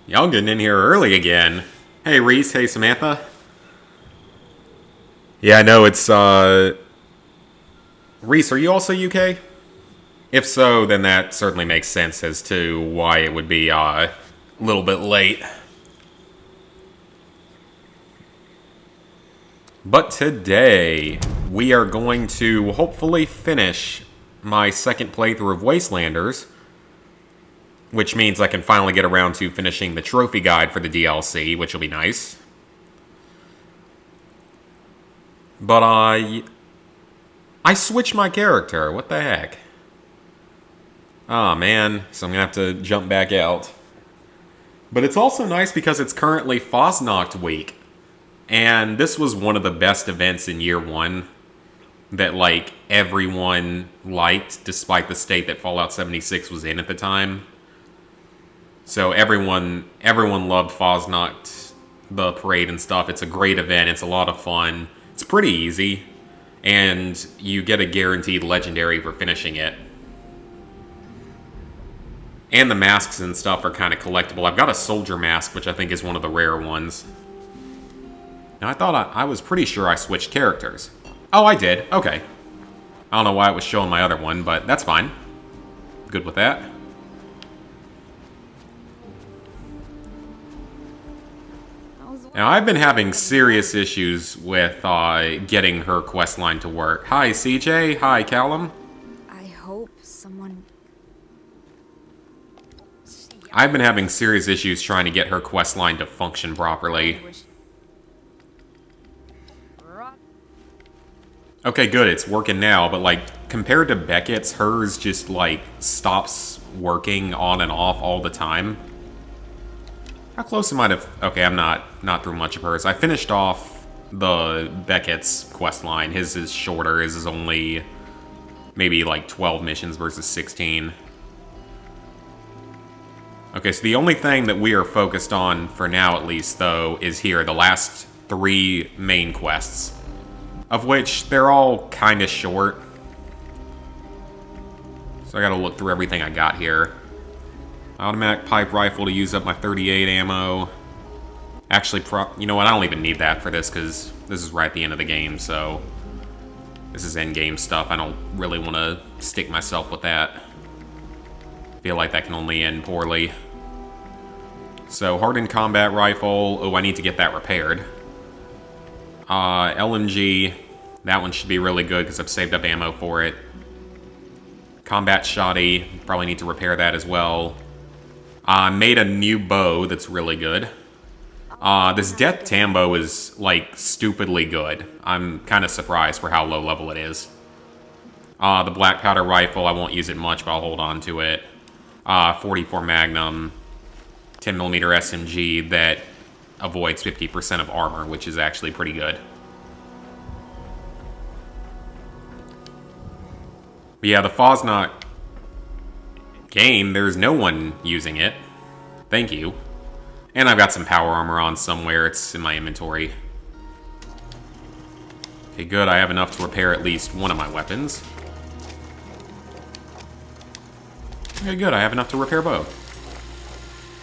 Y'all getting in here early again. Hey, Reese. Hey, Samantha. Yeah, I know it's, Reese, are you also UK? If so, then that certainly makes sense as to why it would be, a little bit late. But today, we are going to hopefully finish my second playthrough of Wastelanders, which means I can finally get around to finishing the trophy guide for the DLC, which will be nice. But I switched my character. What the heck? Oh man, so I'm gonna have to jump back out. But it's also nice because it's currently Fasnacht week. And this was one of the best events in year one that, like, everyone liked, despite the state that Fallout 76 was in at the time. So everyone loved Fasnacht, the parade and stuff. It's a great event. It's a lot of fun. It's pretty easy. And you get a guaranteed legendary for finishing it. And the masks and stuff are kind of collectible. I've got a soldier mask, which I think is one of the rare ones. Now, I thought I was pretty sure I switched characters. Oh, I did. Okay. I don't know why it was showing my other one, but that's fine. Good with that. Now, I've been having serious issues with getting her quest line to work. Hi, CJ. Hi, Callum. I hope someone... I've been having serious issues trying to get her quest line to function properly. Okay, good, it's working now, but, like, compared to Beckett's, hers just, like, stops working on and off all the time. How close am I to... Okay, I'm not through much of hers. I finished off the Beckett's quest line. His is shorter. His is only maybe, like, 12 missions versus 16. Okay, so the only thing that we are focused on, for now at least, though, is here. The last 3 main quests. Of which, they're all kind of short. So I gotta look through everything I got here. Automatic pipe rifle to use up my 38 ammo. Actually, you know what, I don't even need that for this, because this is right at the end of the game, so... This is endgame stuff, I don't really want to stick myself with that. Feel like that can only end poorly. So, hardened combat rifle. Oh, I need to get that repaired. LMG, that one should be really good because I've saved up ammo for it. Combat shoddy, probably need to repair that as well. I made a new bow that's really good. This Death Tambo is, like, stupidly good. I'm kind of surprised for how low level it is. The black powder rifle, I won't use it much, but I'll hold on to it. 44 Magnum, 10mm SMG that avoids 50% of armor, which is actually pretty good. But yeah, the Fasnacht game, there's no one using it. Thank you. And I've got some power armor on somewhere. It's in my inventory. Okay, good. I have enough to repair at least one of my weapons. Okay, good. I have enough to repair both.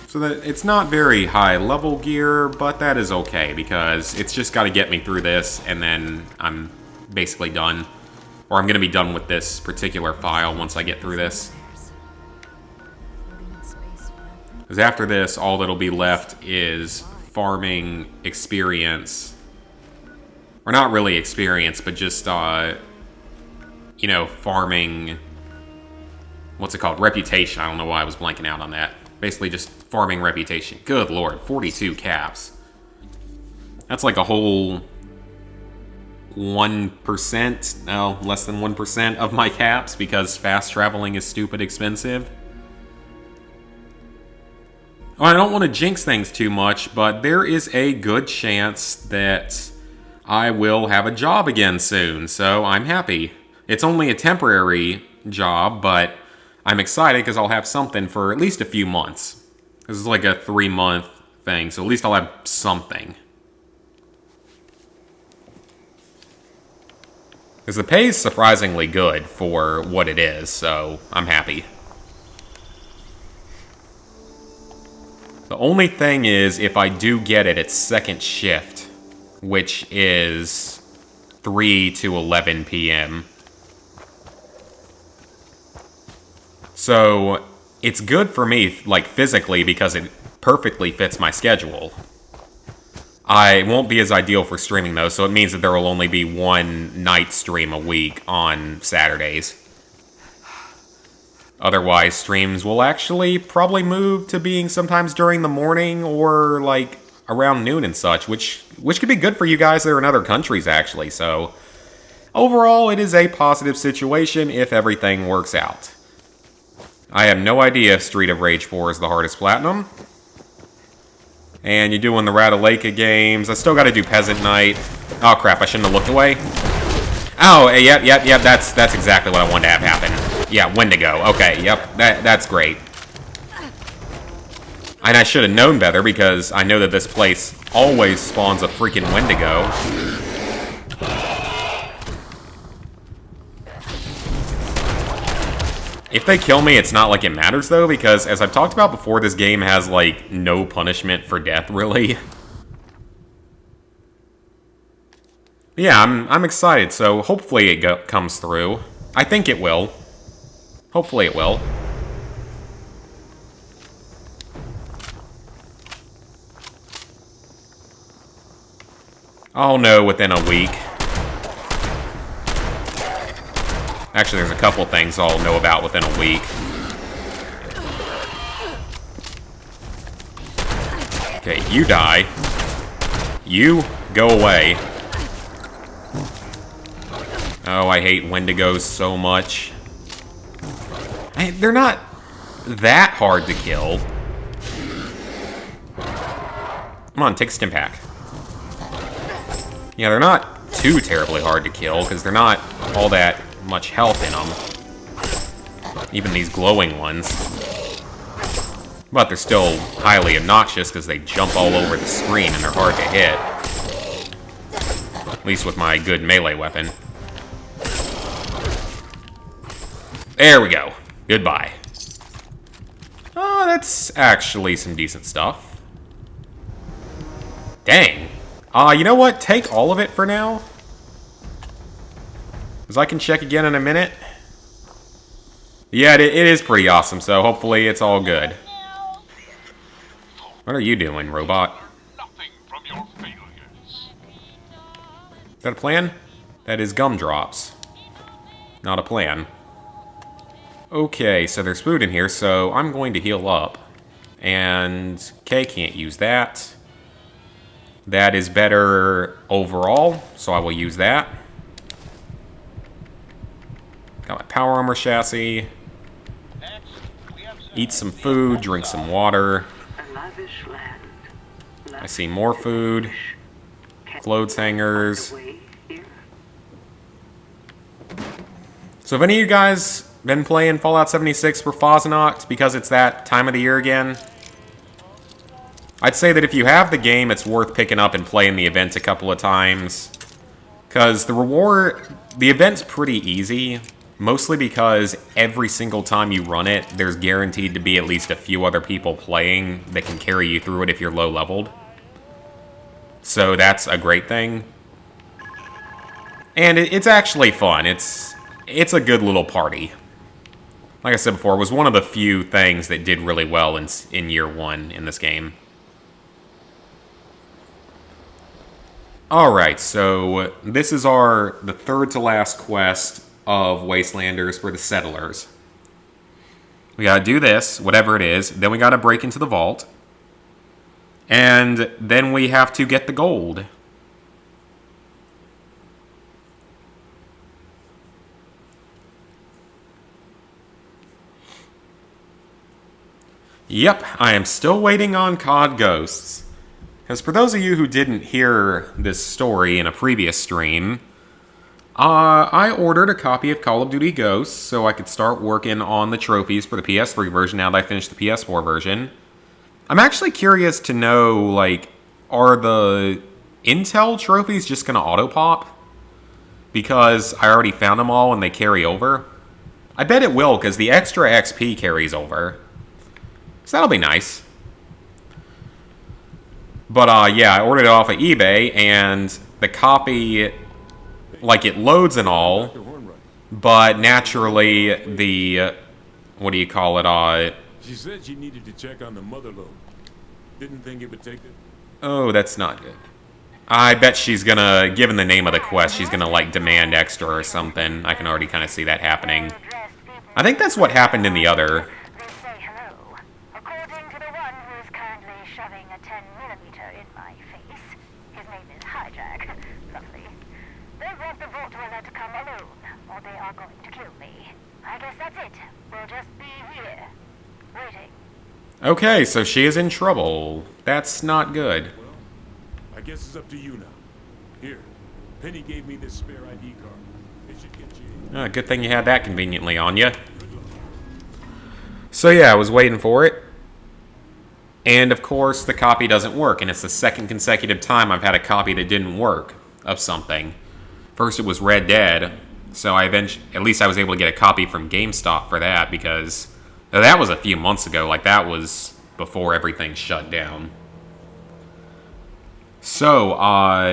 So that it's not very high level gear, but that is okay because it's just got to get me through this and then I'm basically done. Or I'm going to be done with this particular file once I get through this. Because after this, all that'll be left is farming experience. Or not really experience, but just, you know, farming... What's it called? Reputation. I don't know why I was blanking out on that. Basically just farming reputation. Good lord, 42 caps. That's like a whole 1%, no, less than 1% of my caps because fast traveling is stupid expensive. Well, I don't want to jinx things too much, but there is a good chance that I will have a job again soon, so I'm happy. It's only a temporary job, but I'm excited because I'll have something for at least a few months. This is like a 3-month thing, so at least I'll have something. Because the pay is surprisingly good for what it is, so I'm happy. The only thing is, if I do get it, it's second shift, which is 3 to 11 p.m. So, it's good for me, like, physically, because it perfectly fits my schedule. I won't be as ideal for streaming, though, so it means that there will only be one night stream a week on Saturdays. Otherwise, streams will actually probably move to being sometimes during the morning or, like, around noon and such, which could be good for you guys that are in other countries, actually. So, overall, it is a positive situation if everything works out. I have no idea if Street of Rage 4 is the hardest platinum. And you're doing the Ratalaika games. I still got to do Peasant Night. Oh, crap, I shouldn't have looked away. Oh, yep, that's exactly what I wanted to have happen. Yeah, Wendigo. Okay, yep, that's great. And I should have known better, because I know that this place always spawns a freaking Wendigo. If they kill me, it's not like it matters, though, because as I've talked about before, this game has, like, no punishment for death, really. Yeah, I'm excited, so hopefully it comes through. I think it will. Hopefully it will. I'll know within a week. Actually, there's a couple things I'll know about within a week. Okay, you die. You go away. Oh, I hate Wendigos so much. They're not that hard to kill. Come on, take a stim pack. Yeah, they're not too terribly hard to kill, because they're not all that much health in them. Even these glowing ones. But they're still highly obnoxious because they jump all over the screen and they're hard to hit. At least with my good melee weapon. There we go. Goodbye. Oh, that's actually some decent stuff. Dang. You know what? Take all of it for now. Because I can check again in a minute. Yeah, it is pretty awesome, so hopefully it's all good. What are you doing, robot? Is that a plan? That is gumdrops. Not a plan. Okay, so there's food in here, so I'm going to heal up. And Kay can't use that. That is better overall, so I will use that. Got my power armor chassis. Eat some food, drink some water. I see more food. Clothes hangers. So have any of you guys been playing Fallout 76 for Fosnox because it's that time of the year again? I'd say that if you have the game, it's worth picking up and playing the event a couple of times. Because the event's pretty easy. Mostly because every single time you run it, there's guaranteed to be at least a few other people playing that can carry you through it if you're low leveled. So that's a great thing. And it's actually fun. It's a good little party. Like I said before, it was one of the few things that did really well in year one in this game. Alright, so this is the third to last quest of Wastelanders for the Settlers. We gotta do this, whatever it is, then we gotta break into the vault, and then we have to get the gold. Yep, I am still waiting on COD Ghosts. Because for those of you who didn't hear this story in a previous stream, I ordered a copy of Call of Duty Ghosts so I could start working on the trophies for the PS3 version now that I finished the PS4 version. I'm actually curious to know, like, are the Intel trophies just going to auto-pop? Because I already found them all and they carry over. I bet it will, because the extra XP carries over. So that'll be nice. But yeah, I ordered it off of eBay, and the copy, like, it loads and all, but naturally the what do you call it? She said she needed to check on the mother load. Didn't think it would take it. Oh, that's not good. I bet she's gonna, given the name of the quest, she's gonna, like, demand extra or something. I can already kind of see that happening. I think that's what happened in the other. They say hello. According to the one who is currently shoving a 10mm in my face, his name is Hijack. Lovely. They want the Vault Dweller to come alone, or they are going to kill me. I guess that's it. We'll just be here, waiting. Okay, so she is in trouble. That's not good. Well, I guess it's up to you now. Here, Penny gave me this spare ID card. It should get you in. Good thing you had that conveniently on you. So yeah, I was waiting for it. And of course, the copy doesn't work, and it's the second consecutive time I've had a copy that didn't work of something. First it was Red Dead, so at least I was able to get a copy from GameStop for that, because that was a few months ago. Like, that was before everything shut down. So,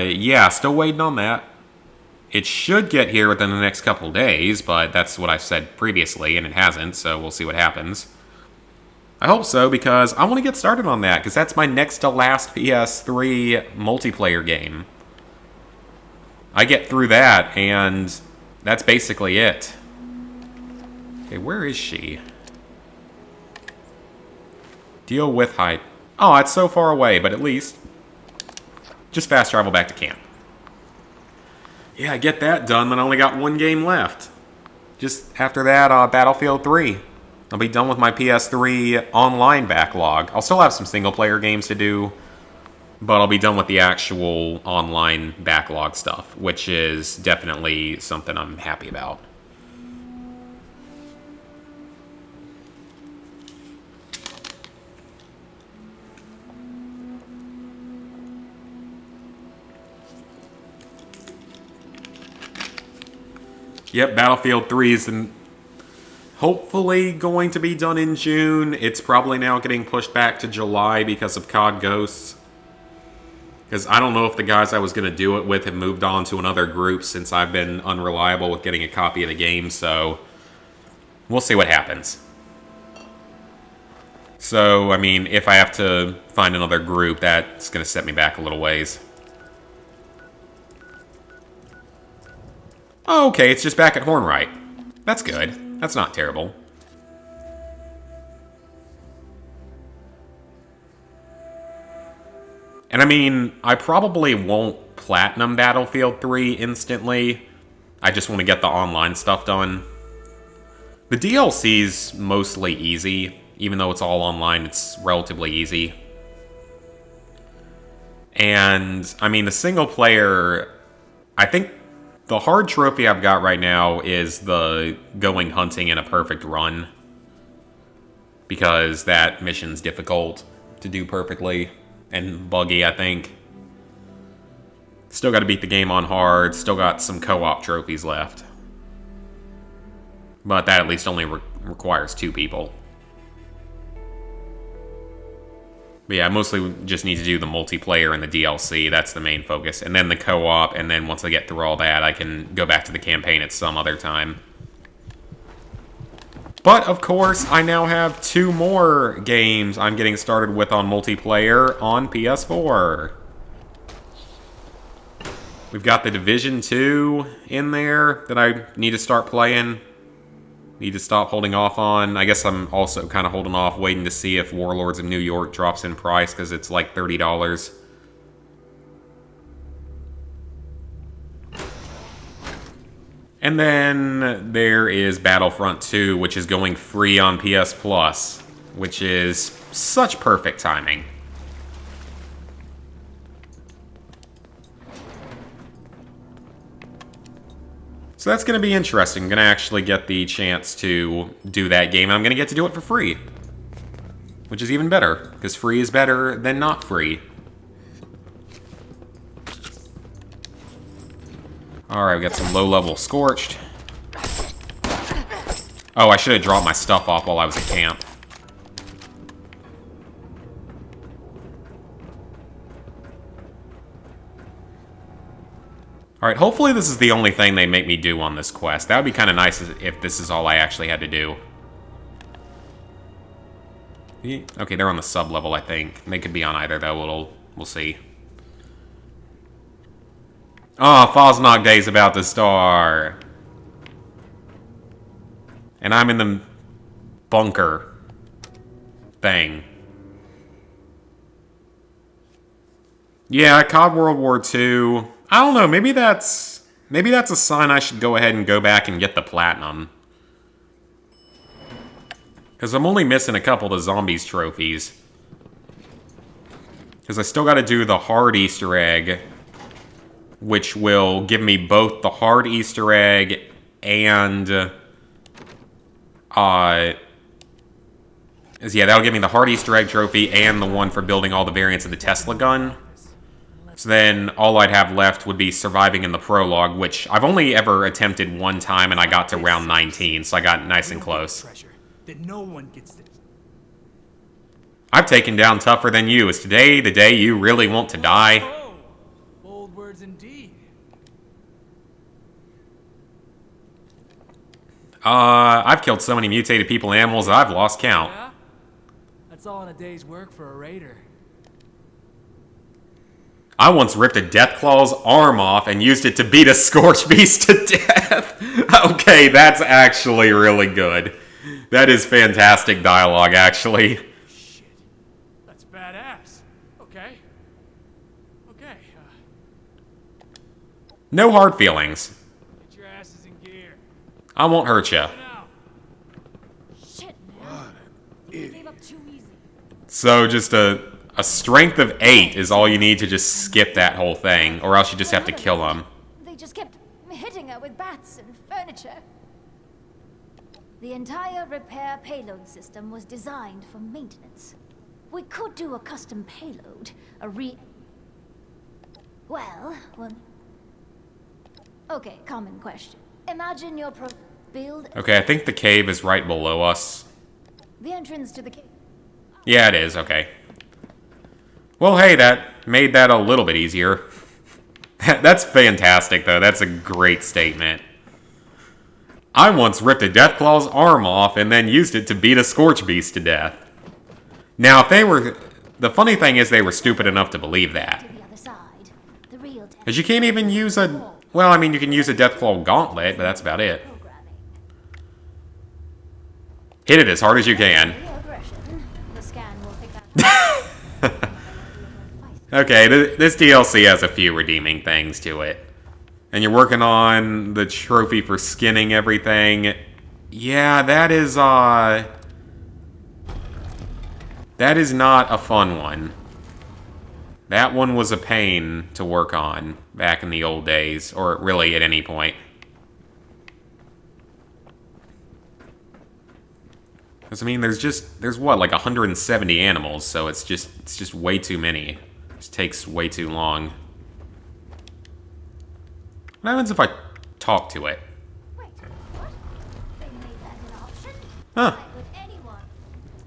yeah, still waiting on that. It should get here within the next couple days, but that's what I said previously, and it hasn't, so we'll see what happens. I hope so, because I want to get started on that, because that's my next to last PS3 multiplayer game. I get through that, and that's basically it. Okay, where is she? Deal with height. Oh, it's so far away, but at least just fast travel back to camp. Yeah, I get that done, then I only got one game left. Just after that, Battlefield 3. I'll be done with my PS3 online backlog. I'll still have some single-player games to do, but I'll be done with the actual online backlog stuff, which is definitely something I'm happy about. Yep, Battlefield 3 is hopefully going to be done in June. It's probably now getting pushed back to July because of COD Ghosts. Because I don't know if the guys I was going to do it with have moved on to another group since I've been unreliable with getting a copy of the game, so we'll see what happens. So, I mean, if I have to find another group, that's going to set me back a little ways. Oh, okay, it's just back at Hornwright. That's good. That's not terrible. And I mean, I probably won't platinum Battlefield 3 instantly. I just want to get the online stuff done. The DLC's mostly easy. Even though it's all online, it's relatively easy. And, I mean, the single player, I think the hard trophy I've got right now is the going hunting in a perfect run. Because that mission's difficult to do perfectly. And buggy, I think. Still got to beat the game on hard. Still got some co-op trophies left. But that at least only requires 2 people. But yeah, I mostly just need to do the multiplayer and the DLC. That's the main focus. And then the co-op, and then once I get through all that, I can go back to the campaign at some other time. But, of course, I now have 2 more games I'm getting started with on multiplayer on PS4. We've got The Division 2 in there that I need to start playing. Need to stop holding off on. I guess I'm also kind of holding off, waiting to see if Warlords of New York drops in price, because it's like $30. And then there is Battlefront 2, which is going free on PS Plus, which is such perfect timing. So that's going to be interesting. I'm going to actually get the chance to do that game, and I'm going to get to do it for free. Which is even better, because free is better than not free. Alright, we got some low-level Scorched. Oh, I should have dropped my stuff off while I was at camp. Alright, hopefully this is the only thing they make me do on this quest. That would be kind of nice if this is all I actually had to do. Okay, they're on the sub-level, I think. They could be on either, though. We'll see. Oh, Fosnog Day's about to start. And I'm in the bunker thing. Yeah, COD World War II. I don't know, maybe that's a sign I should go ahead and go back and get the platinum. Because I'm only missing a couple of the zombies trophies. Because I still got to do the hard Easter egg, which will give me both the hard Easter egg and yeah, that'll give me the hard Easter egg trophy and the one for building all the variants of the Tesla gun. So then all I'd have left would be surviving in the prologue, which I've only ever attempted one time, and I got to round 19, so I got nice and close. That no one gets this. I've taken down tougher than you. Is today the day you really want to die? Oh, bold words indeed. I've killed so many mutated people and animals that I've lost count. Yeah? That's all in a day's work for a raider. I once ripped a Deathclaw's arm off and used it to beat a Scorch Beast to death. Okay, that's actually really good. That is fantastic dialogue, actually. Shit. That's badass. Okay. Okay. No hard feelings. Get your asses in gear. I won't hurt you. Now. Shit, man. You gave up too easy. So just a strength of 8 is all you need to just skip that whole thing, or else you just have to kill them. They just kept hitting her with bats and furniture. The entire repair payload system was designed for maintenance. We could do a custom payload, Well... Okay, common question. Imagine your build... Okay, I think the cave is right below us. The entrance to the cave... Yeah, it is, okay. Well, hey, that made that a little bit easier. That's fantastic, though. That's a great statement. I once ripped a Deathclaw's arm off and then used it to beat a Scorch Beast to death. Now, if they were... The funny thing is they were stupid enough to believe that. To the other side, the real Because you can't even use a... Well, I mean, you can use a Deathclaw gauntlet, but that's about it. programming. Hit it as hard as you can. Real aggression. The scan will pick up... Okay, this DLC has a few redeeming things to it. And you're working on the trophy for skinning everything. Yeah, that is not a fun one. That one was a pain to work on back in the old days, or really at any point. Because, I mean, there's what, like 170 animals, so it's just way too many. It just takes way too long. What happens if I talk to it? Wait, what? They made that an option? Huh. Why would anyone?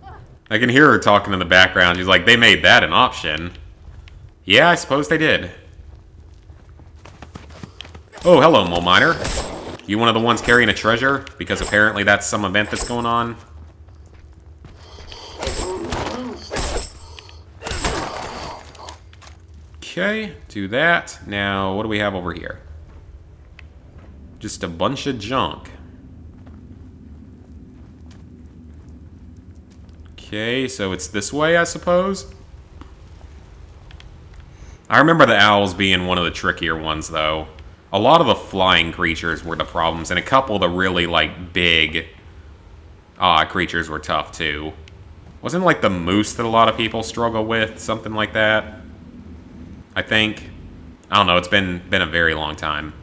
Ugh. I can hear her talking in the background. She's like, they made that an option. Yeah, I suppose they did. Oh, hello, Mole Miner. You one of the ones carrying a treasure? Because apparently that's some event that's going on. Okay, do that. Now, what do we have over here? Just a bunch of junk. Okay, so it's this way, I suppose? I remember the owls being one of the trickier ones, though. A lot of the flying creatures were the problems, and a couple of the really, like, big creatures were tough, too. Wasn't it, like, the moose that a lot of people struggle with? Something like that? I think. I don't know, it's been a very long time.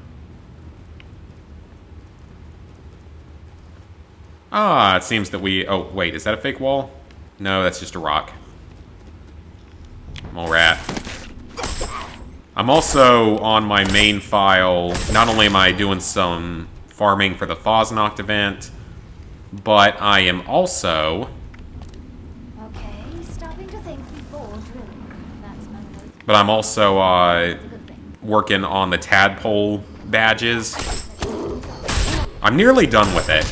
It seems that we... Oh, wait, is that a fake wall? No, that's just a rock. Mole rat. I'm also on my main file. Not only am I doing some farming for the Fosnocht event, but I am also... Okay, stopping to think before drilling. That's my note. But I'm also, That's a good thing. working on the tadpole badges. I'm nearly done with it.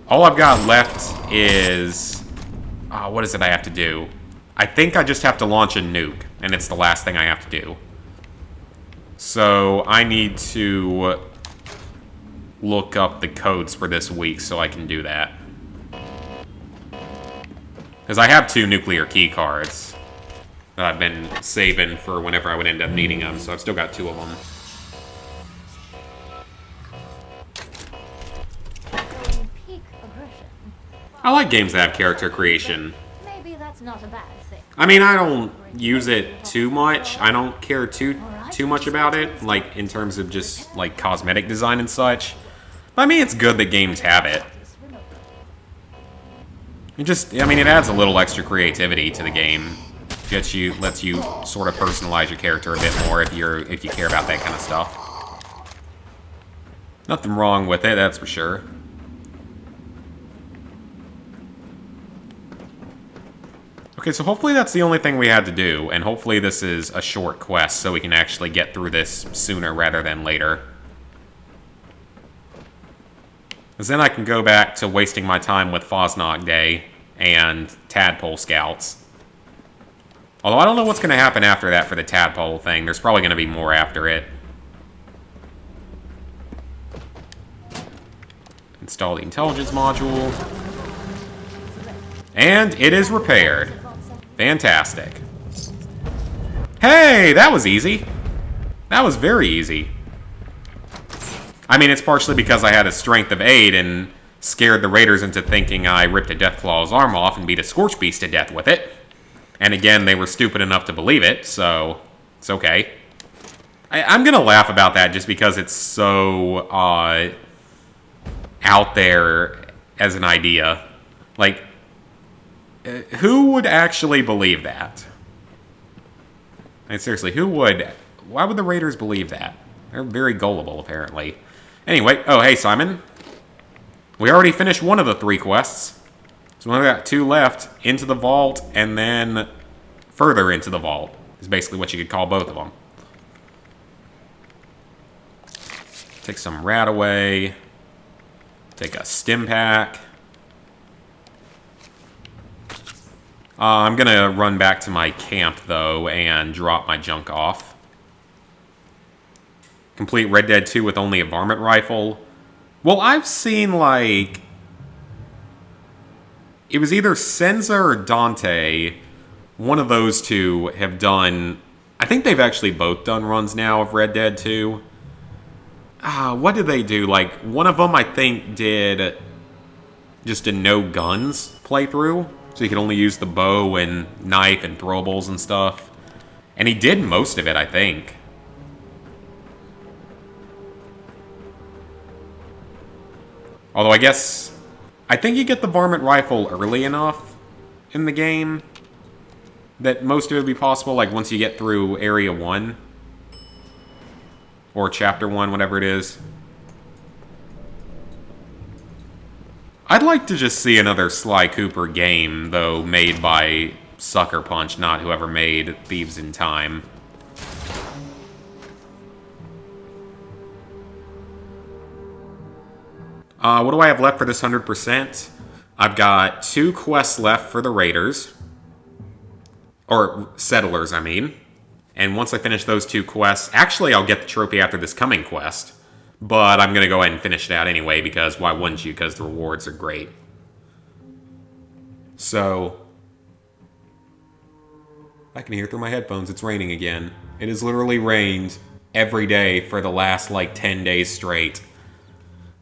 All I've got left is... what is it I have to do? I think I just have to launch a nuke, and it's the last thing I have to do. So I need to look up the codes for this week so I can do that. Because I have 2 nuclear key cards that I've been saving for whenever I would end up needing them, so I've still got 2 of them. Peak aggression. I like games that have character creation. Maybe that's not a bad thing. I mean, I don't use it too much. I don't care too much about it, like, in terms of just, like, cosmetic design and such. But, I mean, it's good that games have it. I mean, it adds a little extra creativity to the game. Lets you sort of personalize your character a bit more if you care about that kind of stuff. Nothing wrong with it, that's for sure. Okay, so hopefully that's the only thing we had to do, and hopefully this is a short quest so we can actually get through this sooner rather than later. Because then I can go back to wasting my time with Fosnog Day and Tadpole Scouts. Although I don't know what's going to happen after that for the Tadpole thing. There's probably going to be more after it. Install the intelligence module. And it is repaired. Fantastic. Hey, that was easy. That was very easy. I mean, it's partially because I had a strength of 8 and scared the raiders into thinking I ripped a Deathclaw's arm off and beat a Scorch Beast to death with it. And again, they were stupid enough to believe it, so it's okay. I'm gonna laugh about that just because it's so out there as an idea. Like, who would actually believe that? I mean, seriously, who would? Why would the raiders believe that? They're very gullible, apparently. Anyway, oh, hey, Simon. We already finished one of the 3 quests. So we only got 2 left. Into the vault, and then further into the vault. Is basically what you could call both of them. Take some rat away. Take a stim pack. I'm going to run back to my camp, though, and drop my junk off. Complete Red Dead 2 with only a varmint rifle. Well, I've seen, like... It was either Senza or Dante. One of those 2 have done... I think they've actually both done runs now of Red Dead 2. What did they do? Like, one of them, I think, did just a no-guns playthrough. So you could only use the bow and knife and throwables and stuff. And he did most of it, I think. Although I think you get the varmint rifle early enough in the game that most of it would be possible, like once you get through Area 1. Or Chapter 1, whatever it is. I'd like to just see another Sly Cooper game, though, made by Sucker Punch, not whoever made Thieves in Time. What do I have left for this 100%? I've got 2 quests left for the Raiders. Or Settlers, I mean. And once I finish those 2 quests... Actually, I'll get the trophy after this coming quest. But I'm going to go ahead and finish that anyway, because why wouldn't you? Because the rewards are great. So... I can hear through my headphones. It's raining again. It has literally rained every day for the last, like, 10 days straight.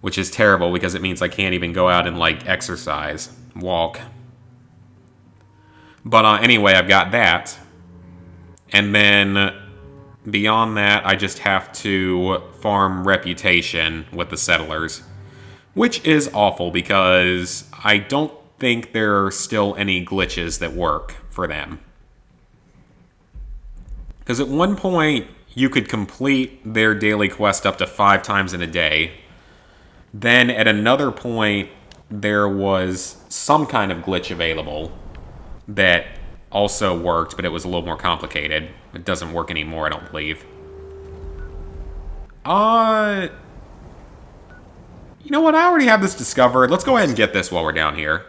Which is terrible, because it means I can't even go out and, like, exercise. Walk. But anyway, I've got that. And then beyond that, I just have to farm reputation with the Settlers. Which is awful, because I don't think there are still any glitches that work for them. Because at one point, you could complete their daily quest up to 5 times in a day. Then at another point, there was some kind of glitch available that also worked, but it was a little more complicated. It doesn't work anymore, I don't believe. You know what? I already have this discovered. Let's go ahead and get this while we're down here.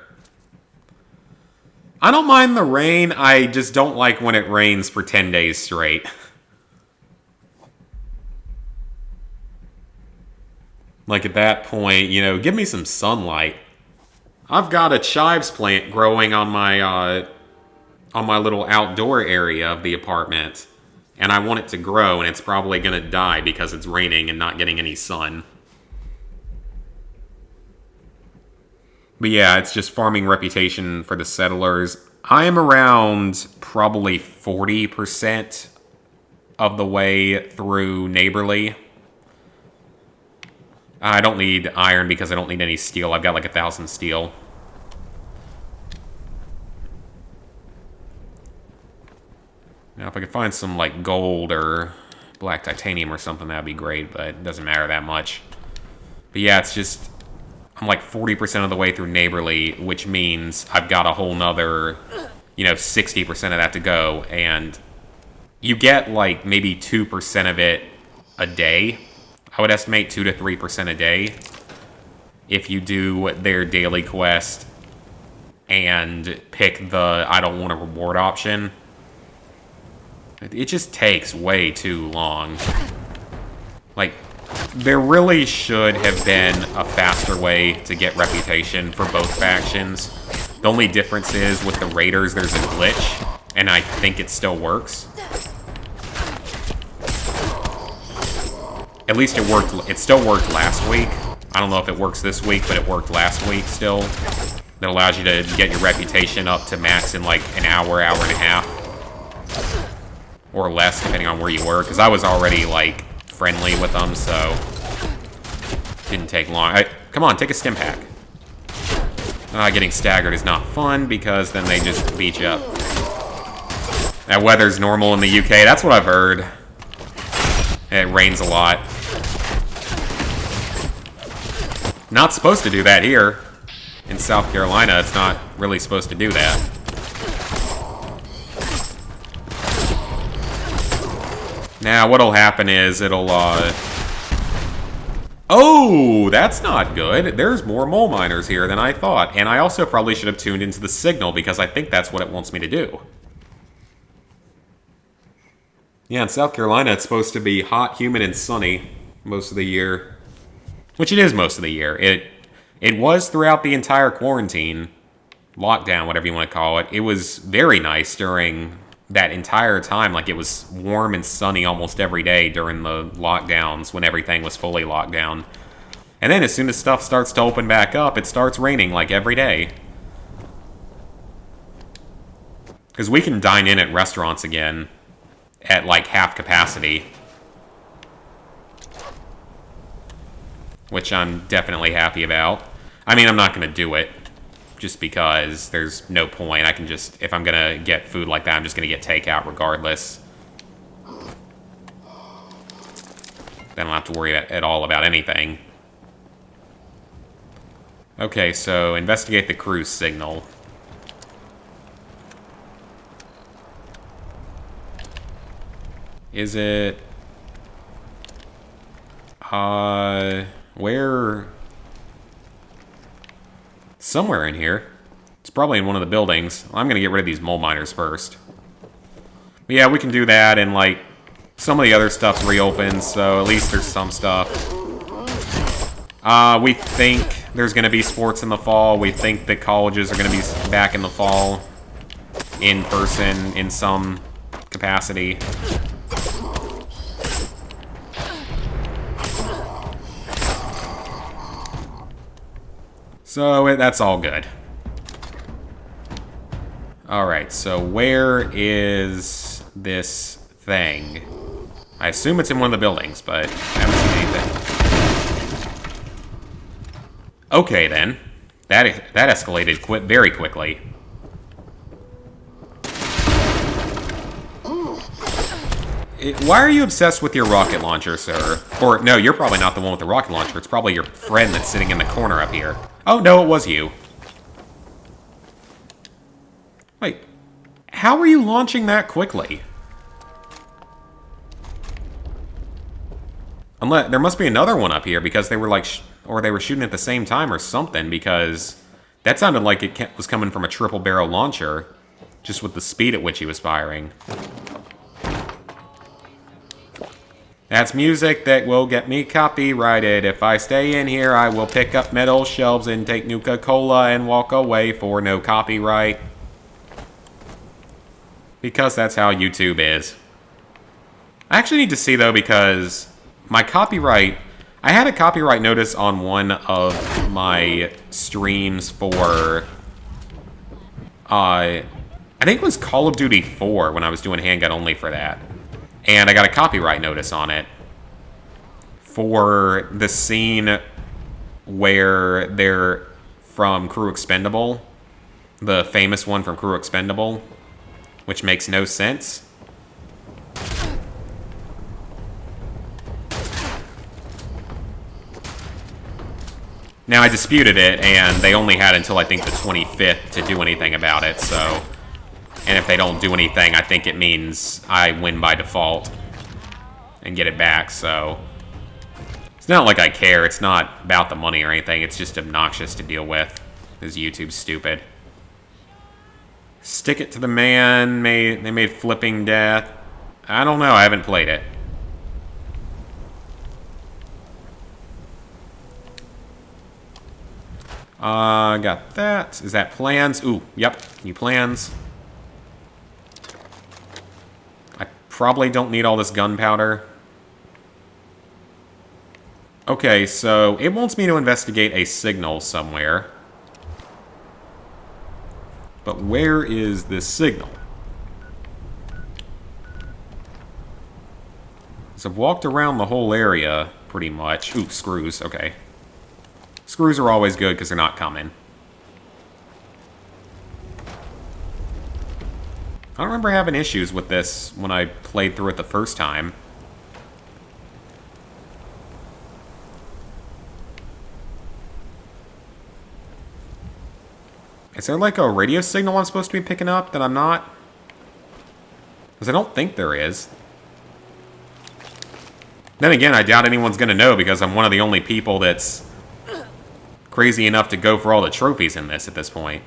I don't mind the rain. I just don't like when it rains for 10 days straight. Like, at that point, you know, give me some sunlight. I've got a chives plant growing on my little outdoor area of the apartment. And I want it to grow, and it's probably going to die because it's raining and not getting any sun. But yeah, it's just farming reputation for the settlers. I am around probably 40% of the way through Neighborly. I don't need iron because I don't need any steel. I've got like 1,000 steel. Now, if I could find some like gold or black titanium or something, that'd be great, but it doesn't matter that much. But yeah, it's just... I'm like 40% of the way through Neighborly, which means I've got a whole nother, 60% of that to go. And you get like maybe 2% of it a day. I would estimate 2 to 3% a day if you do their daily quest and pick the I don't want a reward option. It just takes way too long. Like, there really should have been a faster way to get reputation for both factions. The only difference is with the raiders there's a glitch, and I think it still works. At least it worked. It still worked last week. I don't know if it works this week, but it worked last week still. That allows you to get your reputation up to max in like an hour, hour and a half. Or less, depending on where you were. Because I was already like friendly with them, so didn't take long. Come on, take a stim pack. Getting staggered is not fun because then they just beat you up. That weather's normal in the UK. That's what I've heard. It rains a lot. Not supposed to do that here. In South Carolina, it's not really supposed to do that. Now, what'll happen is it'll, Oh, that's not good. There's more mole miners here than I thought. And I also probably should have tuned into the signal because I think that's what it wants me to do. Yeah, in South Carolina, it's supposed to be hot, humid, and sunny most of the year. Which it is most of the year. It was throughout the entire quarantine. Lockdown, whatever you want to call it. It was very nice during that entire time. Like, it was warm and sunny almost every day during the lockdowns when everything was fully locked down. And then as soon as stuff starts to open back up, it starts raining like every day. Because we can dine in at restaurants again at like half capacity. Which I'm definitely happy about. I mean, I'm not going to do it. Just because there's no point. I can just, if I'm going to get food like that, I'm just going to get takeout regardless. Then I don't have to worry at all about anything. Okay, so investigate the cruise signal. Is it... where... Somewhere in here. It's probably in one of the buildings. I'm gonna get rid of these mole miners first. But yeah, we can do that, and like, some of the other stuff's reopened, so at least there's some stuff. We think there's gonna be sports in the fall. We think that colleges are gonna be back in the fall. In person, in some capacity. So that's all good. Alright, so where is this thing? I assume it's in one of the buildings, but I haven't seen anything. Okay, then. That escalated very quickly. Why are you obsessed with your rocket launcher, sir? Or, no, you're probably not the one with the rocket launcher. It's probably your friend that's sitting in the corner up here. Oh, no, it was you. Wait. How are you launching that quickly? Unless there must be another one up here because they were like, or they were shooting at the same time or something, because that sounded like it was coming from a triple barrel launcher, just with the speed at which he was firing. That's music that will get me copyrighted. If I stay in here, I will pick up metal shelves and take Nuka-Cola and walk away for no copyright. Because that's how YouTube is. I actually need to see, though, because my copyright... I had a copyright notice on one of my streams for... I think it was Call of Duty 4 when I was doing handgun only for that. And I got a copyright notice on it for the scene where they're from Crew Expendable. The famous one from Crew Expendable. Which makes no sense. Now, I disputed it, and they only had until, I think, the 25th to do anything about it, so... And if they don't do anything, I think it means I win by default and get it back, so... It's not like I care. It's not about the money or anything. It's just obnoxious to deal with, because YouTube's stupid. Stick It to the Man. They made Flipping Death. I don't know. I haven't played it. Got that. Is that plans? Ooh, yep. New plans. I probably don't need all this gunpowder. Okay, so it wants me to investigate a signal somewhere. But where is this signal? So I've walked around the whole area, pretty much. Ooh, screws, okay. Screws are always good because they're not coming. I don't remember having issues with this when I played through it the first time. Is there like a radio signal I'm supposed to be picking up that I'm not? Because I don't think there is. Then again, I doubt anyone's going to know because I'm one of the only people that's crazy enough to go for all the trophies in this at this point.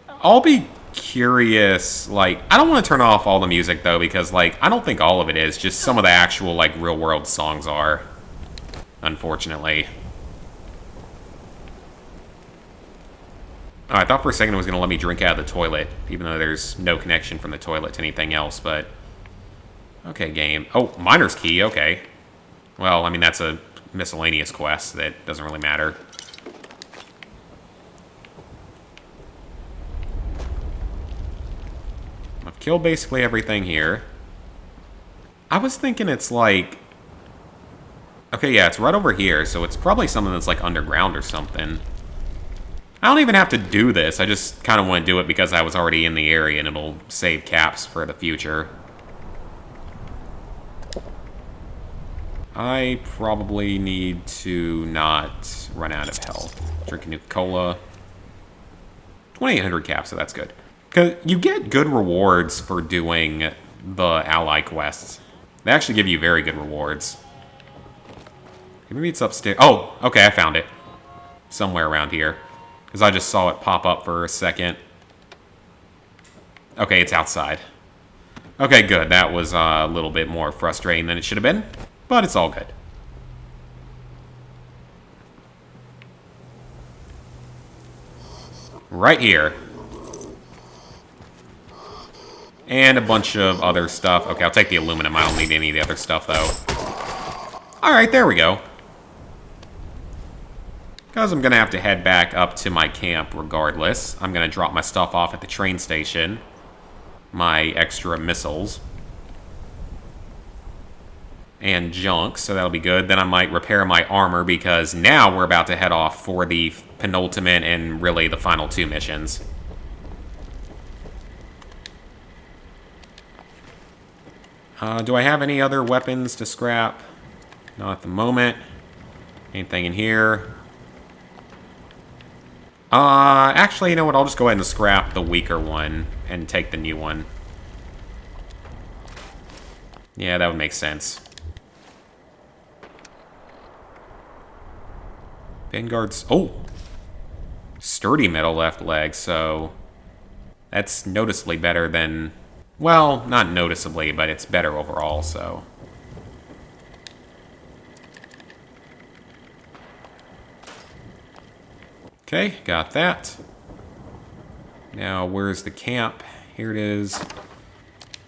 I'll be curious, like, I don't want to turn off all the music though because, like, I don't think all of it is, just some of the actual, like, real world songs are, unfortunately. Oh, I thought for a second it was going to let me drink out of the toilet, even though there's no connection from the toilet to anything else, but... Okay, game. Oh, miner's key, okay. Well, I mean, that's a miscellaneous quest that doesn't really matter. I've killed basically everything here. I was thinking it's like... Okay, yeah, it's right over here, so it's probably something that's like underground or something. I don't even have to do this, I just kind of want to do it because I was already in the area and it'll save caps for the future. I probably need to not run out of health. Drink a Nuka-Cola. 2,800 caps, so that's good. Because you get good rewards for doing the ally quests. They actually give you very good rewards. Maybe it's upstairs. Oh, okay, I found it. Somewhere around here. Because I just saw it pop up for a second. Okay, it's outside. Okay, good. That was a little bit more frustrating than it should have been. But it's all good. Right here. And a bunch of other stuff. Okay, I'll take the aluminum. I don't need any of the other stuff, though. Alright, there we go. Because I'm going to have to head back up to my camp regardless. I'm going to drop my stuff off at the train station. My extra missiles. And junk, so that'll be good. Then I might repair my armor because now we're about to head off for the penultimate and really the final two missions. Do I have any other weapons to scrap? Not at the moment. Anything in here? Actually, you know what? I'll just go ahead and scrap the weaker one and take the new one. Yeah, that would make sense. Vanguard's... Oh! Sturdy metal left leg, so... That's noticeably better than... Well, not noticeably, but it's better overall, so... Okay, got that. Now, where's the camp? Here it is.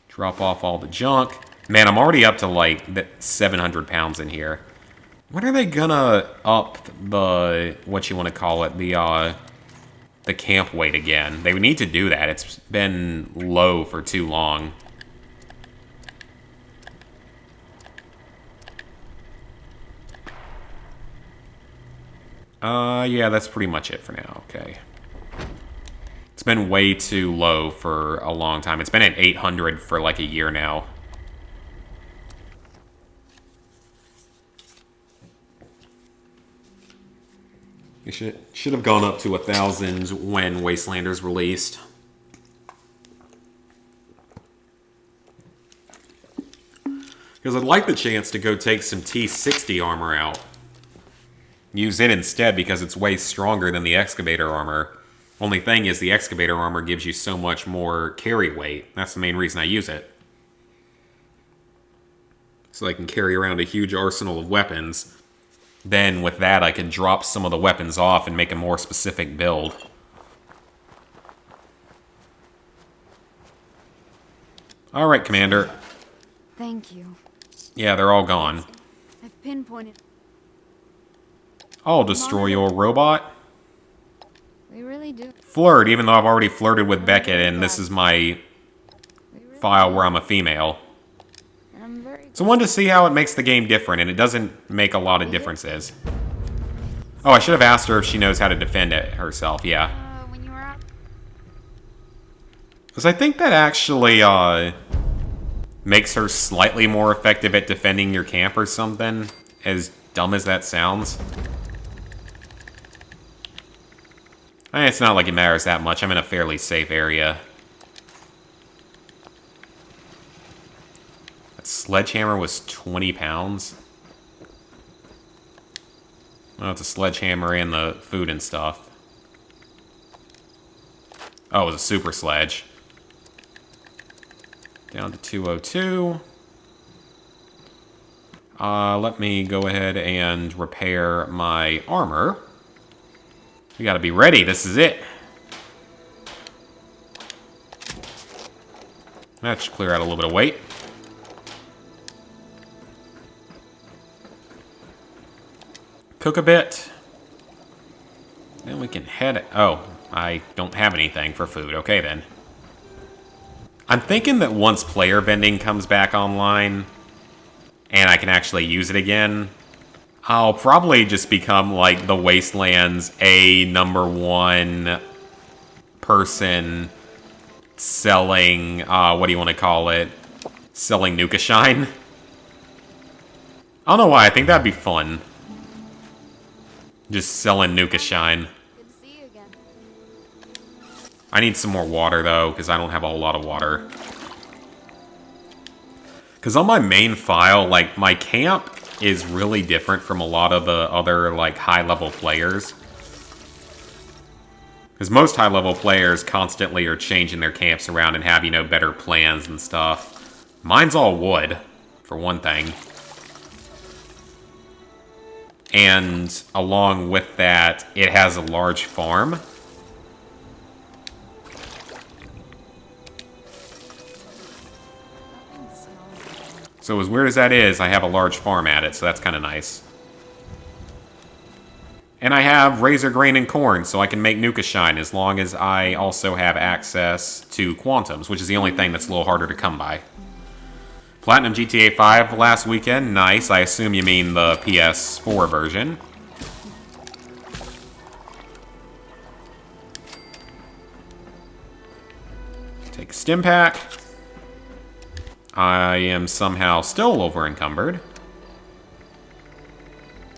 Drop off all the junk. Man, I'm already up to, like, 700 pounds in here. When are they gonna up the... what you want to call it? The camp weight again? They would need to do that. It's been low for too long. Yeah, that's pretty much it for now. Okay. It's been way too low for a long time. It's been at 800 for like a year now. It should have gone up to 1,000 when Wastelanders released. Because I'd like the chance to go take some T60 armor out. Use it instead because it's way stronger than the excavator armor. Only thing is the excavator armor gives you so much more carry weight. That's the main reason I use it. So I can carry around a huge arsenal of weapons. Then with that I can drop some of the weapons off and make a more specific build. Alright, Commander. Thank you. Yeah, they're all gone. I've pinpointed. I'll destroy your robot. We really do. Flirt, even though I've already flirted with Beckett and this is my file where I'm a female. I'm very. So I wanted to see how it makes the game different, and it doesn't make a lot of differences. Oh, I should have asked her if she knows how to defend it herself, yeah. When you were out. Because I think that actually, makes her slightly more effective at defending your camp or something, as dumb as that sounds. It's not like it matters that much. I'm in a fairly safe area. That sledgehammer was 20 pounds. Oh, it's a sledgehammer and the food and stuff. Oh, it was a super sledge. Down to 202. Let me go ahead and repair my armor. We gotta be ready. This is it. That should clear out a little bit of weight. Cook a bit. Then we can head... Oh, I don't have anything for food. Okay, then. I'm thinking that once player vending comes back online, and I can actually use it again, I'll probably just become, like, the Wastelands #1 person selling, what do you want to call it? Selling Nuka Shine. I don't know why, I think that'd be fun. Just selling Nuka Shine. Good to see you again. I need some more water, though, because I don't have a whole lot of water. Because on my main file, like, my camp is really different from a lot of the other, like, high-level players. Because most high-level players constantly are changing their camps around and have, you know, better plans and stuff. Mine's all wood, for one thing. And along with that, it has a large farm. So as weird as that is, I have a large farm at it, so that's kind of nice. And I have razor grain and corn, so I can make Nuka Shine as long as I also have access to Quantums, which is the only thing that's a little harder to come by. Platinum GTA 5 last weekend, nice. I assume you mean the PS4 version. Take a stim pack. I am somehow still over encumbered.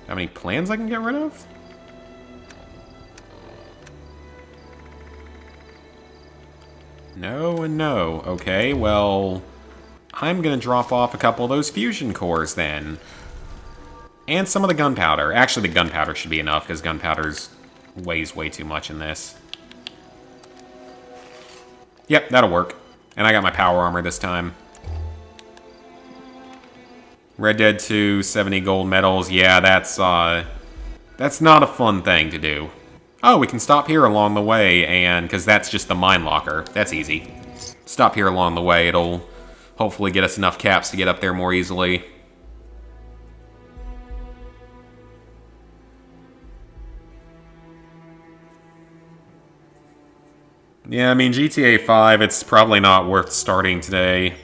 How many plans I can get rid of? No and no. Okay, well, I'm gonna drop off a couple of those fusion cores then. And some of the gunpowder. Actually, the gunpowder should be enough, because gunpowder's weighs way too much in this. Yep, that'll work. And I got my power armor this time. Red Dead 2, 70 gold medals. Yeah, that's not a fun thing to do. Oh, we can stop here along the way, and because that's just the mine locker. That's easy. Stop here along the way. It'll hopefully get us enough caps to get up there more easily. Yeah, I mean, GTA 5, it's probably not worth starting today.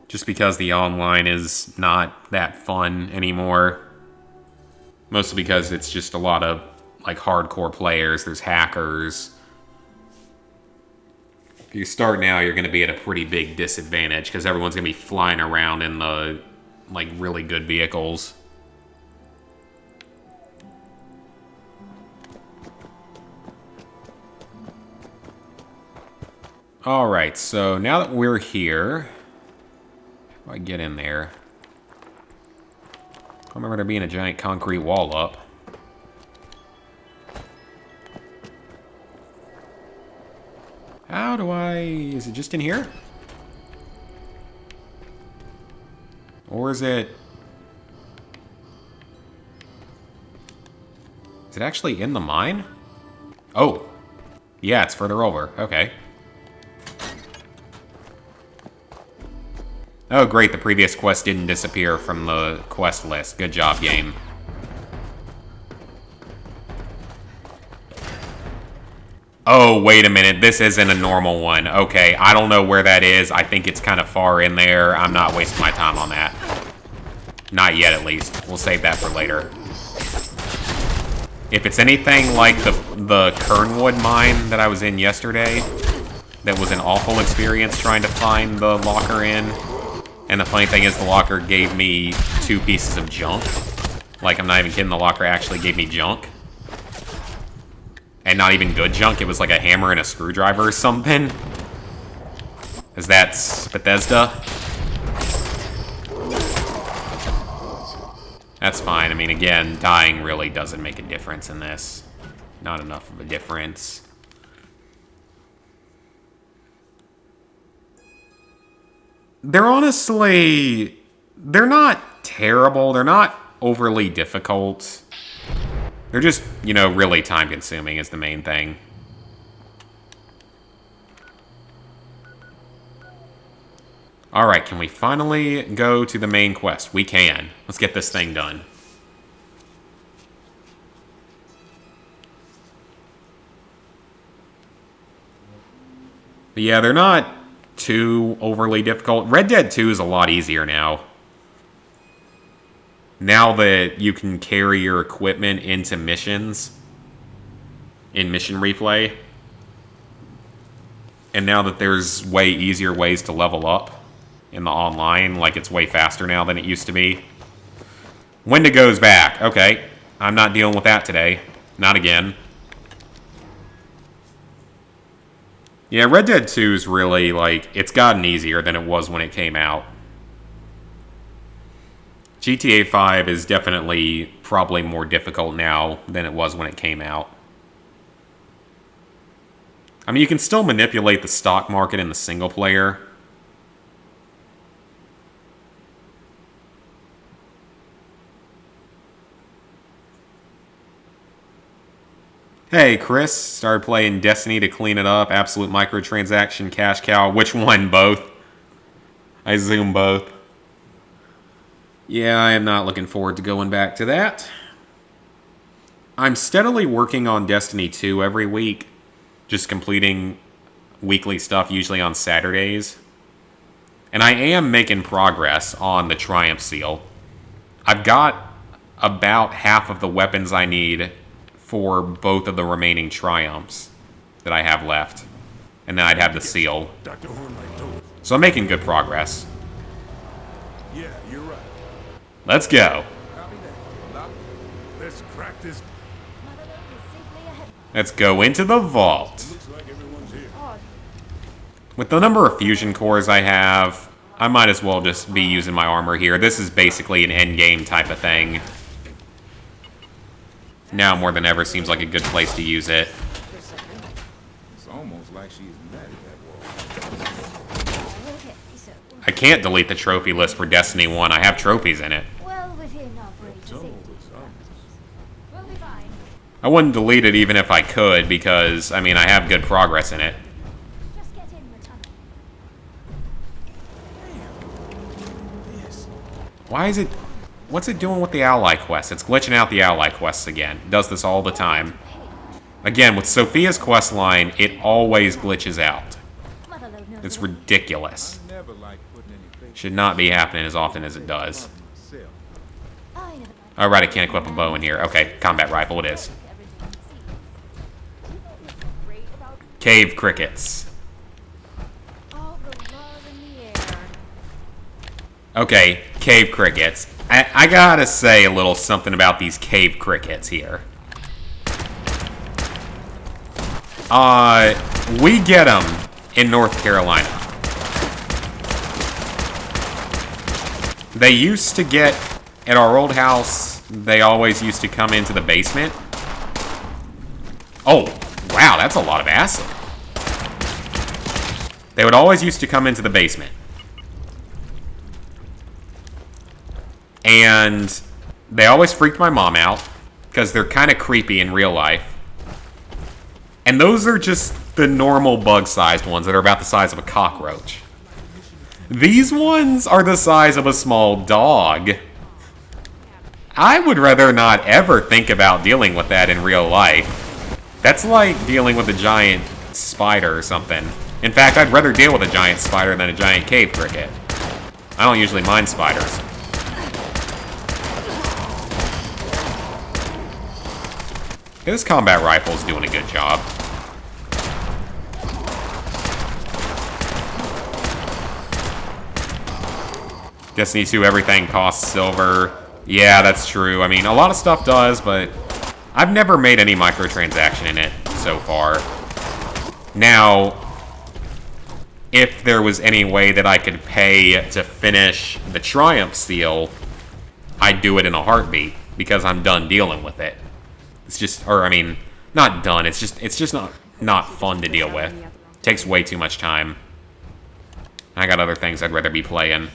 Just because the online is not that fun anymore. Mostly because it's just a lot of, like, hardcore players. There's hackers. If you start now, you're going to be at a pretty big disadvantage because everyone's going to be flying around in the, like, really good vehicles. Alright, so now that we're here... How do I get in there? I remember there being a giant concrete wall up. How do I... Is it just in here? Or is it... Is it actually in the mine? Oh. Yeah, it's further over. Okay. Oh, great, the previous quest didn't disappear from the quest list. Good job, game. Oh, wait a minute, this isn't a normal one. Okay, I don't know where that is. I think it's kind of far in there. I'm not wasting my time on that. Not yet, at least. We'll save that for later. If it's anything like the Kernwood mine that I was in yesterday, that was an awful experience trying to find the locker in. And the funny thing is, the locker gave me 2 pieces of junk. Like, I'm not even kidding, the locker actually gave me junk. And not even good junk, it was like a hammer and a screwdriver or something. Because that's Bethesda. That's fine, I mean, again, dying really doesn't make a difference in this. Not enough of a difference. They're honestly... They're not terrible. They're not overly difficult. They're just, you know, really time-consuming is the main thing. Alright, can we finally go to the main quest? We can. Let's get this thing done. But yeah, they're not too overly difficult. Red Dead 2 is a lot easier now. Now that you can carry your equipment into missions in Mission Replay. And now that there's way easier ways to level up in the online, like it's way faster now than it used to be. Wendigo's back. Okay, I'm not dealing with that today. Not again. Yeah, Red Dead 2 is really, like, it's gotten easier than it was when it came out. GTA 5 is definitely probably more difficult now than it was when it came out. I mean, you can still manipulate the stock market in the single player. Hey, Chris, started playing Destiny to clean it up. Absolute microtransaction, cash cow. Which one? Both? I assume both. Yeah, I am not looking forward to going back to that. I'm steadily working on Destiny 2 every week. Just completing weekly stuff, usually on Saturdays. And I am making progress on the Triumph Seal. I've got about half of the weapons I need for both of the remaining Triumphs that I have left. And then I'd have the seal. Dr. Hornlight told us. So I'm making good progress. Yeah, you're right. Let's go. Copy that. Let's crack this. Mother Lode is safely ahead. Let's go into the vault. Looks like everyone's here. With the number of fusion cores I have, I might as well just be using my armor here. This is basically an endgame type of thing. Now more than ever seems like a good place to use it. It's almost like she's mad at that wall. Okay, so, I can't delete the trophy list for Destiny 1. I have trophies in it. well within operator safety. We'll be fine. I wouldn't delete it even if I could because, I mean, I have good progress in it. Just get in the tunnel. Why is it... What's it doing with the ally quests? It's glitching out the ally quests again. It does this all the time. Again, with Sophia's quest line, it always glitches out. Motherlode knows It's the way. ridiculous. Never like putting any faith Should not be happening as often as it does. in myself. I never liked Alright, I can't equip a bow in here. Okay, combat rifle it is. everything he sees. Great about Cave crickets. All the love in the air. Okay, cave crickets. I gotta say a little something about these cave crickets here. We get them in North Carolina. They used to get, at our old house, they always used to come into the basement. Oh, wow, that's a lot of acid. They would always used to come into the basement. And they always freaked my mom out because they're kind of creepy in real life. And those are just the normal bug-sized ones that are about the size of a cockroach. These ones are the size of a small dog. I would rather not ever think about dealing with that in real life. That's like dealing with a giant spider or something. In fact, I'd rather deal with a giant spider than a giant cave cricket. I don't usually mind spiders. This combat rifle is doing a good job. Destiny 2, everything costs silver. Yeah, that's true. I mean, a lot of stuff does, but I've never made any microtransaction in it so far. Now, if there was any way that I could pay to finish the Triumph seal, I'd do it in a heartbeat because I'm done dealing with it. It's just, or I mean, not done. It's just not fun to deal with. It takes way too much time. I got other things I'd rather be playing.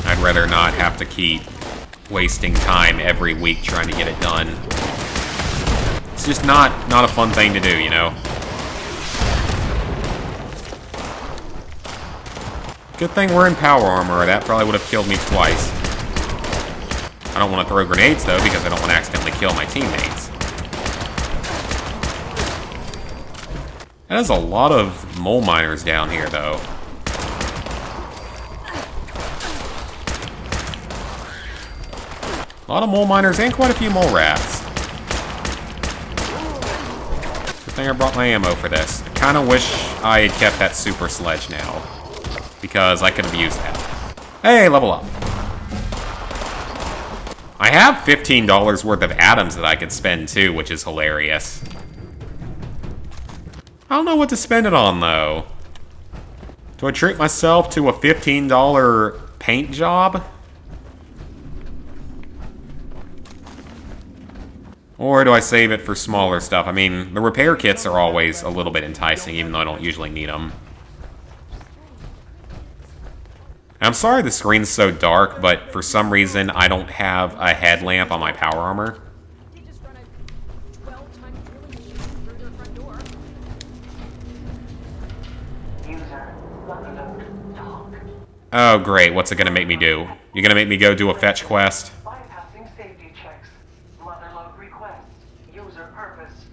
I'd rather not have to keep wasting time every week trying to get it done. It's just not a fun thing to do, you know? Good thing we're in power armor, or that probably would have killed me twice. I don't want to throw grenades, though, because I don't want to accidentally kill my teammates. There's a lot of mole miners down here, though. A lot of mole miners and quite a few mole rats. Good thing I brought my ammo for this. I kind of wish I had kept that super sledge now, because I could have used that. Hey, level up. I have $15 worth of atoms that I could spend too, which is hilarious. I don't know what to spend it on, though. Do I treat myself to a $15 paint job? Or do I save it for smaller stuff? I mean, the repair kits are always a little bit enticing, even though I don't usually need them. I'm sorry the screen's so dark, but for some reason I don't have a headlamp on my power armor. Oh great, what's it gonna make me do? You're gonna make me go do a fetch quest? Bypassing safety checks. Motherlode request. User purpose.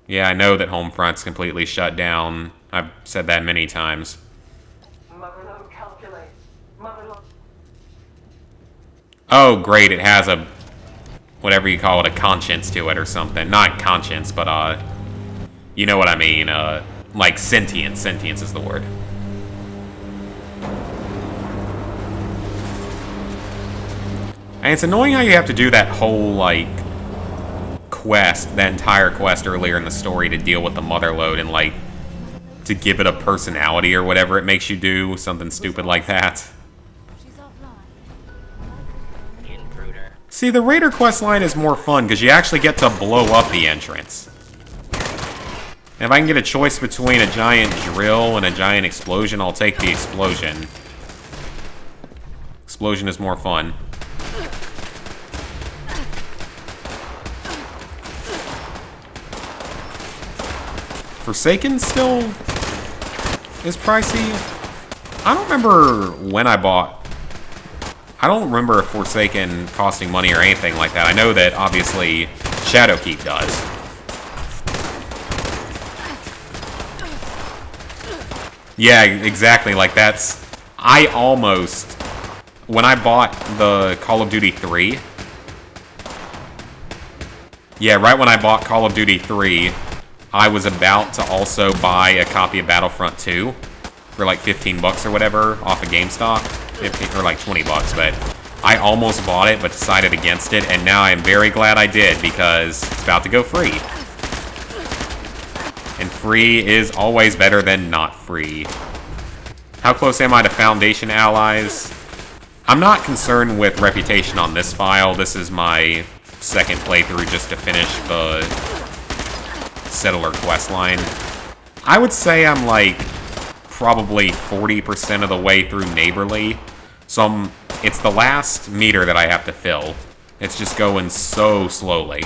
Yeah, I know that Homefront's completely shut down. I've said that many times. Motherlode calculates. Motherlode. Oh great, it has a... whatever you call it, a conscience to it or something. Not conscience, but you know what I mean, like sentience. Sentience is the word. And it's annoying how you have to do that whole, like, quest, that entire quest earlier in the story to deal with the mother load and, like, to give it a personality or whatever it makes you do, something stupid like that. She's offline. See, the Raider quest line is more fun because you actually get to blow up the entrance. And if I can get a choice between a giant drill and a giant explosion, I'll take the explosion. Explosion is more fun. Forsaken still is pricey. I don't remember when I bought. I don't remember Forsaken costing money or anything like that. I know that obviously Shadowkeep does. Yeah, exactly. Like that's. I almost. When I bought the Call of Duty 3. Yeah, right when I bought Call of Duty 3. I was about to also buy a copy of Battlefront 2 for like 15 bucks or whatever off of GameStop, 15, or like 20 bucks, but I almost bought it but decided against it, and now I'm very glad I did because it's about to go free. And free is always better than not free. How close am I to Foundation allies? I'm not concerned with reputation on this file. This is my second playthrough just to finish the Settler questline. I would say I'm like probably 40% of the way through Neighborly. So it's the last meter that I have to fill. It's just going so slowly.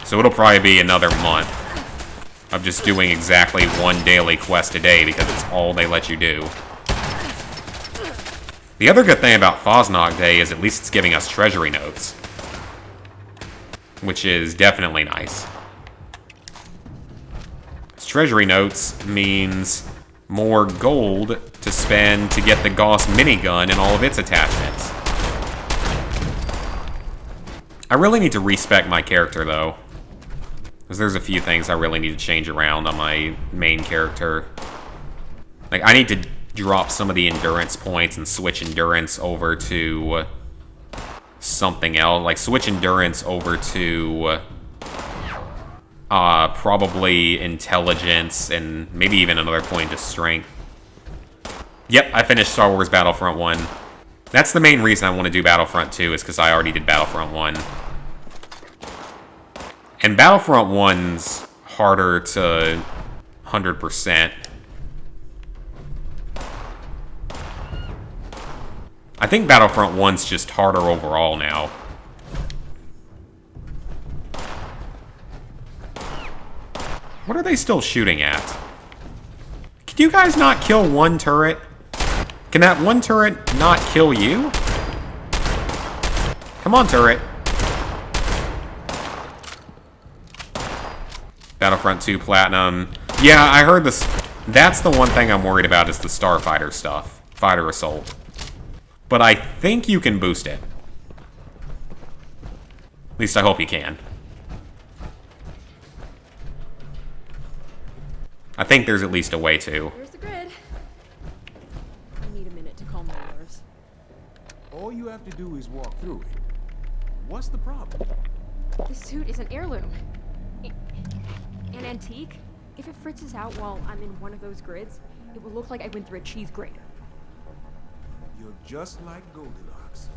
So it'll probably be another month of just doing exactly one daily quest a day because it's all they let you do. The other good thing about Fosnog Day is at least it's giving us treasury notes, which is definitely nice. Treasury notes means more gold to spend to get the Gauss minigun and all of its attachments. I really need to respec my character, though, because there's a few things I really need to change around on my main character. Like, I need to drop some of the endurance points and switch endurance over to something else. Like, switch endurance over to probably intelligence and maybe even another point to strength. Yep, I finished Star Wars Battlefront 1. That's the main reason I want to do Battlefront 2 is because I already did Battlefront 1. And Battlefront 1's harder to 100%. I think Battlefront 1's just harder overall now. What are they still shooting at? Can you guys not kill one turret? Can that one turret not kill you? Come on, turret. Battlefront 2 Platinum. Yeah, I heard this. That's the one thing I'm worried about is the Starfighter stuff. Fighter Assault. But I think you can boost it. At least I hope you can. I think there's at least a way to. Here's the grid. I need a minute to calm my nerves. All you have to do is walk through it. What's the problem? This suit is an heirloom. An antique. If it fritzes out while I'm in one of those grids, it will look like I went through a cheese grater. You're just like Goldilocks.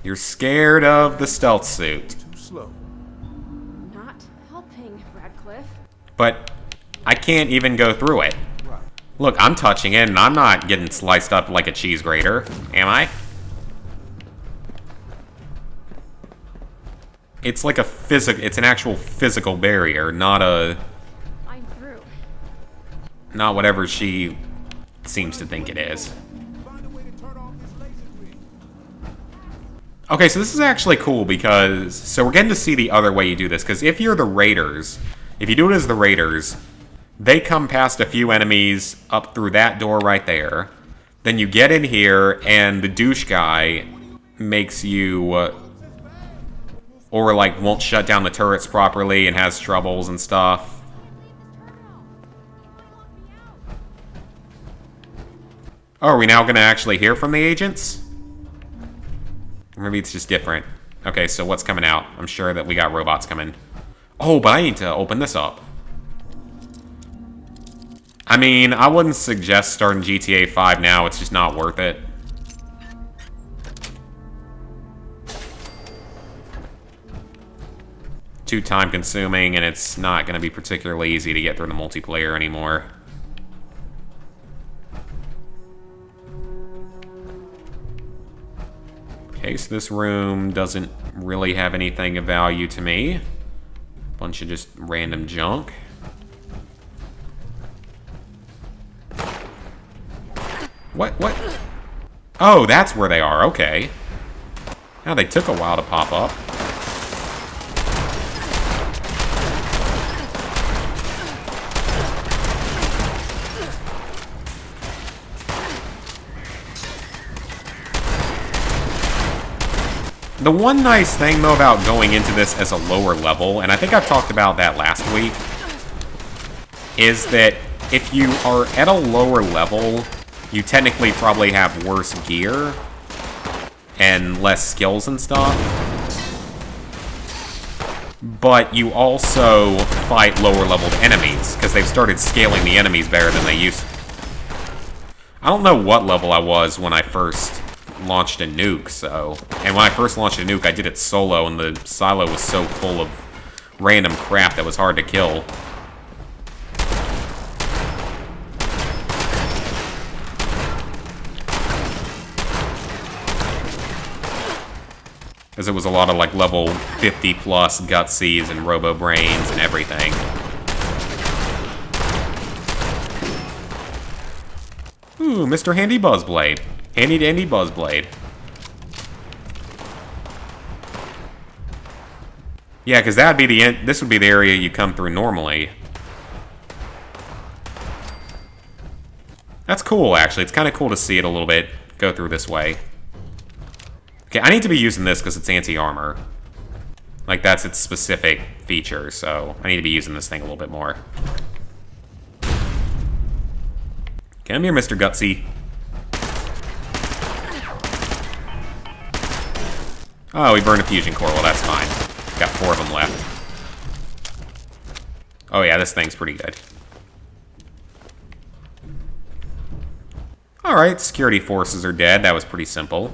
You're scared of the stealth suit. Too slow. Not helping, Radcliffe. But I can't even go through it. Right. Look, I'm touching it, and I'm not getting sliced up like a cheese grater, am I? It's like a it's an actual physical barrier, not a... I'm through. not whatever she seems to think it is. Find a way to turn off this laser grid. Okay, so this is actually cool because... so we're getting to see the other way you do this, because if you're the Raiders, if you do it as the Raiders, they come past a few enemies up through that door right there. Then you get in here, and the douche guy makes you... or, like, won't shut down the turrets properly and has troubles and stuff. Oh, are we now going to actually hear from the agents? Or maybe it's just different. Okay, so what's coming out? I'm sure that we got robots coming. Oh, but I need to open this up. I mean, I wouldn't suggest starting GTA 5 now. It's just not worth it. Too time consuming, and it's not going to be particularly easy to get through the multiplayer anymore. Okay, so this room doesn't really have anything of value to me. Bunch of just random junk. What? Oh, that's where they are, okay. Now they took a while to pop up. The one nice thing, though, about going into this as a lower level, and I think I've talked about that last week, is that if you are at a lower level, you technically probably have worse gear and less skills and stuff. But you also fight lower-leveled enemies, because they've started scaling the enemies better than they used to. I don't know what level I was when I first launched a nuke, so... And when I first launched a nuke, I did it solo, and the silo was so full of random crap that was hard to kill. Because it was a lot of, like, level 50-plus Gutsies and Robo-Brains and everything. Ooh, Mr. Handy Buzzblade. Handy-dandy Buzzblade. Yeah, because that'd be the end. This would be the area you come through normally. That's cool, actually. It's kind of cool to see it a little bit go through this way. Okay, I need to be using this because it's anti-armor. Like, that's its specific feature, so I need to be using this thing a little bit more. Come here, Mr. Gutsy. Oh, we burned a fusion core. Well, that's fine. Got 4 of them left. Oh yeah, this thing's pretty good. Alright, security forces are dead. That was pretty simple.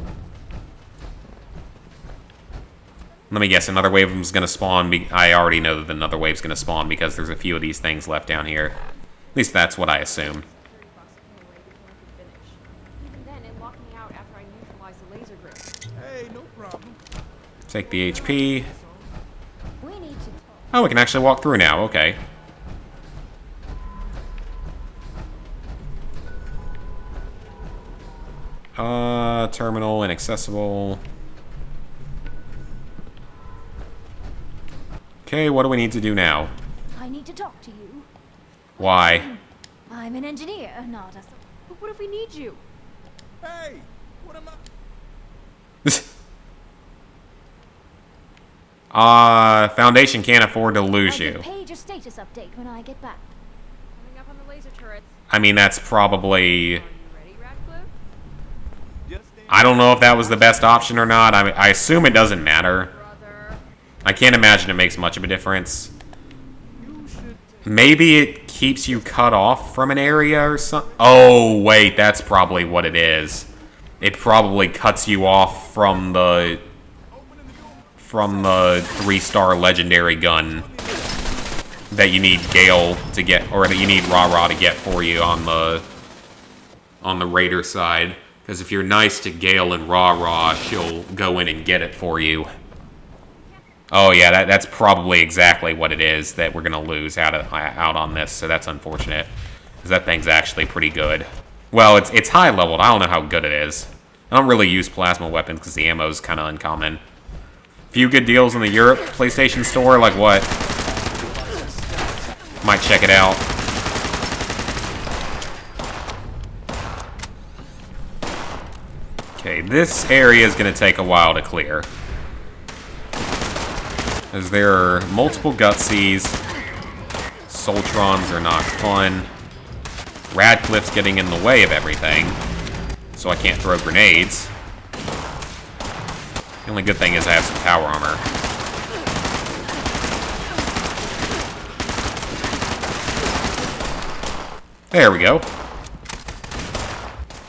Let me guess, another wave of them's gonna spawn. I already know that another wave's gonna spawn because there's a few of these things left down here. At least that's what I assume. Take the HP. Oh, we can actually walk through now. Okay. Terminal inaccessible. Okay, what do we need to do now? I need to talk to you. Why? I'm an engineer, not a... But what if we need you? Hey, what am I? Foundation can't afford to lose I'll you. give Paige a status update when I get back. Coming up on the laser turrets. I mean, that's probably... Are you ready, Radcliffe? I don't know if that was the best option or not. I assume it doesn't matter. Brother. I can't imagine it makes much of a difference. Maybe it keeps you cut off from an area or something. Oh, wait, that's probably what it is. It probably cuts you off from the 3-star legendary gun that you need Gale to get, or that you need Rah-Rah to get for you on the Raider side. Because if you're nice to Gale and Rah-Rah, she'll go in and get it for you. Oh yeah, that's probably exactly what it is that we're gonna lose out on this. So that's unfortunate, because that thing's actually pretty good. Well, it's high leveled. I don't know how good it is. I don't really use plasma weapons because the ammo's kind of uncommon. Few good deals in the Europe PlayStation Store. Like what? Might check it out. Okay, this area is gonna take a while to clear. As there are multiple Gutsies. Soltrons are not fun. Radcliffe's getting in the way of everything. so I can't throw grenades. The only good thing is I have some power armor. There we go.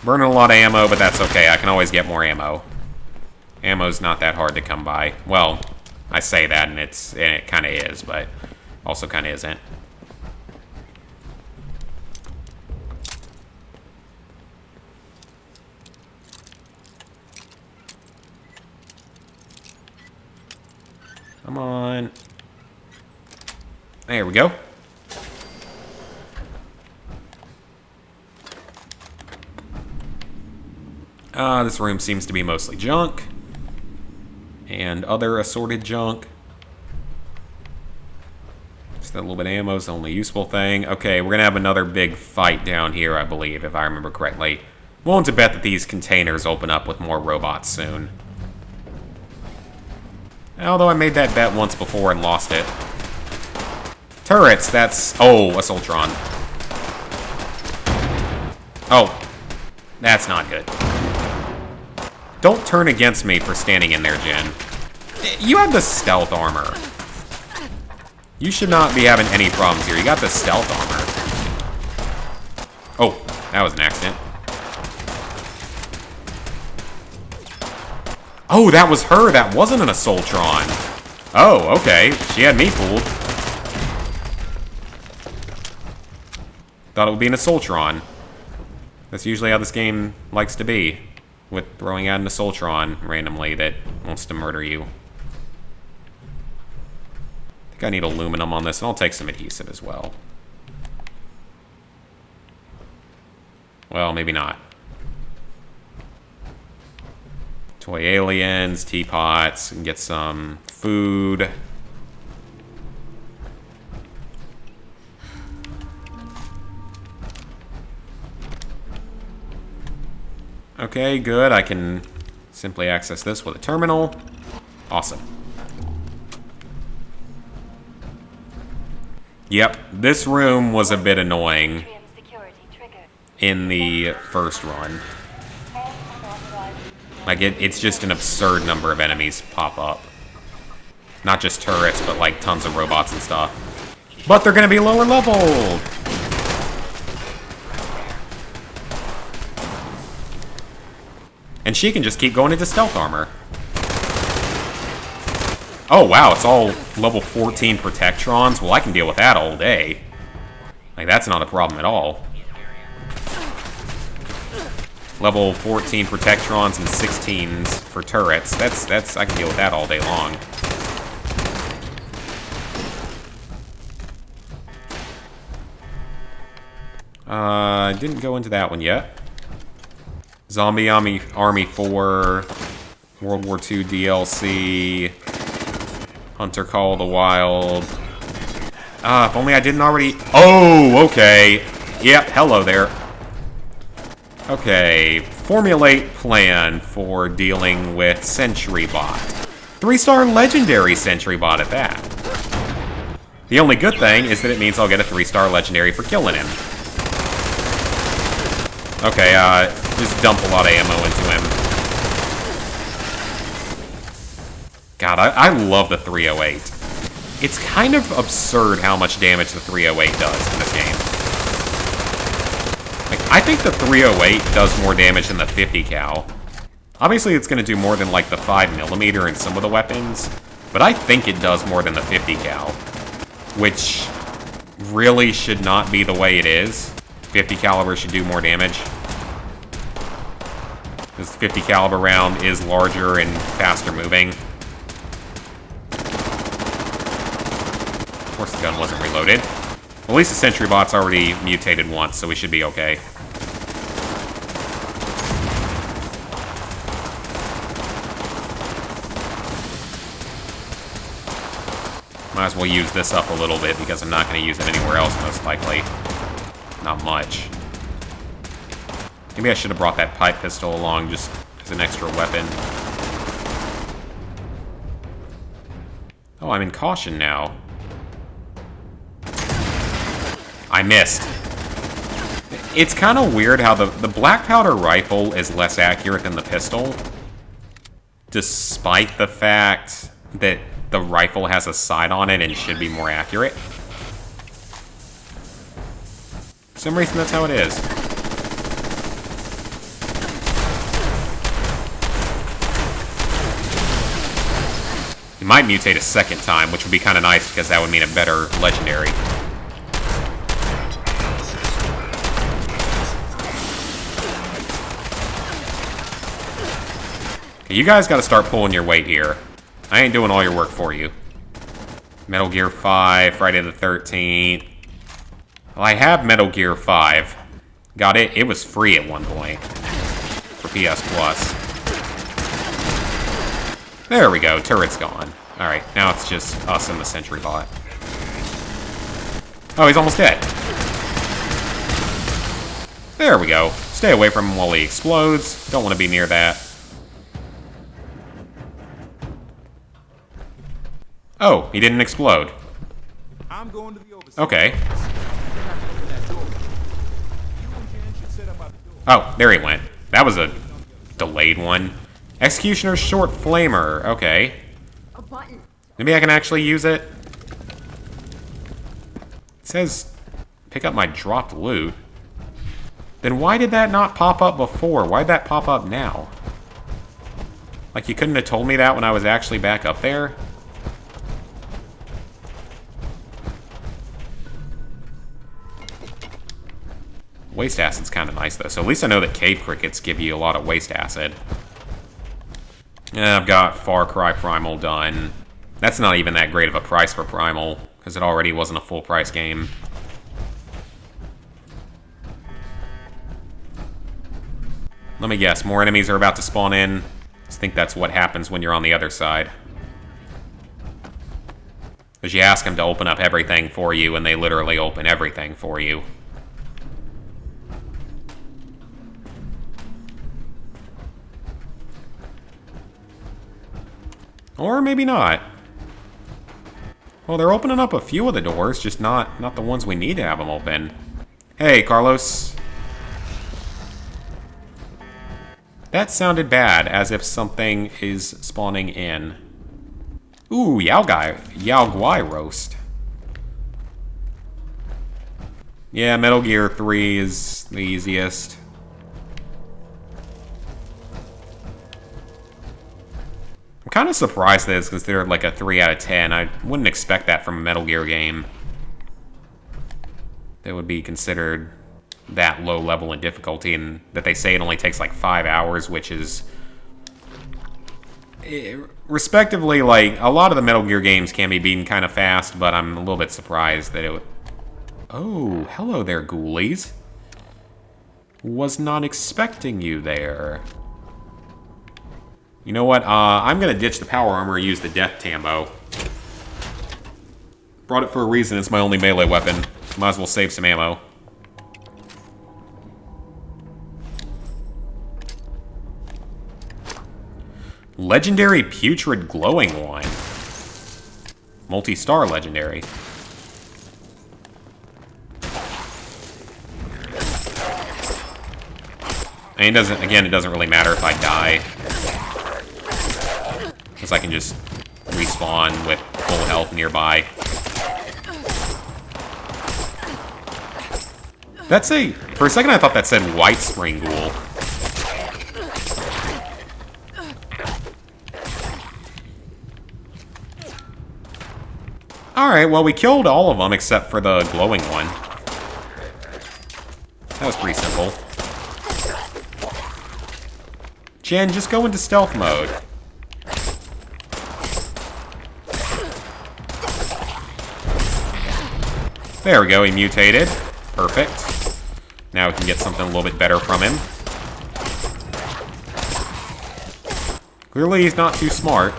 Burning a lot of ammo, but that's okay. I can always get more ammo. Ammo's not that hard to come by. Well, I say that, and it kind of is, but also kind of isn't. Come on. There we go. This room seems to be mostly junk. And other assorted junk. Just a little bit of ammo is the only useful thing. Okay, we're going to have another big fight down here, I believe, if I remember correctly. I'm willing to bet that these containers open up with more robots soon. Although I made that bet once before and lost it. Turrets, that's... Oh, a Soltron. Oh. That's not good. Don't turn against me for standing in there, Jen. You have the stealth armor. You should not be having any problems here. You got the stealth armor. Oh, that was an accident. Oh, that was her. That wasn't an Assaultron. Oh, okay. She had me fooled. Thought it would be an Assaultron. That's usually how this game likes to be. With throwing out an Assaultron randomly that wants to murder you. I think I need aluminum on this, and I'll take some adhesive as well. Well, maybe not. Toy aliens, teapots, and get some food. Okay, good. I can simply access this with a terminal. Awesome. Yep, this room was a bit annoying in the first run. Like, it's just an absurd number of enemies pop up. Not just turrets, but like tons of robots and stuff. But they're gonna be lower level! And she can just keep going into stealth armor. Oh wow, it's all level 14 Protectrons? Well, I can deal with that all day. Like, that's not a problem at all. Level 14 Protectrons and 16s for turrets. That's I can deal with that all day long. Didn't go into that one yet. Zombie Army 4, World War II DLC, Hunter Call of the Wild. If only I didn't already... Oh, okay. Yep, hello there. Okay, formulate plan for dealing with Sentry Bot. 3-star Legendary Sentry Bot at that. The only good thing is that it means I'll get a 3-star Legendary for killing him. Okay, just dump a lot of ammo into him. God, I love the 308. It's kind of absurd how much damage the 308 does in this game. Like, I think the 308 does more damage than the 50 cal. Obviously, it's going to do more than, like, the 5mm in some of the weapons, but I think it does more than the 50 cal, which really should not be the way it is. 50 caliber should do more damage. This 50 caliber round is larger and faster moving. Of course the gun wasn't reloaded. At least the Sentry Bot's already mutated once, so we should be okay. Might as well use this up a little bit because I'm not going to use it anywhere else, most likely. Not much. Maybe I should have brought that pipe pistol along just as an extra weapon. Oh, I'm in caution now. I missed. It's kind of weird how the black powder rifle is less accurate than the pistol, despite the fact that the rifle has a sight on it and should be more accurate. For some reason, that's how it is. It might mutate a second time, which would be kind of nice because that would mean a better legendary. Okay, you guys got to start pulling your weight here. I ain't doing all your work for you. Metal Gear 5, Friday the 13th. Well, I have Metal Gear 5. Got it. It was free at one point for PS Plus. There we go. Turret's gone. Alright, now it's just us and the sentry bot. Oh, he's almost dead. There we go. Stay away from him while he explodes. Don't want to be near that. Oh, he didn't explode. I'm going to the oversight. Okay. Oh, there he went. That was a delayed one. Executioner's short flamer. Okay. A button. Maybe I can actually use it. It says pick up my dropped loot. Then why did that not pop up before? Why'd that pop up now? Like you couldn't have told me that when I was actually back up there? Waste acid's kind of nice though, so at least I know that cave crickets give you a lot of waste acid. I've got Far Cry Primal done. That's not even that great of a price for Primal, because it already wasn't a full price game. Let me guess, more enemies are about to spawn in. I think that's what happens when you're on the other side. Because you ask them to open up everything for you, and they literally open everything for you. Or maybe not. Well, they're opening up a few of the doors, just not the ones we need to have them open. Hey, Carlos. That sounded bad, as if something is spawning in. Ooh, Yao Guai roast. Yeah, Metal Gear 3 is the easiest. I'm kind of surprised that it's considered like a 3 out of 10. I wouldn't expect that from a Metal Gear game. That would be considered that low level in difficulty, and that they say it only takes like 5 hours, which is... respectively, like, a lot of the Metal Gear games can be beaten kind of fast, but I'm a little bit surprised that it would... Oh, hello there, ghoulies. Was not expecting you there. You know what? I'm going to ditch the power armor and use the death tambo. Brought it for a reason. It's my only melee weapon. Might as well save some ammo. Legendary Putrid Glowing Wine. Multi-star legendary. And it doesn't really matter if I die. Because I can just respawn with full health nearby. For a second I thought that said White Spring Ghoul. Alright, well we killed all of them except for the glowing one. That was pretty simple. Jen, just go into stealth mode. There we go, he mutated. Perfect. Now we can get something a little bit better from him. Clearly he's not too smart.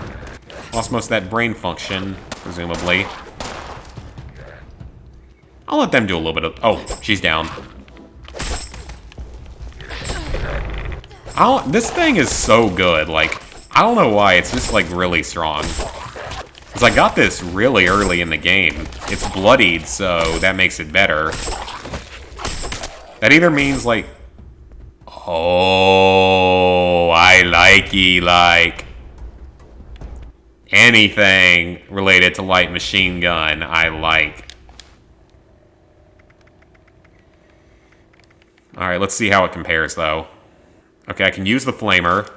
Lost most of that brain function, presumably. I'll let them do a little bit of... Oh, she's down. This thing is so good, like, I don't know why, it's just, like, really strong. Because I got this really early in the game. It's bloodied, so that makes it better. That either means, like... Oh, I like anything related to light machine gun, I like. Alright, let's see how it compares, though. Okay, I can use the flamer.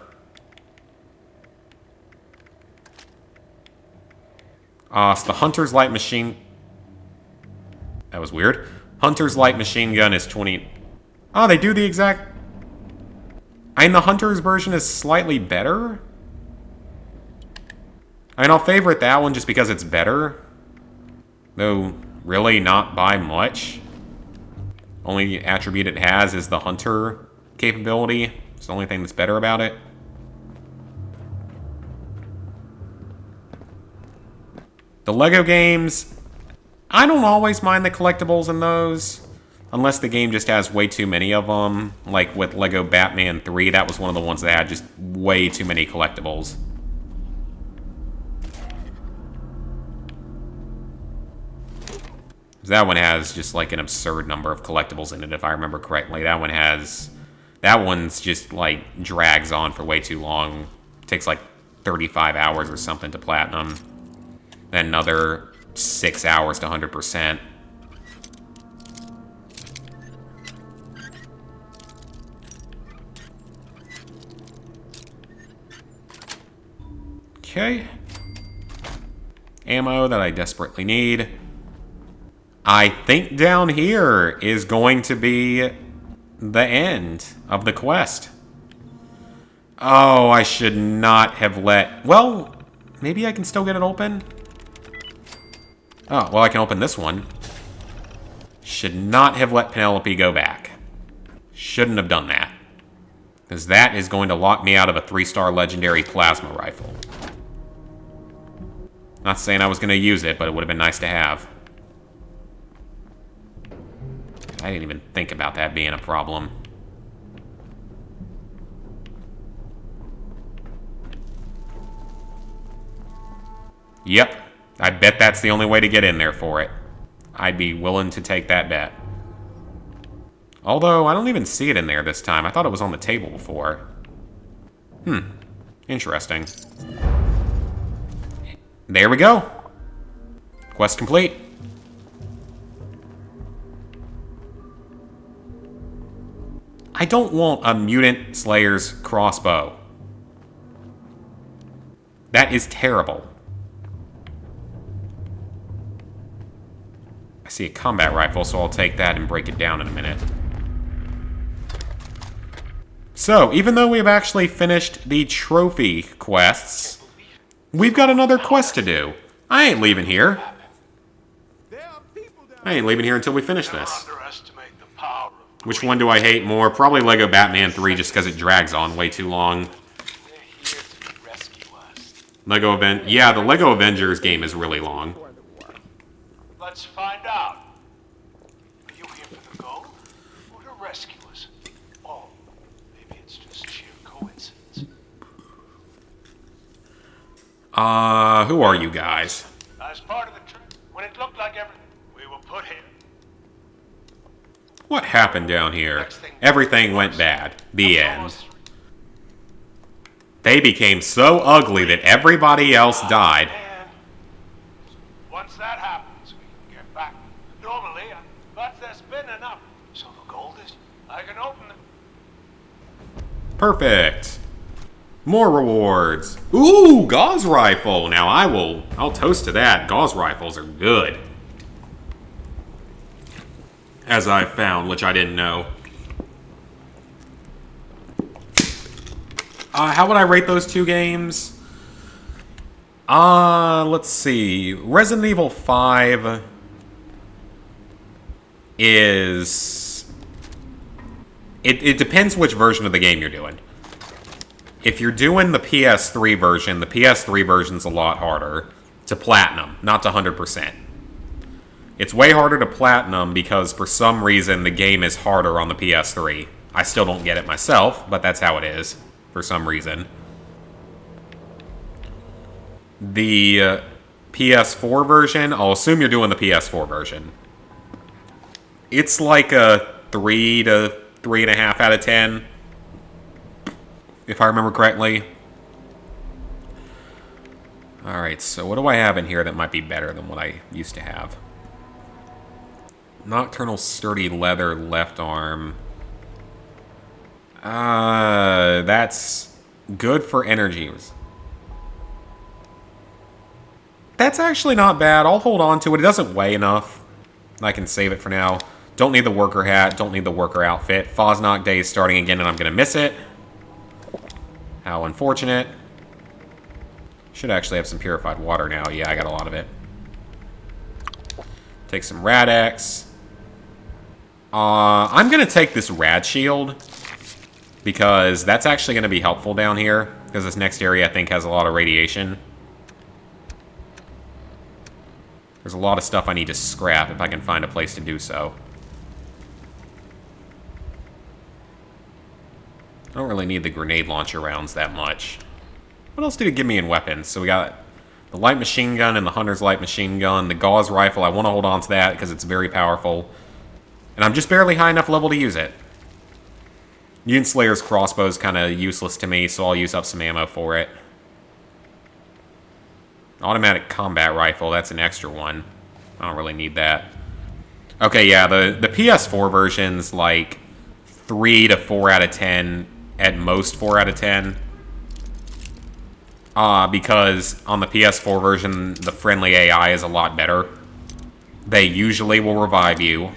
So the Hunter's light machine... That was weird. Hunter's light machine gun is 20... Oh, they do the exact... I mean, the Hunter's version is slightly better. I mean, I'll favorite that one just because it's better. Though, really not by much. Only attribute it has is the Hunter capability. It's the only thing that's better about it. The Lego games, I don't always mind the collectibles in those. Unless the game just has way too many of them. Like with Lego Batman 3, that was one of the ones that had just way too many collectibles. That one has just like an absurd number of collectibles in it, if I remember correctly. That one's just like drags on for way too long. It takes like 35 hours or something to platinum. Then another 6 hours to 100%. Okay. Ammo that I desperately need. I think down here is going to be the end of the quest. Oh, I should not have let... Well, maybe I can still get it open? Oh, well, I can open this one. Should not have let Penelope go back. Shouldn't have done that. Because that is going to lock me out of a 3-star legendary plasma rifle. Not saying I was going to use it, but it would have been nice to have. I didn't even think about that being a problem. Yep. I bet that's the only way to get in there for it. I'd be willing to take that bet. Although, I don't even see it in there this time. I thought it was on the table before. Interesting. There we go. Quest complete. I don't want a Mutant Slayer's crossbow. That is terrible. I see a combat rifle, so I'll take that and break it down in a minute. So, even though we have actually finished the trophy quests, we've got another quest to do. I ain't leaving here. I ain't leaving here until we finish this. Which one do I hate more? Probably Lego Batman 3, just because it drags on way too long. Yeah, the Lego Avengers game is really long. Let's find out. Are you here for the gold or to rescue us? Oh, maybe it's just sheer coincidence. Who are you guys? As part of the trip, when it looked like everything, we were put here. What happened down here? Everything went bad. The end. They became so ugly that everybody else died. And once that happens, we can get back. Normally, but there's been enough. So the gold is, I can open it. Perfect. More rewards. Ooh, gauze rifle. Now I'll toast to that. Gauze rifles are good. As I found, which I didn't know. How would I rate those two games? Let's see. Resident Evil 5 is... It depends which version of the game you're doing. If you're doing the PS3 version, the PS3 version's a lot harder to platinum, not to 100%. It's way harder to platinum because for some reason the game is harder on the PS3. I still don't get it myself, but that's how it is. For some reason. The PS4 version, I'll assume you're doing the PS4 version. It's like a 3 to 3.5 out of 10, if I remember correctly. Alright, so what do I have in here that might be better than what I used to have? Nocturnal sturdy leather left arm. That's good for energy. That's actually not bad. I'll hold on to it. It doesn't weigh enough. I can save it for now. Don't need the worker hat. Don't need the worker outfit. Fosnock Day is starting again and I'm going to miss it. How unfortunate. Should actually have some purified water now. Yeah, I got a lot of it. Take some Rad-X. I'm going to take this Rad Shield, because that's actually going to be helpful down here, because this next area I think has a lot of radiation. There's a lot of stuff I need to scrap if I can find a place to do so. I don't really need the grenade launcher rounds that much. What else did it give me in weapons? So we got the light machine gun and the hunter's light machine gun. The gauze rifle, I want to hold on to that because it's very powerful. And I'm just barely high enough level to use it. Unit Slayer's crossbow is kind of useless to me, so I'll use up some ammo for it. Automatic combat rifle, that's an extra one. I don't really need that. Okay, yeah, the PS4 version's like 3 to 4 out of 10, at most 4 out of 10. Because on the PS4 version, the friendly AI is a lot better. They usually will revive you.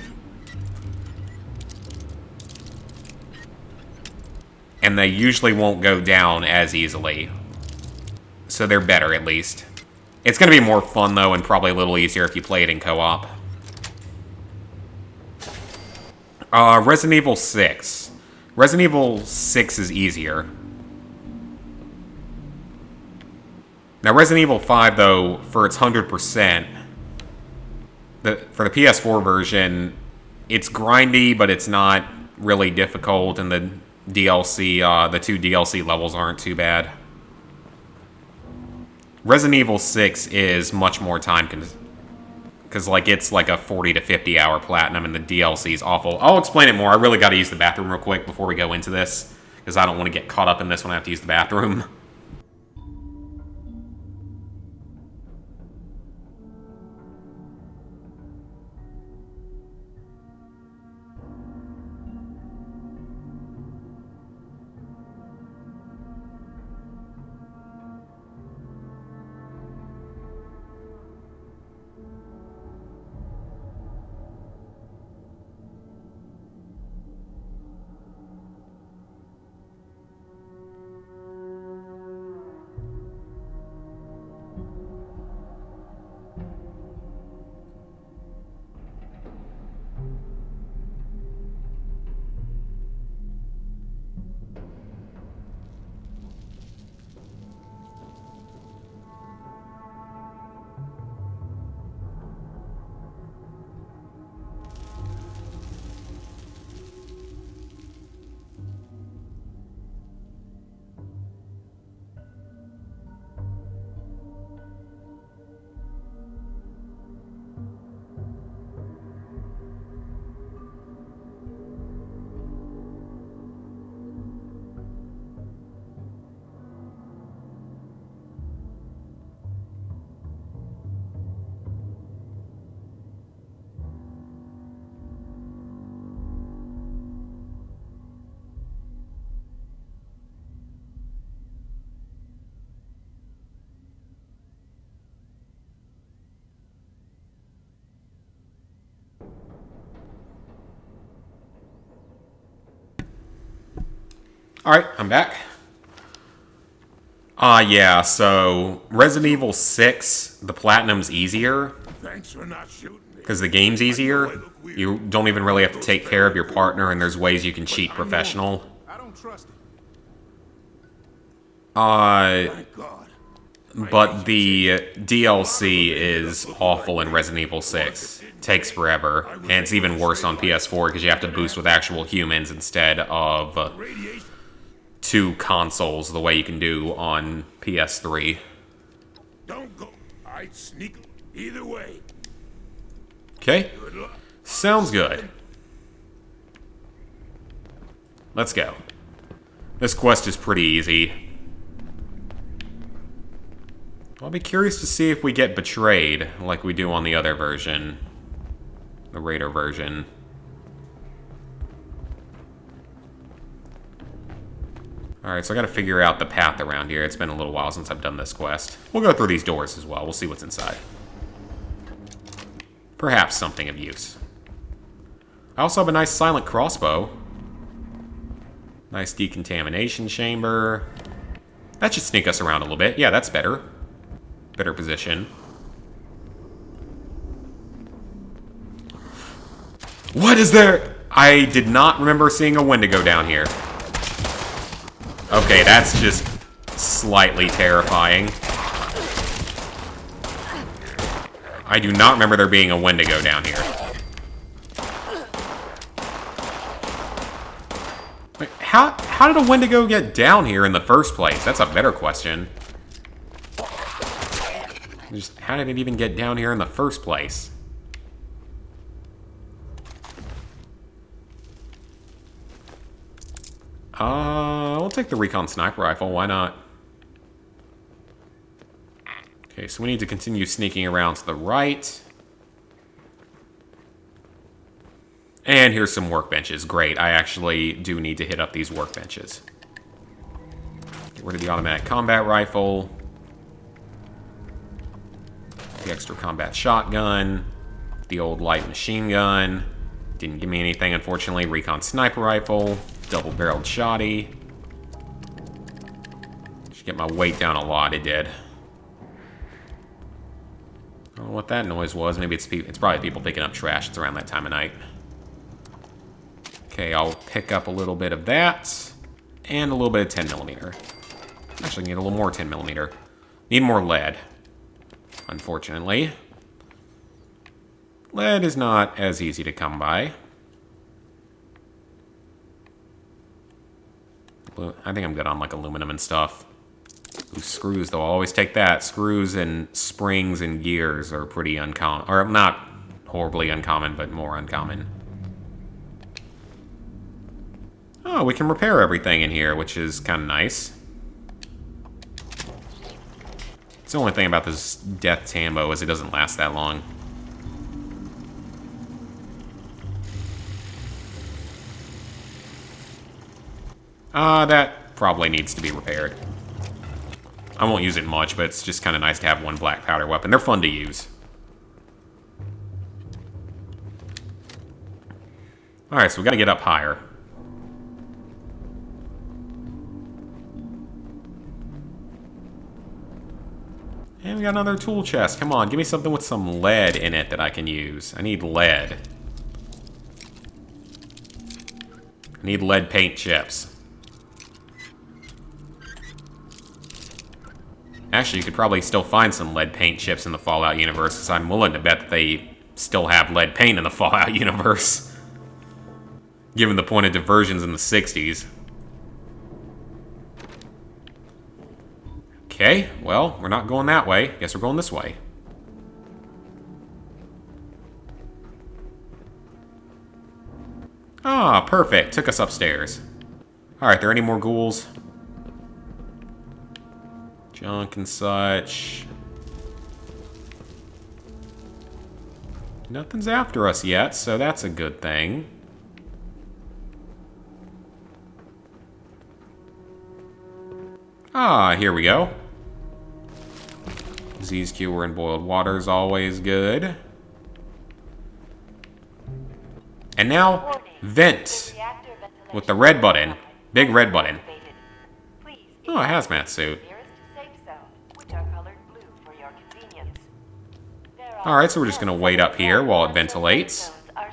And they usually won't go down as easily. So they're better, at least. It's going to be more fun, though, and probably a little easier if you play it in co-op. Resident Evil 6. Resident Evil 6 is easier. Now, Resident Evil 5, though, for its 100%, for the PS4 version, it's grindy, but it's not really difficult, and the DLC, the 2 DLC levels aren't too bad. Resident Evil 6 is much more time because like it's like a 40 to 50 hour platinum, and the DLC is awful. I'll explain it more. I really got to use the bathroom real quick before we go into this, because I don't want to get caught up in this when I have to use the bathroom. Alright, I'm back. Yeah, so Resident Evil 6, the Platinum's easier. Thanks for not shooting me. Because the game's easier. You don't even really have to take care of your partner, and there's ways you can cheat professional. I don't trust it. Thank God. But the DLC is awful in Resident Evil 6. Takes forever, and it's even worse on PS4 because you have to boost with actual humans instead of 2 consoles the way you can do on PS3. Don't go. I'd sneak either way. Okay. Sounds good. Let's go. This quest is pretty easy. I'll be curious to see if we get betrayed, like we do on the other version. The Raider version. Alright, so I gotta figure out the path around here. It's been a little while since I've done this quest. We'll go through these doors as well. We'll see what's inside. Perhaps something of use. I also have a nice silent crossbow. Nice decontamination chamber. That should sneak us around a little bit. Yeah, that's better. Better position. What is there? I did not remember seeing a Wendigo down here. Okay, that's just slightly terrifying. I do not remember there being a Wendigo down here. Wait, how did a Wendigo get down here in the first place? That's a better question. Just, how did it even get down here in the first place? We'll take the recon sniper rifle, why not? Okay, so we need to continue sneaking around to the right. And here's some workbenches. Great, I actually do need to hit up these workbenches. Get rid of the automatic combat rifle. The extra combat shotgun. The old light machine gun. Didn't give me anything, unfortunately. Recon sniper rifle. Double-barreled shotty. Should get my weight down a lot, it did. I don't know what that noise was. Maybe it's probably people picking up trash. It's around that time of night. Okay, I'll pick up a little bit of that. And a little bit of 10mm. Actually, need a little more 10mm. Need more lead. Unfortunately. Lead is not as easy to come by. I think I'm good on, like, aluminum and stuff. Ooh, screws, though. I'll always take that. Screws and springs and gears are pretty uncommon. Or, not horribly uncommon, but more uncommon. Oh, we can repair everything in here, which is kind of nice. It's the only thing about this Death Tambo is it doesn't last that long. That probably needs to be repaired. I won't use it much, but it's just kind of nice to have one black powder weapon. They're fun to use. Alright, so we gotta get up higher. And we got another tool chest. Come on, give me something with some lead in it that I can use. I need lead. I need lead paint chips. Actually, you could probably still find some lead paint chips in the Fallout universe, because I'm willing to bet that they still have lead paint in the Fallout universe. Given the point of diversions in the 60s. Okay, well, we're not going that way. Guess we're going this way. Ah, perfect. Took us upstairs. Alright, there any more ghouls? Junk and such. Nothing's after us yet, so that's a good thing. Ah, here we go. Disease cure in boiled water is always good. And now, vent. With the red button. Big red button. Oh, a hazmat suit. Alright, so we're just going to wait up here while it ventilates. I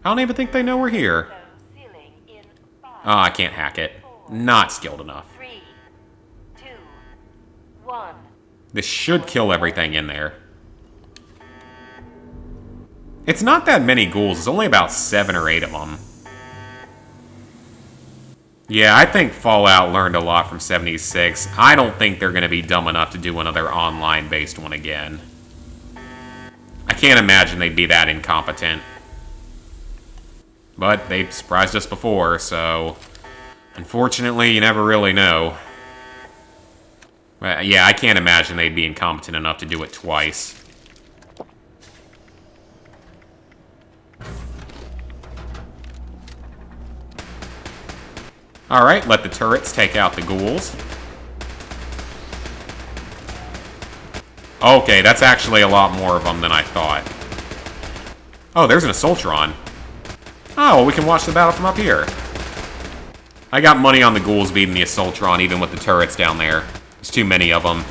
don't even think they know we're here. Oh, I can't hack it. Not skilled enough. 3, 2, 1. This should kill everything in there. It's not that many ghouls. It's only about 7 or 8 of them. Yeah, I think Fallout learned a lot from 76. I don't think they're going to be dumb enough to do another online-based one again. I can't imagine they'd be that incompetent. But they've surprised us before, so... Unfortunately, you never really know. Yeah, I can't imagine they'd be incompetent enough to do it twice. Alright, let the turrets take out the ghouls. Okay, that's actually a lot more of them than I thought. Oh, there's an Assaultron. Oh, well, we can watch the battle from up here. I got money on the ghouls beating the Assaultron, even with the turrets down there. There's too many of them.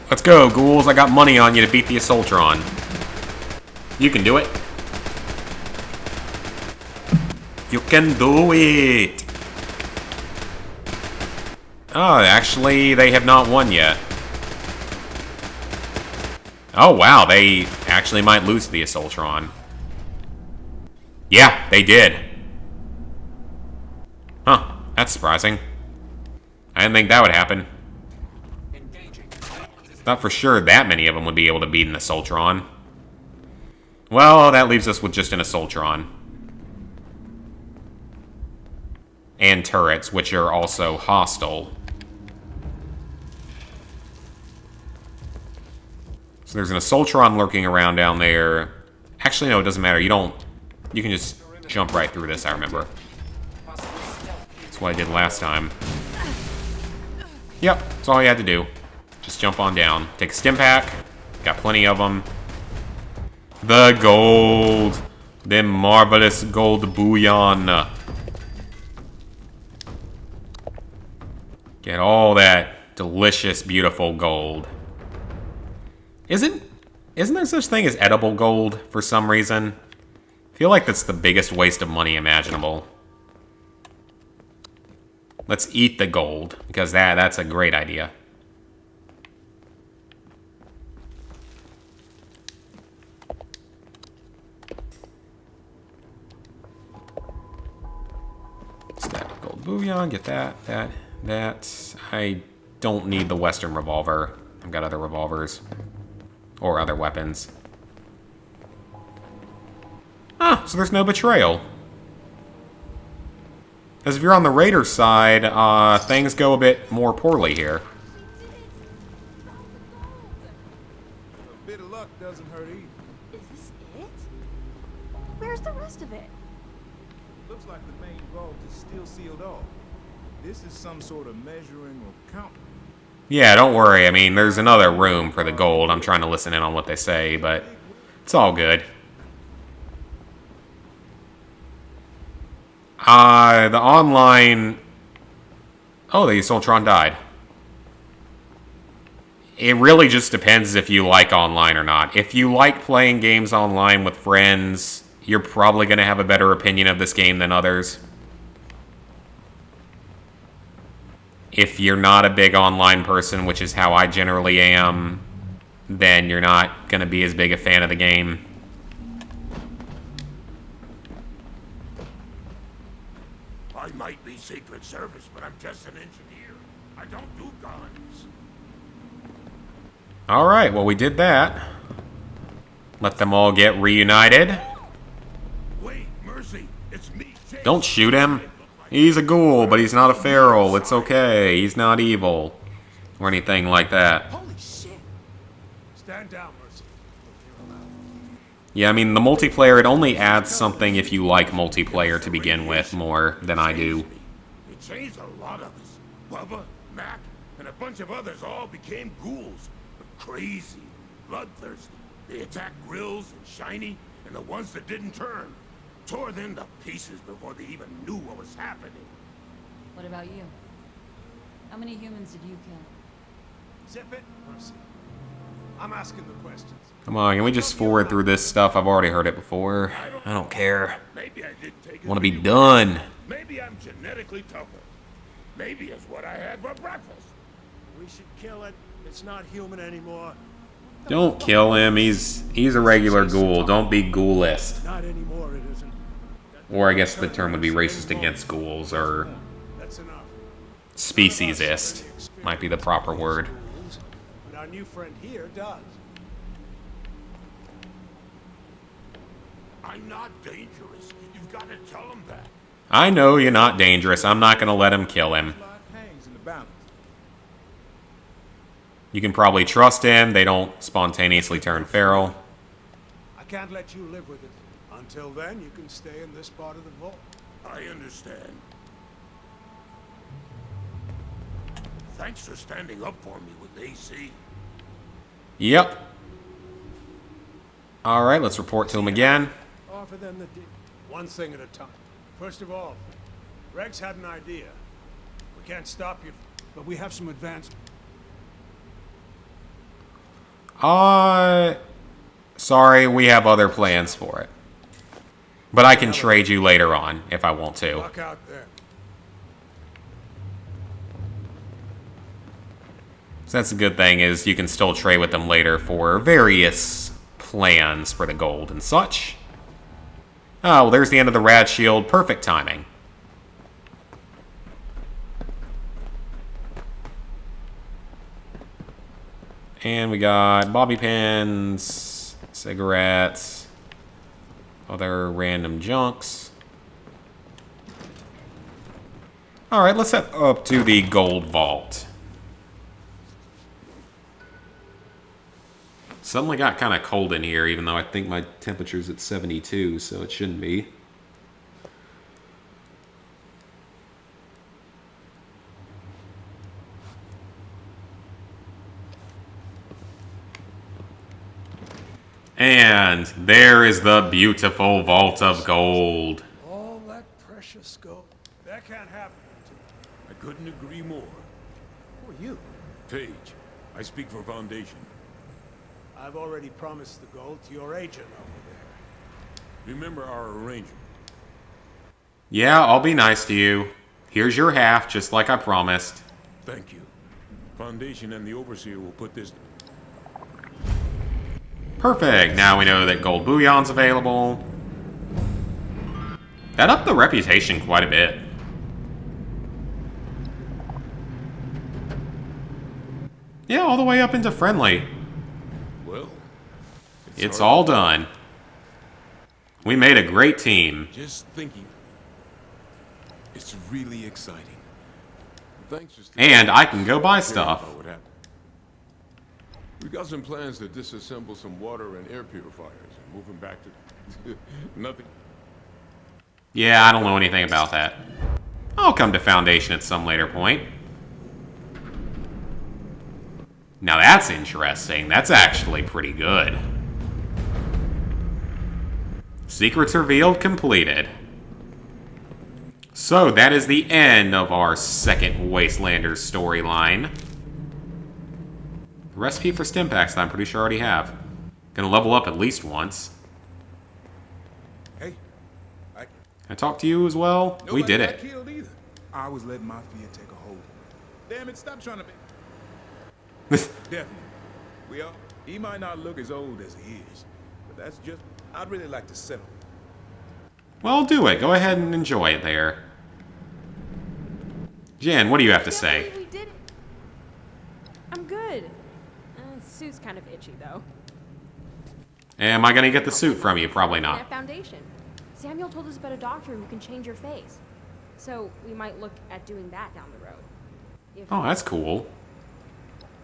Let's go, ghouls. I got money on you to beat the Assaultron. You can do it. You can do it! Oh, actually, they have not won yet. Oh, wow, they actually might lose to the Assaultron. Yeah, they did. Huh, that's surprising. I didn't think that would happen. Thought for sure that many of them would be able to beat an Assaultron. Well, that leaves us with just an Assaultron. And turrets, which are also hostile. So there's an Assaultron lurking around down there. Actually, no, it doesn't matter. You can just jump right through this, I remember. That's what I did last time. Yep, that's all you had to do. Just jump on down. Take a stim pack. Got plenty of them. The gold. The marvelous gold bullion. Get all that delicious, beautiful gold. Isn't there such thing as edible gold for some reason? I feel like that's the biggest waste of money imaginable. Let's eat the gold, because that's a great idea. Stack gold bullion, get that. I don't need the Western revolver. I've got other revolvers. Or other weapons. Ah, so there's no betrayal. As if you're on the Raider side, things go a bit more poorly here. A bit of luck doesn't hurt either. Is this it? Where's the rest of it? Looks like the main vault is still sealed off. This is some sort of measuring or counting. Yeah, don't worry. I mean, there's another room for the gold. I'm trying to listen in on what they say, but it's all good. The online... Oh, the Assaultron died. It really just depends if you like online or not. If you like playing games online with friends, you're probably going to have a better opinion of this game than others. If you're not a big online person, which is how I generally am, then you're not going to be as big a fan of the game. I might be Secret Service, but I'm just an engineer. I don't do guns. Alright, well, we did that. Let them all get reunited. Wait, Mercy, it's me, Jake. Don't shoot him. He's a ghoul, but he's not a feral. It's okay. He's not evil. Or anything like that. Holy shit! Stand down, Mercy. Yeah, I mean, the multiplayer, it only adds something if you like multiplayer to begin with more than I do. It changed a lot of us. Bubba, Mac, and a bunch of others all became ghouls. But crazy, bloodthirsty. They attacked Grills and Shiny, and the ones that didn't turn. Tore them to pieces before they even knew what was happening. What about you? How many humans did you kill? Zip it, Mercy. I'm asking the questions. Come on, can we just forward through this stuff? I've already heard it before. I don't care. Maybe I did take it. I want to be done. Maybe I'm genetically tougher. Maybe it's what I had for breakfast. We should kill it. It's not human anymore. Don't kill him. He's a regular ghoul. Don't be ghoulist. Not anymore, it isn't. Or I guess the term would be racist against ghouls, or That's enough. speciesist might be the proper word. But our new friend here does. I'm not dangerous. You've got to tell him that. I know you're not dangerous. I'm not going to let him kill him. Life hangs in the balance. You can probably trust him. They don't spontaneously turn feral. I can't let you live with it. Until then, you can stay in this part of the vault. I understand. Thanks for standing up for me with AC. Yep. Alright, let's report to him again. Offer them the deal. One thing at a time. First of all, Rex had an idea. We can't stop you, but we have some advancement. Sorry, we have other plans for it. But I can trade you later on if I want to. Look out there. So that's a good thing, is you can still trade with them later for various plans for the gold and such. Oh, well, there's the end of the rad shield. Perfect timing. And we got bobby pins, cigarettes, other random junks. Alright, let's head up to the gold vault. Suddenly got kind of cold in here, even though I think my temperature's at 72, so it shouldn't be. And there is the beautiful vault of gold. All that precious gold. That can't happen. I couldn't agree more. Who are you? Paige, I speak for Foundation. I've already promised the gold to your agent over there. Remember our arrangement. Yeah, I'll be nice to you. Here's your half, just like I promised. Thank you. Foundation and the Overseer will put this... Perfect. Now we know that gold bullion's available. That upped the reputation quite a bit. Yeah, all the way up into friendly. Well, It's all done. We made a great team. Just thinking. It's really exciting. Thanks for And I can go buy stuff. We got some plans to disassemble some water and air purifiers and move them back to nothing. Yeah, I don't know anything about that. I'll come to Foundation at some later point. Now that's interesting. That's actually pretty good. Secrets revealed, completed. So that is the end of our second Wastelanders storyline. Recipe for Stimpaks that I'm pretty sure I already have. Gonna level up at least once. Hey, I talked to you as well? We did got it. killed either. I was letting my fear take a hold. Damn it, stop trying to be... Definitely. We all... He might not look as old as he is, but that's just... I'd really like to settle. Well, do it. Go ahead and enjoy it there. Jen, what do you have to say? We did it. I'm good. Suit's kind of itchy, though. Am I gonna get the suit from you? Probably At not. Foundation. Samuel told us about a doctor who can change your face. So we might look at doing that down the road. If Oh, that's cool.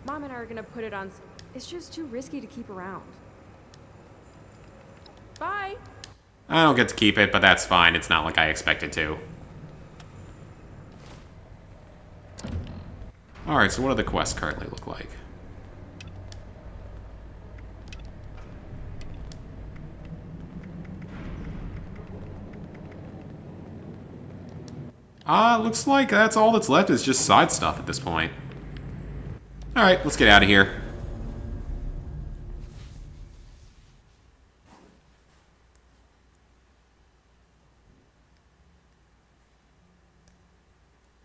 Mom and I are gonna put it on... It's just too risky to keep around. Bye! I don't get to keep it, but that's fine. It's not like I expected to. Alright, so what do the quests currently look like? Looks like that's all that's left is just side stuff at this point. Alright, let's get out of here.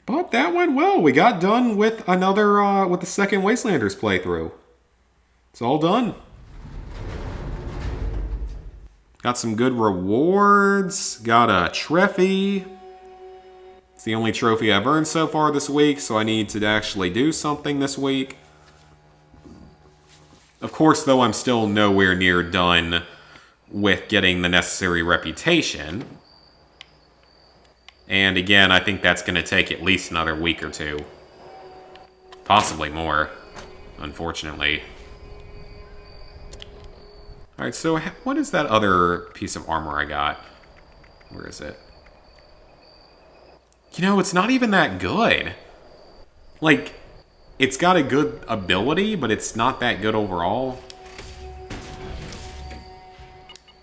But that went well. We got done with another, with the second Wastelanders playthrough. It's all done. Got some good rewards. Got a trophy. It's the only trophy I've earned so far this week, so I need to actually do something this week. Of course, though, I'm still nowhere near done with getting the necessary reputation. And again, I think that's going to take at least another week or two. Possibly more, unfortunately. Alright, so what is that other piece of armor I got? Where is it? You know, it's not even that good. Like, it's got a good ability, but it's not that good overall.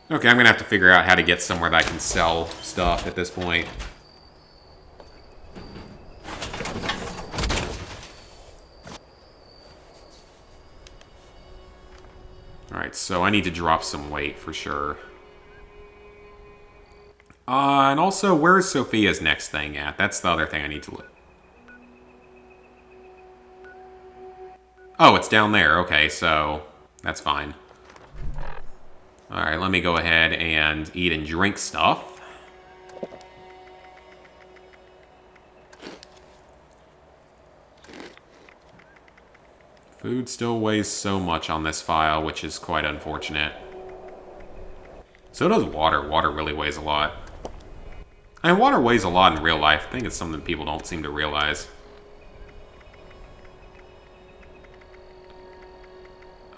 Okay, I'm gonna have to figure out how to get somewhere that I can sell stuff at this point. Alright, so I need to drop some weight for sure. And also, where's Sophia's next thing at? That's the other thing I need to look. Oh, it's down there. Okay, so that's fine. Alright, let me go ahead and eat and drink stuff. Food still weighs so much on this file, which is quite unfortunate. So does water. Water really weighs a lot. I mean, water weighs a lot in real life. I think it's something people don't seem to realize.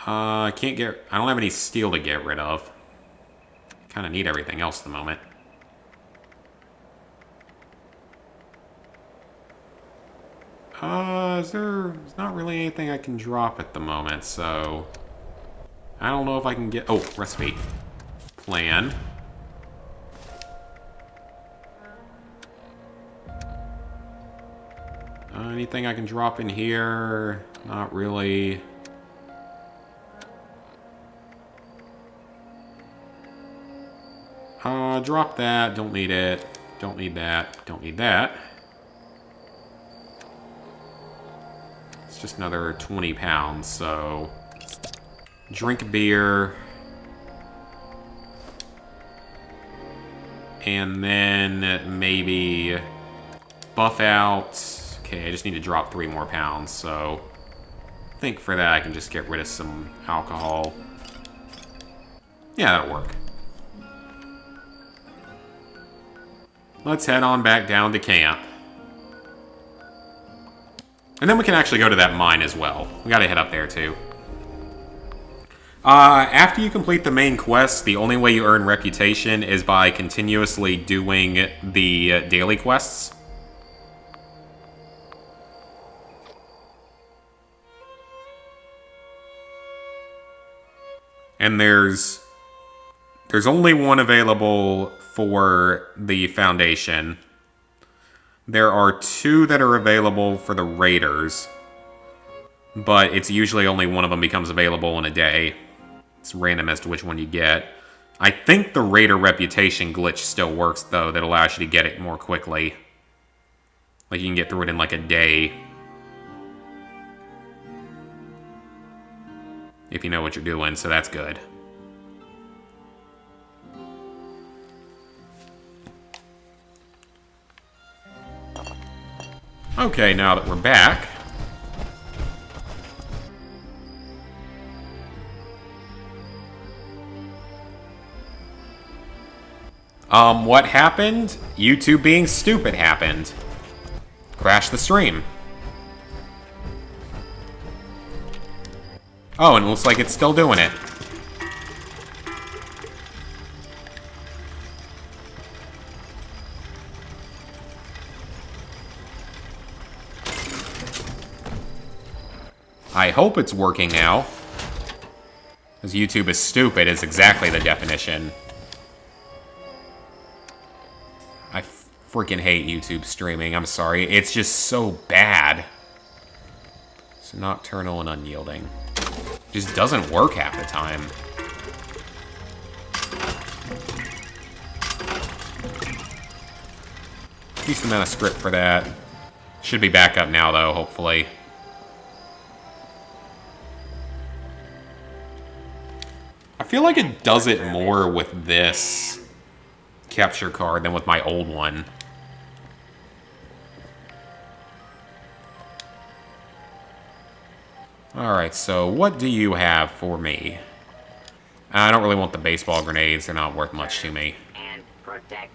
I don't have any steel to get rid of. Kind of need everything else at the moment. There's not really anything I can drop at the moment, so I don't know if I can get... Oh, recipe. Plan. Anything I can drop in here? Not really. Drop that. Don't need it. Don't need that. Don't need that. It's just another 20 pounds, so... Drink beer. And then maybe buff out. Okay, I just need to drop 3 more pounds, so... I think for that I can just get rid of some alcohol. Yeah, that'll work. Let's head on back down to camp. And then we can actually go to that mine as well. We gotta head up there too. After you complete the main quest, the only way you earn reputation is by continuously doing the daily quests. And there's only one available for the Foundation. There are 2 that are available for the Raiders, but it's usually only one of them becomes available in a day. It's random as to which one you get. I think the Raider reputation glitch still works, though, that allows you to get it more quickly. Like, you can get through it in, like, a day. If you know what you're doing, so that's good. Okay, now that we're back... what happened? YouTube being stupid happened. Crashed the stream. Oh, and it looks like it's still doing it. I hope it's working now. Because YouTube is stupid is exactly the definition. I freaking hate YouTube streaming. I'm sorry. It's just so bad. So nocturnal and unyielding. Just doesn't work half the time. Decent amount of script for that. Should be back up now, though, hopefully. I feel like it does it more with this capture card than with my old one. Alright, so what do you have for me? I don't really want the baseball grenades. They're not worth much to me. And protect.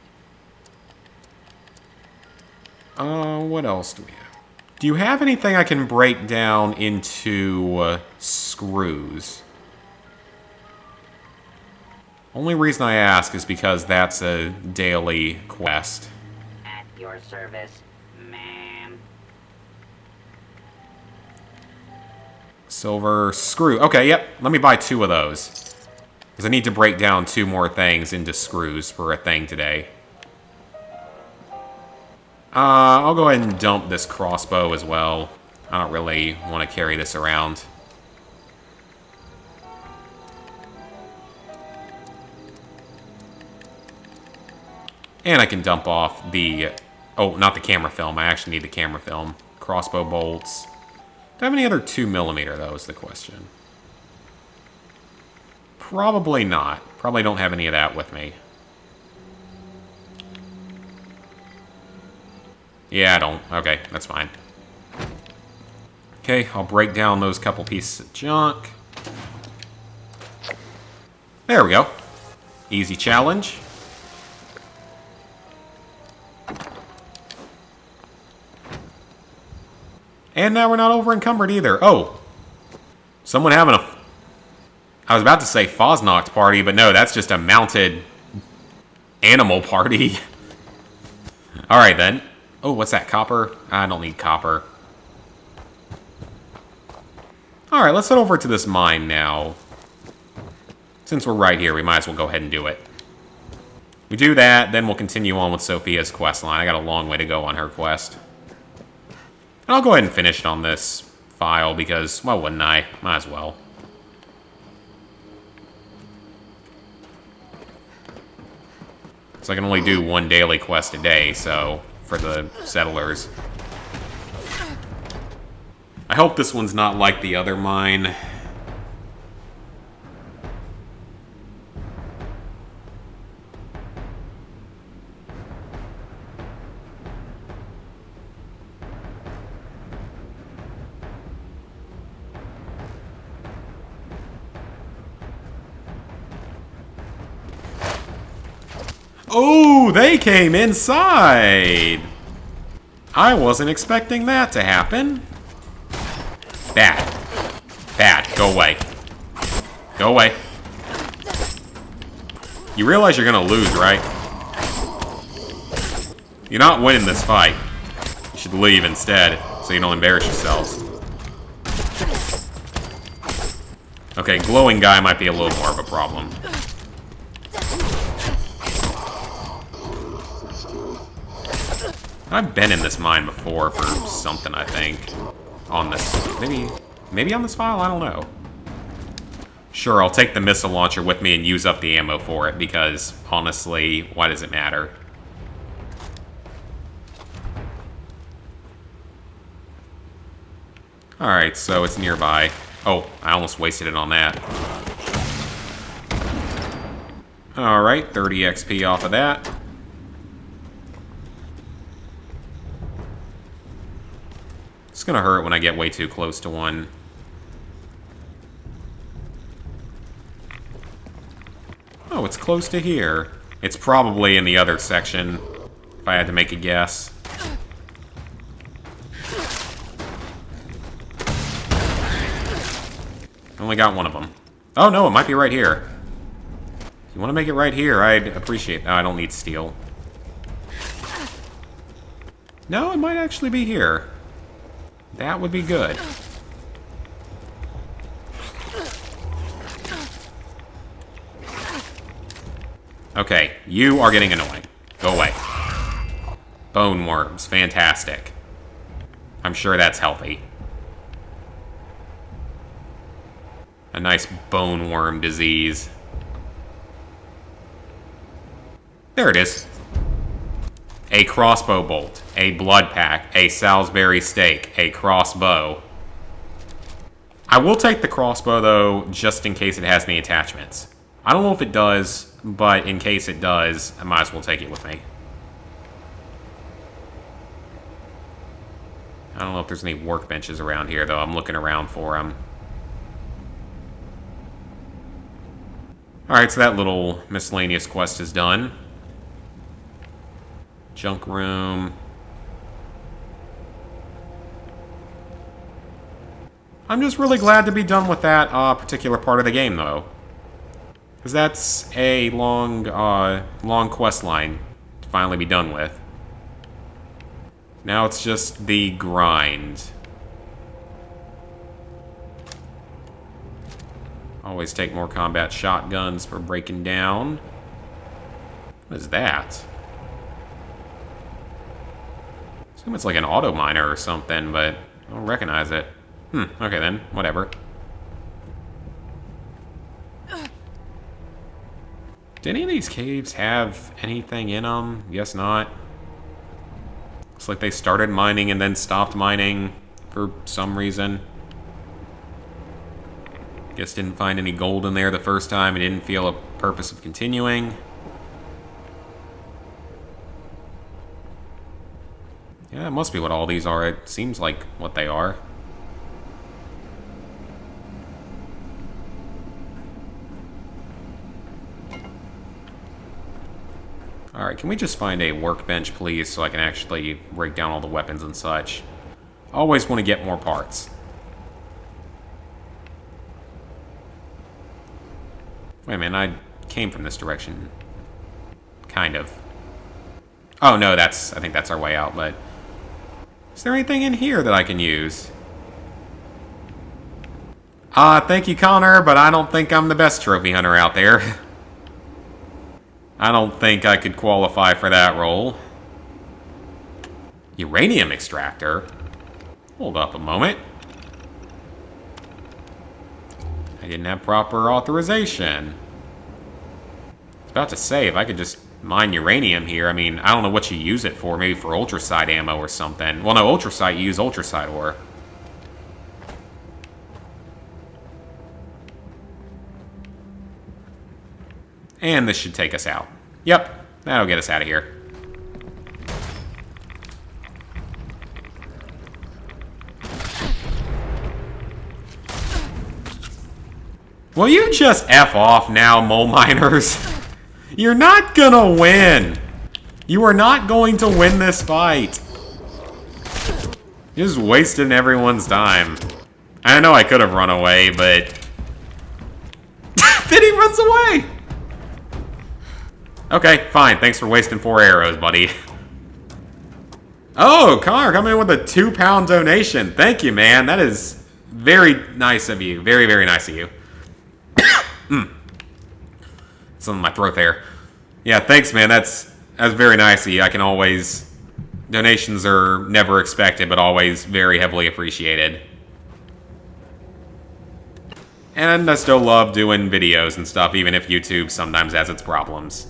What else do we have? Do you have anything I can break down into screws? Only reason I ask is because that's a daily quest. At your service, ma'am. Silver screw. Okay, yep. Let me buy 2 of those. Because I need to break down 2 more things into screws for a thing today. I'll go ahead and dump this crossbow as well. I don't really want to carry this around. And I can dump off the... Oh, not the camera film. I actually need the camera film. Crossbow bolts. Do I have any other 2mm, though, is the question. Probably not. Probably don't have any of that with me. Yeah, I don't. Okay, that's fine. Okay, I'll break down those couple pieces of junk. There we go. Easy challenge. And now we're not over encumbered either. Oh. Someone having a... I was about to say Fosnox party, but no, that's just a mounted animal party. Alright then. Oh, what's that? Copper? I don't need copper. Alright, let's head over to this mine now. Since we're right here, we might as well go ahead and do it. We do that, then we'll continue on with Sophia's quest line. I got a long way to go on her quest. And I'll go ahead and finish it on this file because, well, wouldn't I? Might as well. So I can only do 1 daily quest a day, so, for the settlers. I hope this one's not like the other mine. Oh, they came inside! I wasn't expecting that to happen. Bad. Bad. Go away. Go away. You realize you're gonna lose, right? You're not winning this fight. You should leave instead, so you don't embarrass yourselves. Okay, glowing guy might be a little more of a problem. I've been in this mine before for something, I think. On this... Maybe on this file? I don't know. Sure, I'll take the missile launcher with me and use up the ammo for it, because, honestly, why does it matter? Alright, so it's nearby. Oh, I almost wasted it on that. Alright, 30 XP off of that. It's gonna hurt when I get way too close to one. Oh, it's close to here. It's probably in the other section, if I had to make a guess. I only got one of them. Oh no, it might be right here. If you want to make it right here, I'd appreciate... Oh, I don't need steel. No, it might actually be here. That would be good. Okay, you are getting annoying. Go away. Bone worms, fantastic. I'm sure that's healthy. A nice bone worm disease. There it is. A crossbow bolt, a blood pack, a Salisbury steak, a crossbow. I will take the crossbow, though, just in case it has any attachments. I don't know if it does, but in case it does, I might as well take it with me. I don't know if there's any workbenches around here, though. I'm looking around for them. Alright, so that little miscellaneous quest is done. Junk room. I'm just really glad to be done with that particular part of the game, though. Because that's a long quest line to finally be done with. Now it's just the grind. Always take more combat shotguns for breaking down. What is that? I assume it's like an auto miner or something, but I don't recognize it. Okay then, whatever. Do any of these caves have anything in them? Guess not. Looks like they started mining and then stopped mining for some reason. Guess didn't find any gold in there the first time and didn't feel a purpose of continuing. Yeah, that must be what all these are. It seems like what they are. Alright, can we just find a workbench, please, so I can actually break down all the weapons and such? Always want to get more parts. Wait a minute, I came from this direction. Kind of. Oh, no, I think that's our way out, but... Is there anything in here that I can use? Thank you, Connor, but I don't think I'm the best trophy hunter out there. I don't think I could qualify for that role. Uranium extractor? Hold up a moment. I didn't have proper authorization. I was about to say, if I could just mine uranium here, I mean, I don't know what you use it for. Maybe for ultracite ammo or something. Well, no, ultracite, you use ultracite ore. And this should take us out. Yep, that'll get us out of here. Will you just F off now, mole miners? You're not gonna win. You are not going to win this fight. You're just wasting everyone's time. I know I could have run away, but... Then he runs away! Okay, fine. Thanks for wasting 4 arrows, buddy. Oh, Connor coming in with a £2 donation. Thank you, man. That is very nice of you. Very, very nice of you. It's on my throat there. Yeah, thanks, man. That's very nice of you. I can always... Donations are never expected, but always very heavily appreciated. And I still love doing videos and stuff, even if YouTube sometimes has its problems.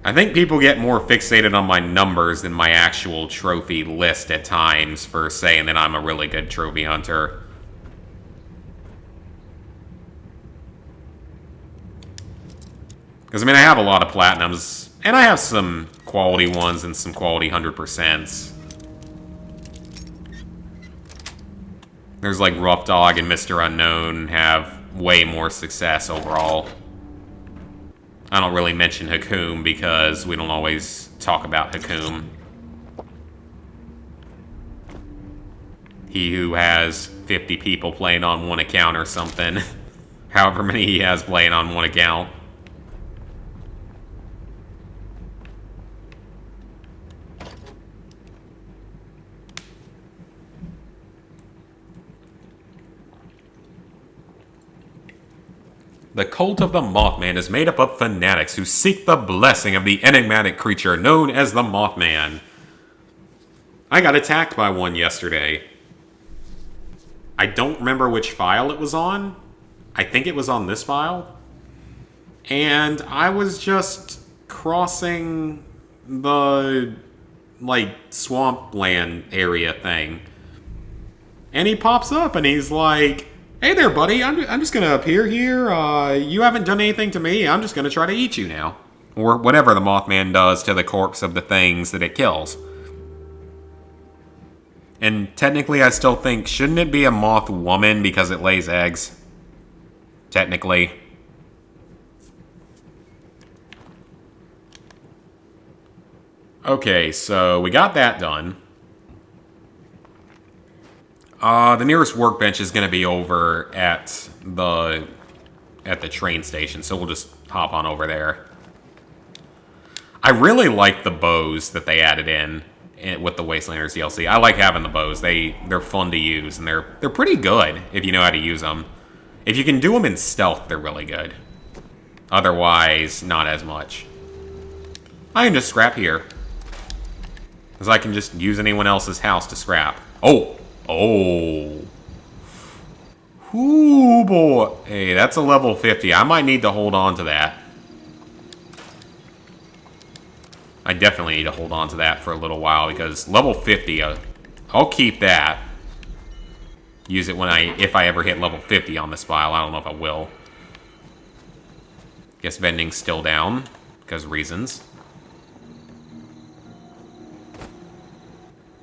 I think people get more fixated on my numbers than my actual trophy list at times for saying that I'm a really good trophy hunter. Because, I mean, I have a lot of platinums, and I have some quality ones and some quality 100%s. There's like Rough Dog and Mr. Unknown have way more success overall. I don't really mention Hakum because we don't always talk about Hakum. He who has 50 people playing on one account or something. However many he has playing on one account. The cult of the Mothman is made up of fanatics who seek the blessing of the enigmatic creature known as the Mothman. I got attacked by one yesterday. I don't remember which file it was on. I think it was on this file. And I was just crossing the, like, swampland area thing. And he pops up and he's like... Hey there, buddy. I'm just gonna appear here. You haven't done anything to me. I'm just gonna try to eat you now. Or whatever the Mothman does to the corpse of the things that it kills. And technically, I still think, shouldn't it be a moth woman because it lays eggs? Technically. Okay, so we got that done. The nearest workbench is going to be over at the train station, so we'll just hop on over there. I really like the bows that they added in with the Wastelanders DLC. I like having the bows. They're fun to use, and they're pretty good if you know how to use them. If you can do them in stealth, they're really good. Otherwise, not as much. I can just scrap here. Because I can just use anyone else's house to scrap. Oh! Oh! Ooh, boy. Hey, that's a level 50. I might need to hold on to that. I definitely need to hold on to that for a little while, because level 50, I'll keep that. Use it if I ever hit level 50 on this file. I don't know if I will. Guess vending's still down, because reasons.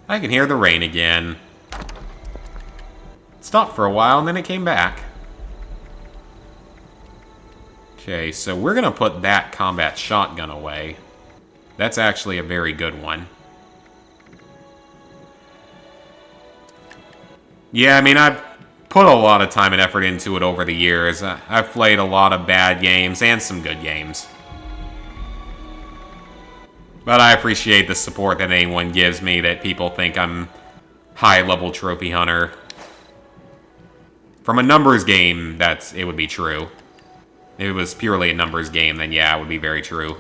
I can hear the rain again. It stopped for a while, and then it came back. Okay, so we're going to put that combat shotgun away. That's actually a very good one. Yeah, I mean, I've put a lot of time and effort into it over the years. I've played a lot of bad games and some good games. But I appreciate the support that anyone gives me, that people think I'm high-level trophy hunter. From a numbers game, it would be true. If it was purely a numbers game, then yeah, it would be very true.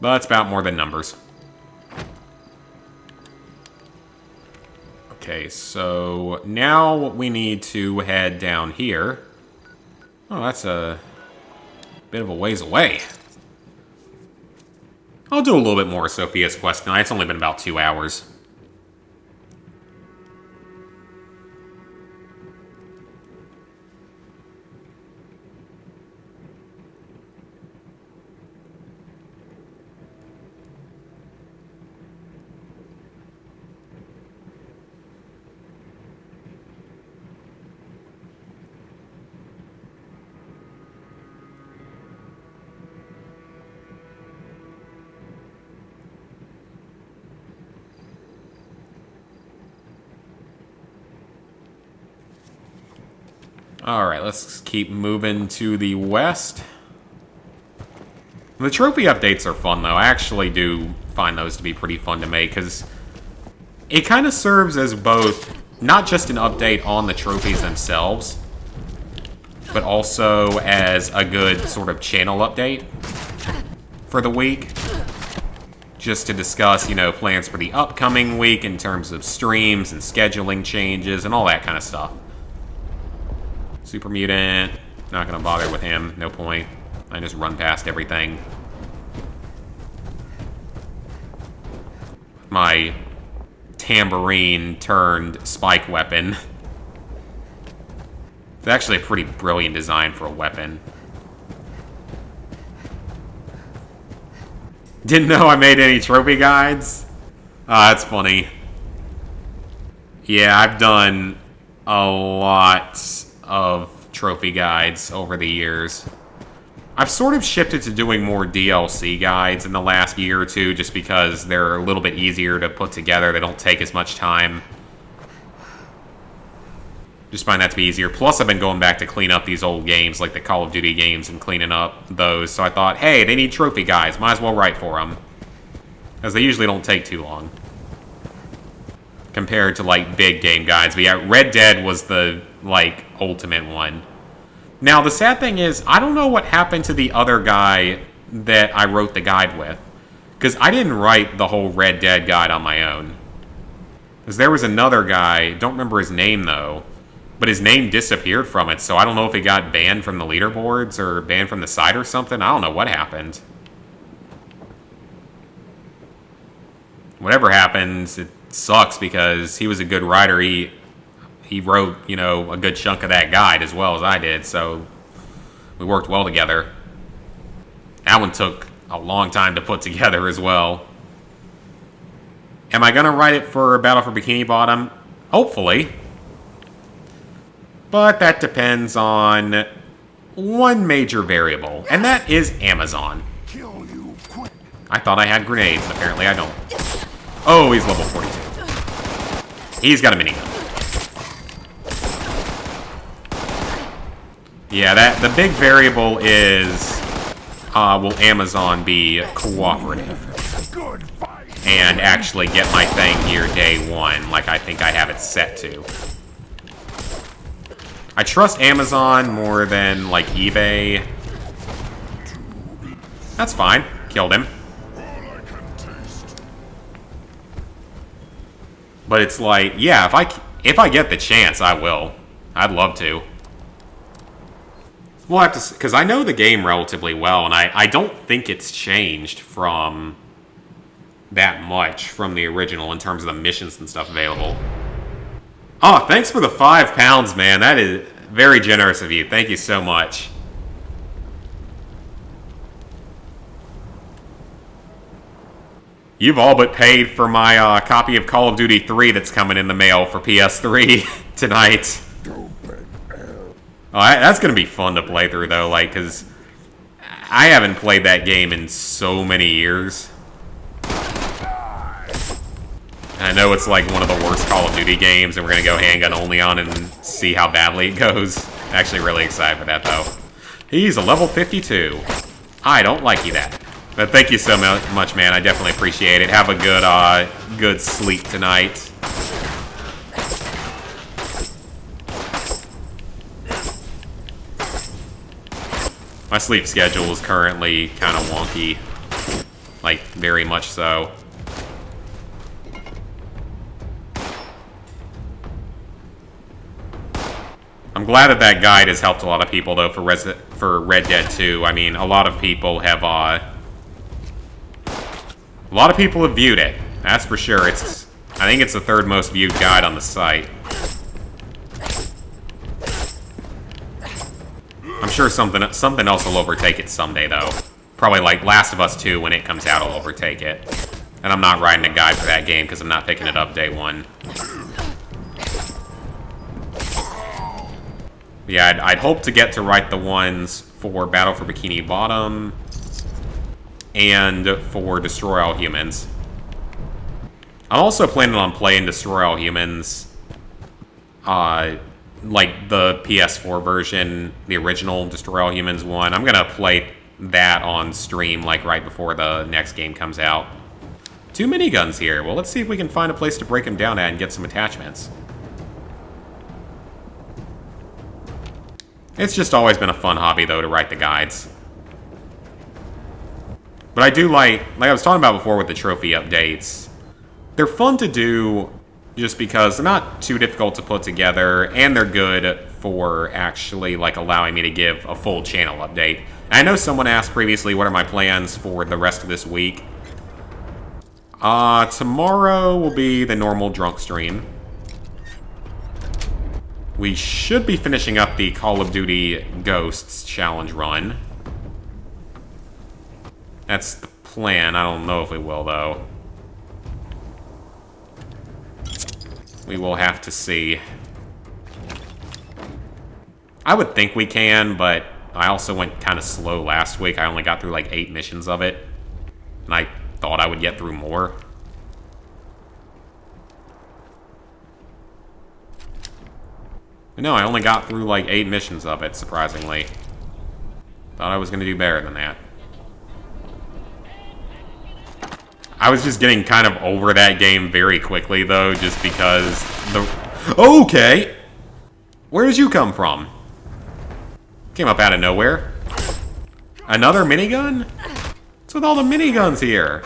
But it's about more than numbers. Okay, so now we need to head down here. Oh, that's a bit of a ways away. I'll do a little bit more Sophia's Quest tonight. It's only been about 2 hours. Alright, let's keep moving to the west. The trophy updates are fun, though. I actually do find those to be pretty fun to make, because it kind of serves as both, not just an update on the trophies themselves, but also as a good sort of channel update for the week. Just to discuss, you know, plans for the upcoming week in terms of streams and scheduling changes and all that kind of stuff. Super Mutant, not gonna bother with him, no point. I just run past everything. My tambourine turned spike weapon. It's actually a pretty brilliant design for a weapon. Didn't know I made any trophy guides? That's funny. Yeah, I've done a lot of trophy guides over the years. I've sort of shifted to doing more DLC guides in the last year or two, just because they're a little bit easier to put together. They don't take as much time. Just find that to be easier. Plus, I've been going back to clean up these old games, like the Call of Duty games, and cleaning up those. So I thought, hey, they need trophy guides. Might as well write for them. Because they usually don't take too long. Compared to, like, big game guides. But yeah, Red Dead was the, like, ultimate one. Now, the sad thing is, I don't know what happened to the other guy that I wrote the guide with. Because I didn't write the whole Red Dead guide on my own. Because there was another guy, don't remember his name, though. But his name disappeared from it, so I don't know if he got banned from the leaderboards or banned from the site or something. I don't know what happened. Whatever happens, it sucks because he was a good writer. He wrote, you know, a good chunk of that guide as well as I did, so we worked well together. That one took a long time to put together as well. Am I going to write it for Battle for Bikini Bottom? Hopefully. But that depends on one major variable, and that is Amazon. I thought I had grenades, and apparently I don't. Oh, he's level 42. He's got a minigun. Yeah, the big variable is, will Amazon be cooperative? And actually get my thing here day one, like I think I have it set to. I trust Amazon more than, like, eBay. That's fine. Killed him. But it's like, yeah, if I get the chance, I will. I'd love to. We'll have to, because I know the game relatively well, and I don't think it's changed from that much from the original in terms of the missions and stuff available. Oh, thanks for the £5, man. That is very generous of you. Thank you so much. You've all but paid for my copy of Call of Duty 3 that's coming in the mail for PS3 tonight. Oh, that's going to be fun to play through, though, like, because I haven't played that game in so many years. And I know it's like one of the worst Call of Duty games, and we're going to go handgun only on and see how badly it goes. Actually really excited for that, though. He's a level 52. I don't like you that. But thank you so much, man. I definitely appreciate it. Have a good sleep tonight. My sleep schedule is currently kind of wonky. Like, very much so. I'm glad that guide has helped a lot of people, though, for Red Dead 2. I mean, a lot of people have, viewed it. That's for sure. I think it's the third most viewed guide on the site. I'm sure something else will overtake it someday, though. Probably like Last of Us 2, when it comes out, will overtake it. And I'm not writing a guide for that game, because I'm not picking it up day one. Yeah, I'd hope to get to write the ones for Battle for Bikini Bottom and for Destroy All Humans. I'm also planning on playing Destroy All Humans, like the PS4 version, the original Destroy All Humans one. I'm going to play that on stream, like right before the next game comes out. 2 miniguns here. Well, let's see if we can find a place to break them down at and get some attachments. It's just always been a fun hobby, though, to write the guides. But I do like I was talking about before with the trophy updates, they're fun to do just because they're not too difficult to put together, and they're good for actually, like, allowing me to give a full channel update. And I know someone asked previously, what are my plans for the rest of this week? Tomorrow will be the normal drunk stream. We should be finishing up the Call of Duty Ghosts challenge run. That's the plan. I don't know if we will, though. We will have to see. I would think we can, but I also went kind of slow last week. I only got through like 8 missions of it. And I thought I would get through more. No, I only got through like 8 missions of it, surprisingly. Thought I was going to do better than that. I was just getting kind of over that game very quickly, though, just because the... Okay! Where did you come from? Came up out of nowhere. Another minigun? What's with all the miniguns here?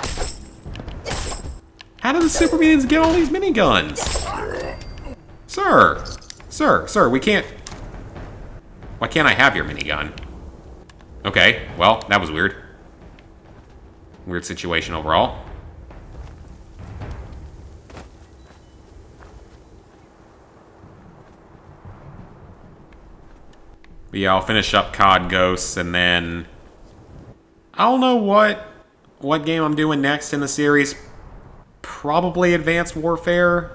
How did the super minions get all these miniguns? Sir! Sir, we can't... Why can't I have your minigun? Okay, well, that was weird. Weird situation overall. But yeah, I'll finish up COD Ghosts, and then... I don't know what game I'm doing next in the series. probably Advanced Warfare,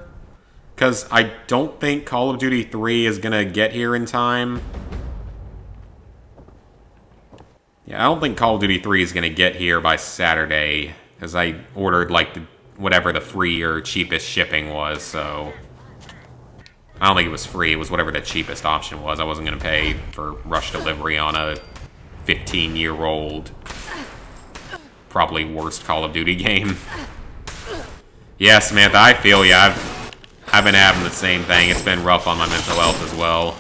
because I don't think Call of Duty 3 is going to get here in time. Yeah, I don't think Call of Duty 3 is going to get here by Saturday, because I ordered, like, whatever the free or cheapest shipping was, so... I don't think it was free, it was whatever the cheapest option was. I wasn't going to pay for rush delivery on a 15-year-old, probably worst Call of Duty game. Yeah, Samantha, I feel ya. I've been having the same thing. It's been rough on my mental health as well.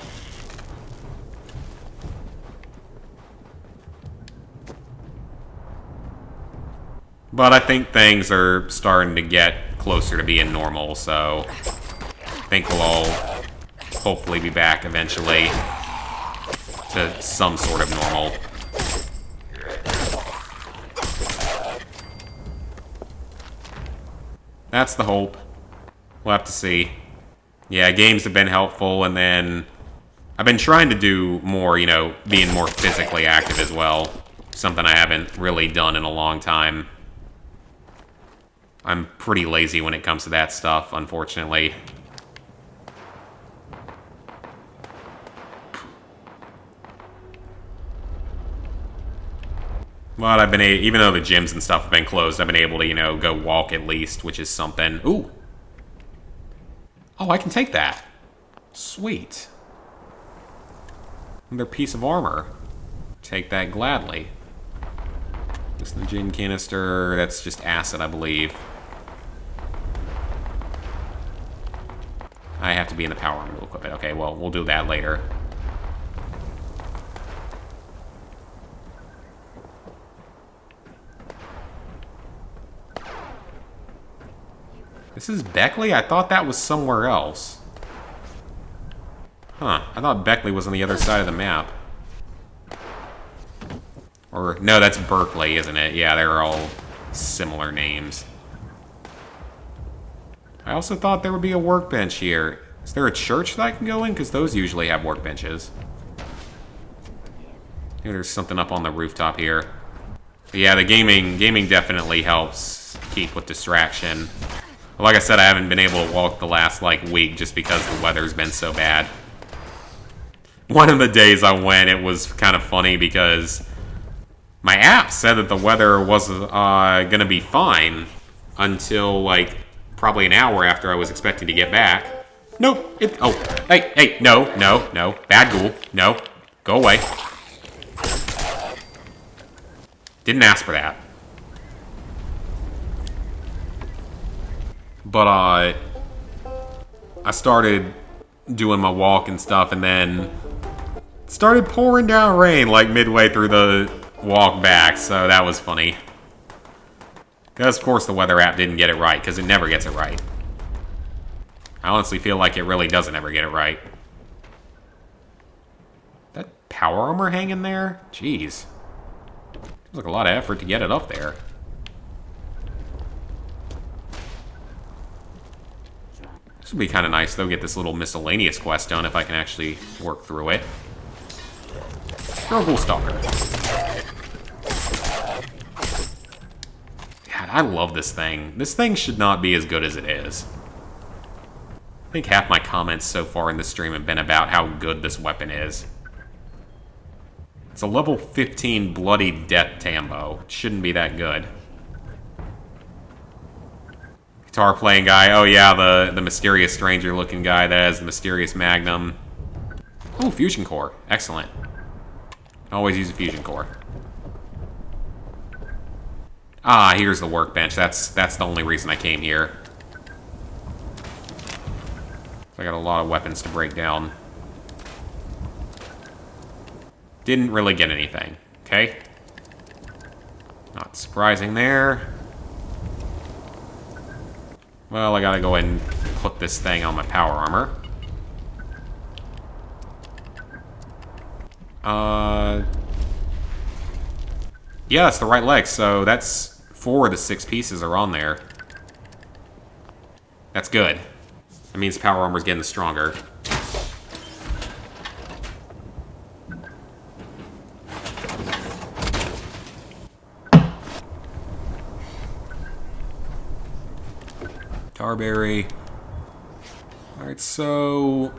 But I think things are starting to get closer to being normal, so I think we'll all hopefully be back eventually to some sort of normal. That's the hope. We'll have to see. Yeah, games have been helpful, and then I've been trying to do more, you know, being more physically active as well. Something I haven't really done in a long time. I'm pretty lazy when it comes to that stuff, unfortunately. But I've been, even though the gyms and stuff have been closed, I've been able to, you know, go walk at least, which is something. Ooh. Oh, I can take that. Sweet. Another piece of armor. Take that gladly. This is the gin canister. That's just acid, I believe. I have to be in the power armor to equip it. Okay, well, we'll do that later. This is Beckley? I thought that was somewhere else. Huh. I thought Beckley was on the other side of the map. Or, no, that's Berkeley, isn't it? Yeah, they're all similar names. I also thought there would be a workbench here. Is there a church that I can go in? Because those usually have workbenches. Maybe there's something up on the rooftop here. But yeah, the gaming definitely helps keep with distraction. But like I said, I haven't been able to walk the last, like, week just because the weather's been so bad. One of the days I went, it was kind of funny because my app said that the weather was going to be fine until, like, probably an hour after I was expecting to get back. Nope. Oh, hey, no. Bad ghoul. No. Go away. Didn't ask for that. But, I started doing my walk and stuff, and then it started pouring down rain, like, midway through the walk back, so that was funny. Because, of course, the weather app didn't get it right, because it never gets it right. I honestly feel like it really doesn't ever get it right. That power armor hanging there? Jeez. Feels like a lot of effort to get it up there. This would be kind of nice, though, get this little miscellaneous quest done if I can actually work through it. Ghoul Stalker. God, I love this thing. This thing should not be as good as it is. I think half my comments so far in this stream have been about how good this weapon is. It's a level 15 Bloody Death Tambo. It shouldn't be that good. Guitar playing guy. Oh yeah, the mysterious stranger looking guy that has the mysterious magnum. Oh, fusion core. Excellent. Always use a fusion core. Ah, here's the workbench. That's the only reason I came here. I got a lot of weapons to break down. Didn't really get anything. Okay. Not surprising there. Well, I gotta go ahead and put this thing on my power armor. Yeah, that's the right leg, so that's 4 of the 6 pieces are on there. That's good. That means power armor's getting stronger. Tarberry. Alright, so...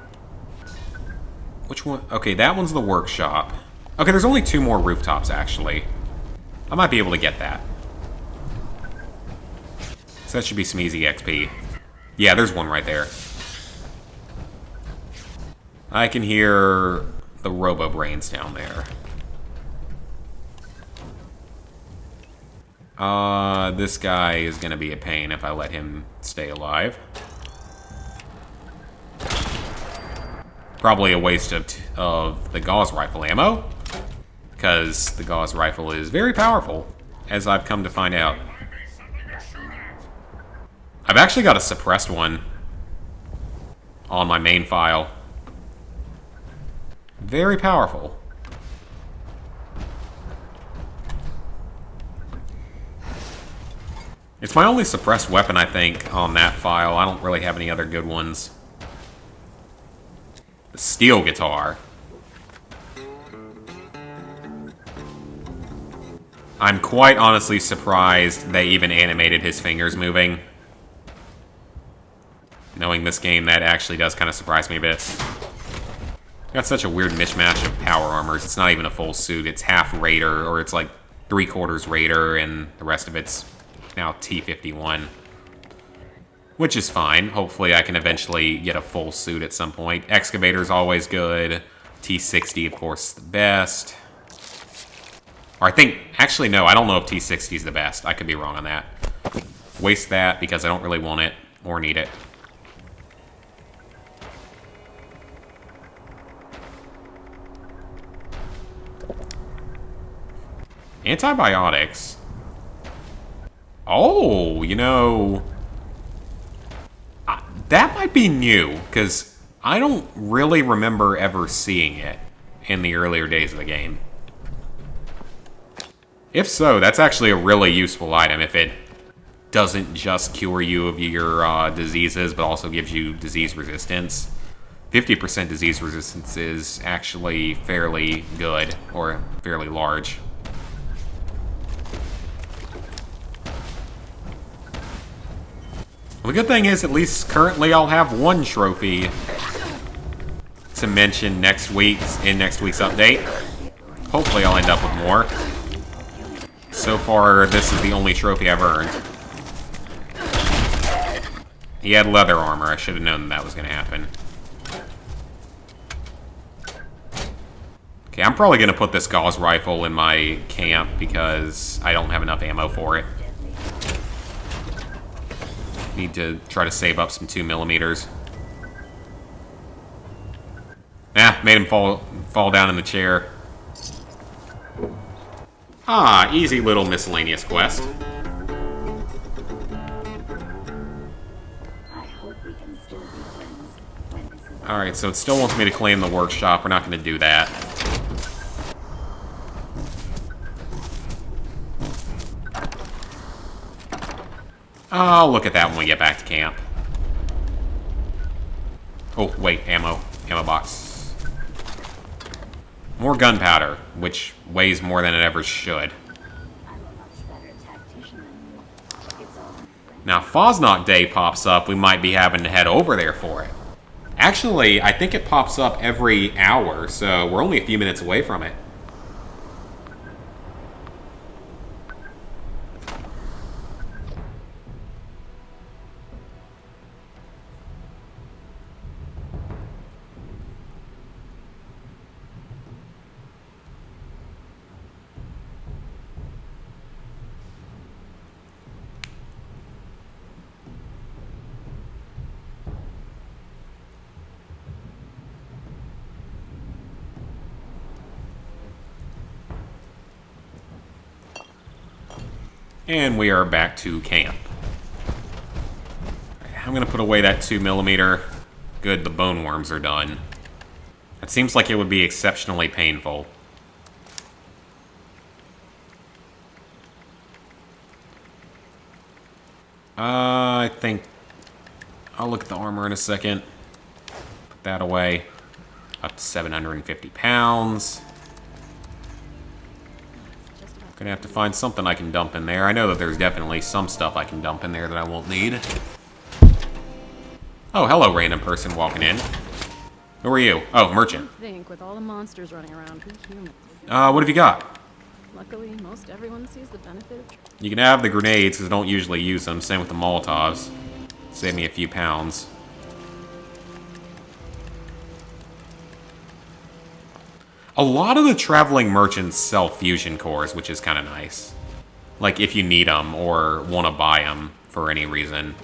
which one? Okay, that one's the workshop. Okay, there's only 2 more rooftops, actually. I might be able to get that. So that should be some easy XP. Yeah, there's one right there. I can hear the Robo-Brains down there. This guy is gonna be a pain if I let him stay alive. Probably a waste of the Gauss rifle ammo, because the Gauss rifle is very powerful, as I've come to find out. I've actually got a suppressed one on my main file. Very powerful. It's my only suppressed weapon, I think, on that file. I don't really have any other good ones. The steel guitar. I'm quite honestly surprised they even animated his fingers moving. Knowing this game, that actually does kind of surprise me a bit. Got such a weird mismatch of power armors. It's not even a full suit. It's half Raider, or it's like 3/4 Raider, and the rest of it's now T-51. Which is fine. Hopefully I can eventually get a full suit at some point. Excavator's always good. T-60, of course, the best. Or I think... actually, no, I don't know if T-60 is the best. I could be wrong on that. Waste that because I don't really want it or need it. Antibiotics. Oh, you know... that might be new, because I don't really remember ever seeing it in the earlier days of the game. If so, that's actually a really useful item if it doesn't just cure you of your diseases, but also gives you disease resistance. 50% disease resistance is actually fairly good, or fairly large. Well, the good thing is, at least currently I'll have 1 trophy to mention in next week's update. Hopefully I'll end up with more. So far, this is the only trophy I've earned. He had leather armor. I should have known that was going to happen. Okay, I'm probably going to put this Gauss rifle in my camp because I don't have enough ammo for it. Need to try to save up some 2mm. Made him fall down in the chair. Ah, easy little miscellaneous quest. Alright, so it still wants me to claim the workshop. We're not going to do that. I'll look at that when we get back to camp. Oh, wait, ammo. Ammo box. More gunpowder, which weighs more than it ever should. Now, Fosnock Day pops up, we might be having to head over there for it. Actually, I think it pops up every hour, so we're only a few minutes away from it. And we are back to camp. I'm going to put away that 2mm. Good, the bone worms are done. It seems like it would be exceptionally painful. I think I'll look at the armor in a second. Put that away. Up to 750 pounds. Gonna have to find something I can dump in there. I know that there's definitely some stuff I can dump in there that I won't need. Oh, hello, random person walking in. Who are you? Oh, merchant. I think with all the monsters running around, who's human? What have you got? Luckily, most everyone sees the benefit of... You can have the grenades, because I don't usually use them. Same with the Molotovs. Save me a few pounds. A lot of the traveling merchants sell fusion cores, which is kind of nice. Like, if you need them or want to buy them for any reason.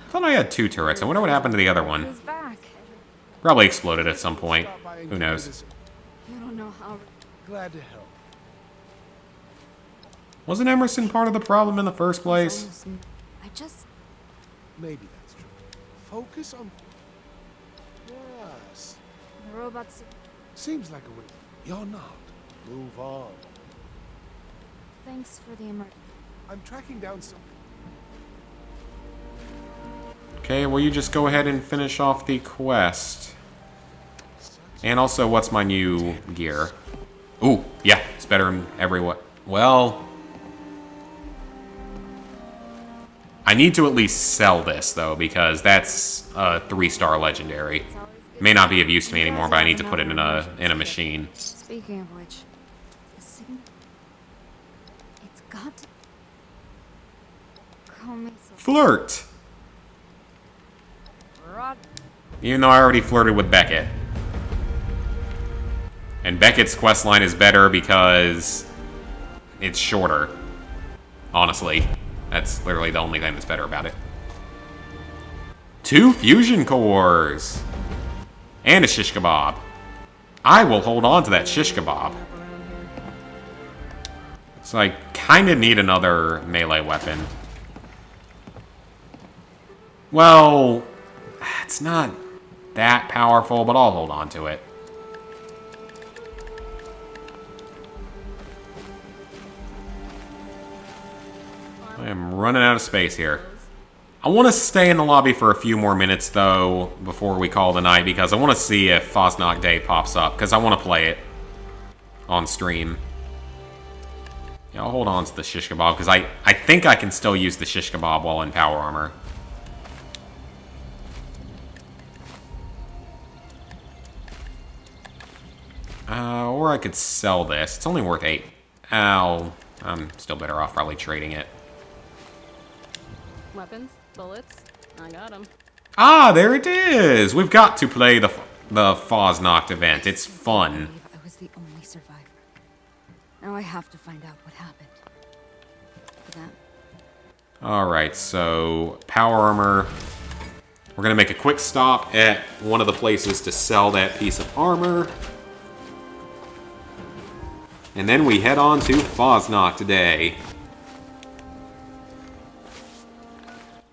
I thought I had 2 turrets. I wonder what happened to the other one. He's back. Probably exploded at some point. Who knows? You don't know how... Glad to help. Wasn't Emerson part of the problem in the first place? I just... Maybe that's true. Focus on... Yes. The robots... Seems like a way. You're not. Move on. Thanks for the emergency. I'm tracking down some... Okay, well you just go ahead and finish off the quest. And also, what's my new gear? Ooh, yeah, it's better in every way. Well... I need to at least sell this, though, because that's a 3-star legendary. It may not be of use to me anymore, but I need to put it in a machine. Speaking of which, the signal... It's got to... Call me so... Flirt! Rod... Even though I already flirted with Beckett. And Beckett's questline is better because it's shorter. Honestly. That's literally the only thing that's better about it. 2 fusion cores! And a shish kebab. I will hold on to that shish kebab. So I kind of need another melee weapon. Well, it's not that powerful, but I'll hold on to it. I am running out of space here. I want to stay in the lobby for a few more minutes, though, before we call the night, because I want to see if Fosnock Day pops up, because I want to play it on stream. Yeah, I'll hold on to the shish kebab, because I think I can still use the shish kebab while in power armor. Or I could sell this. It's only worth 8. Ow. I'm still better off probably trading it. Weapons, bullets, I got them. Ah, there it is! We've got to play the Fosnocked event. It's fun. I was the only survivor. Now I have to find out what happened. For that. Alright, so power armor. We're going to make a quick stop at one of the places to sell that piece of armor. And then we head on to Fosnock today.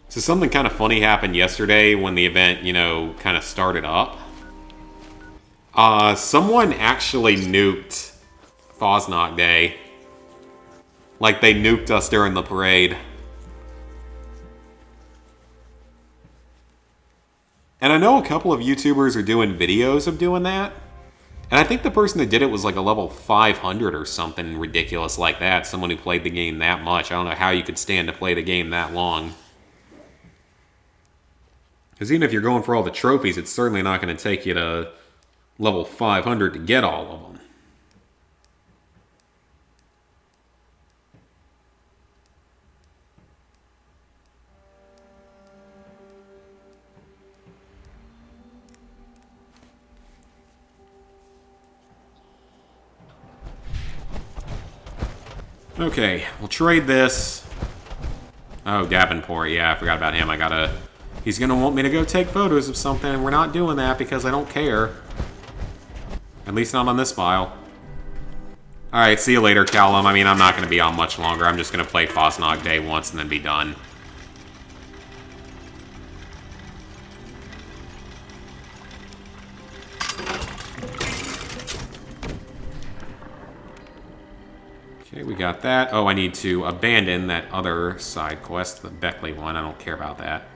So something kind of funny happened yesterday when the event, you know, kind of started up. Someone actually nuked Fosnock Day. Like they nuked us during the parade. And I know a couple of YouTubers are doing videos of doing that. And I think the person that did it was like a level 500 or something ridiculous like that. Someone who played the game that much. I don't know how you could stand to play the game that long. Because even if you're going for all the trophies, it's certainly not going to take you to level 500 to get all of them. Okay, we'll trade this. Oh, Davenport. Yeah, I forgot about him. He's gonna want me to go take photos of something, and we're not doing that because I don't care. At least not on this file. Alright, see you later, Callum. I mean, I'm not gonna be on much longer. I'm just gonna play Fosnock Day once and then be done. Okay, we got that. Oh, I need to abandon that other side quest, the Beckley one. I don't care about that.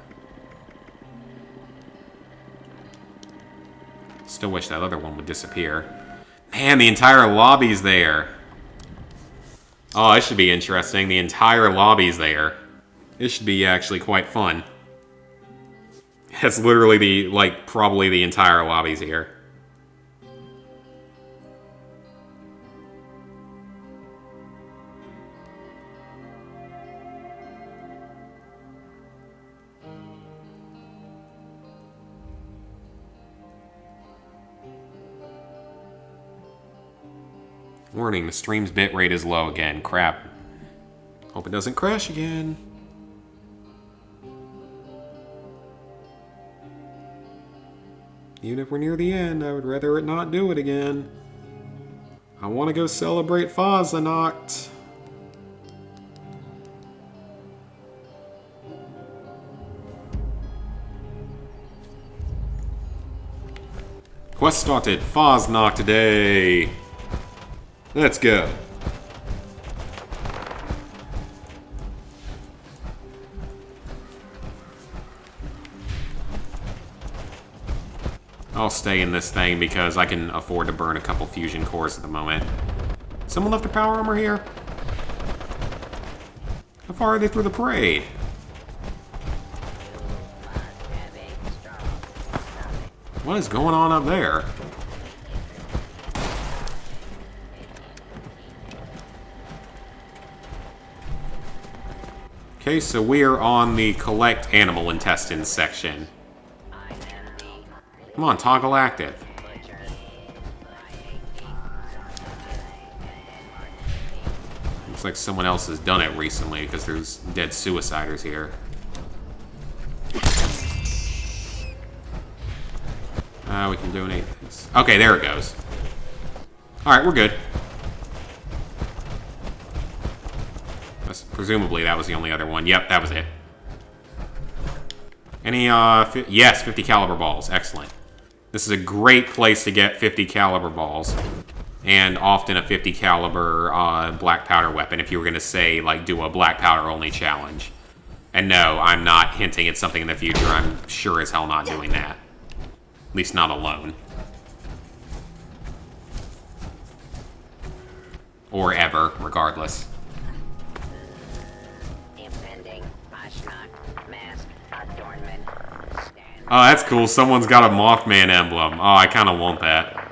Still wish that other one would disappear. Man, the entire lobby's there. Oh, this should be interesting. The entire lobby's there. This should be actually quite fun. That's literally the, like, probably the entire lobby's here. Warning, the stream's bitrate is low again. Crap. Hope it doesn't crash again. Even if we're near the end, I would rather it not do it again. I want to go celebrate Fosanacht. Quest started. Fosnacht today. Let's go. I'll stay in this thing because I can afford to burn a couple fusion cores at the moment. Someone left their power armor here? How far are they through the parade? What is going on up there? Okay, so we are on the collect animal intestines section. Come on, toggle active. Looks like someone else has done it recently because there's dead suiciders here. We can donate this. Okay, there it goes. Alright, we're good. Presumably that was the only other one. Yep, that was it. Any, yes, 50 caliber balls. Excellent. This is a great place to get 50 caliber balls. And often a 50 caliber black powder weapon if you were going to say, like, do a black powder only challenge. And no, I'm not hinting at something in the future. I'm sure as hell not doing that. At least not alone. Or ever, regardless. Oh, that's cool. Someone's got a Mothman emblem. Oh, I kind of want that.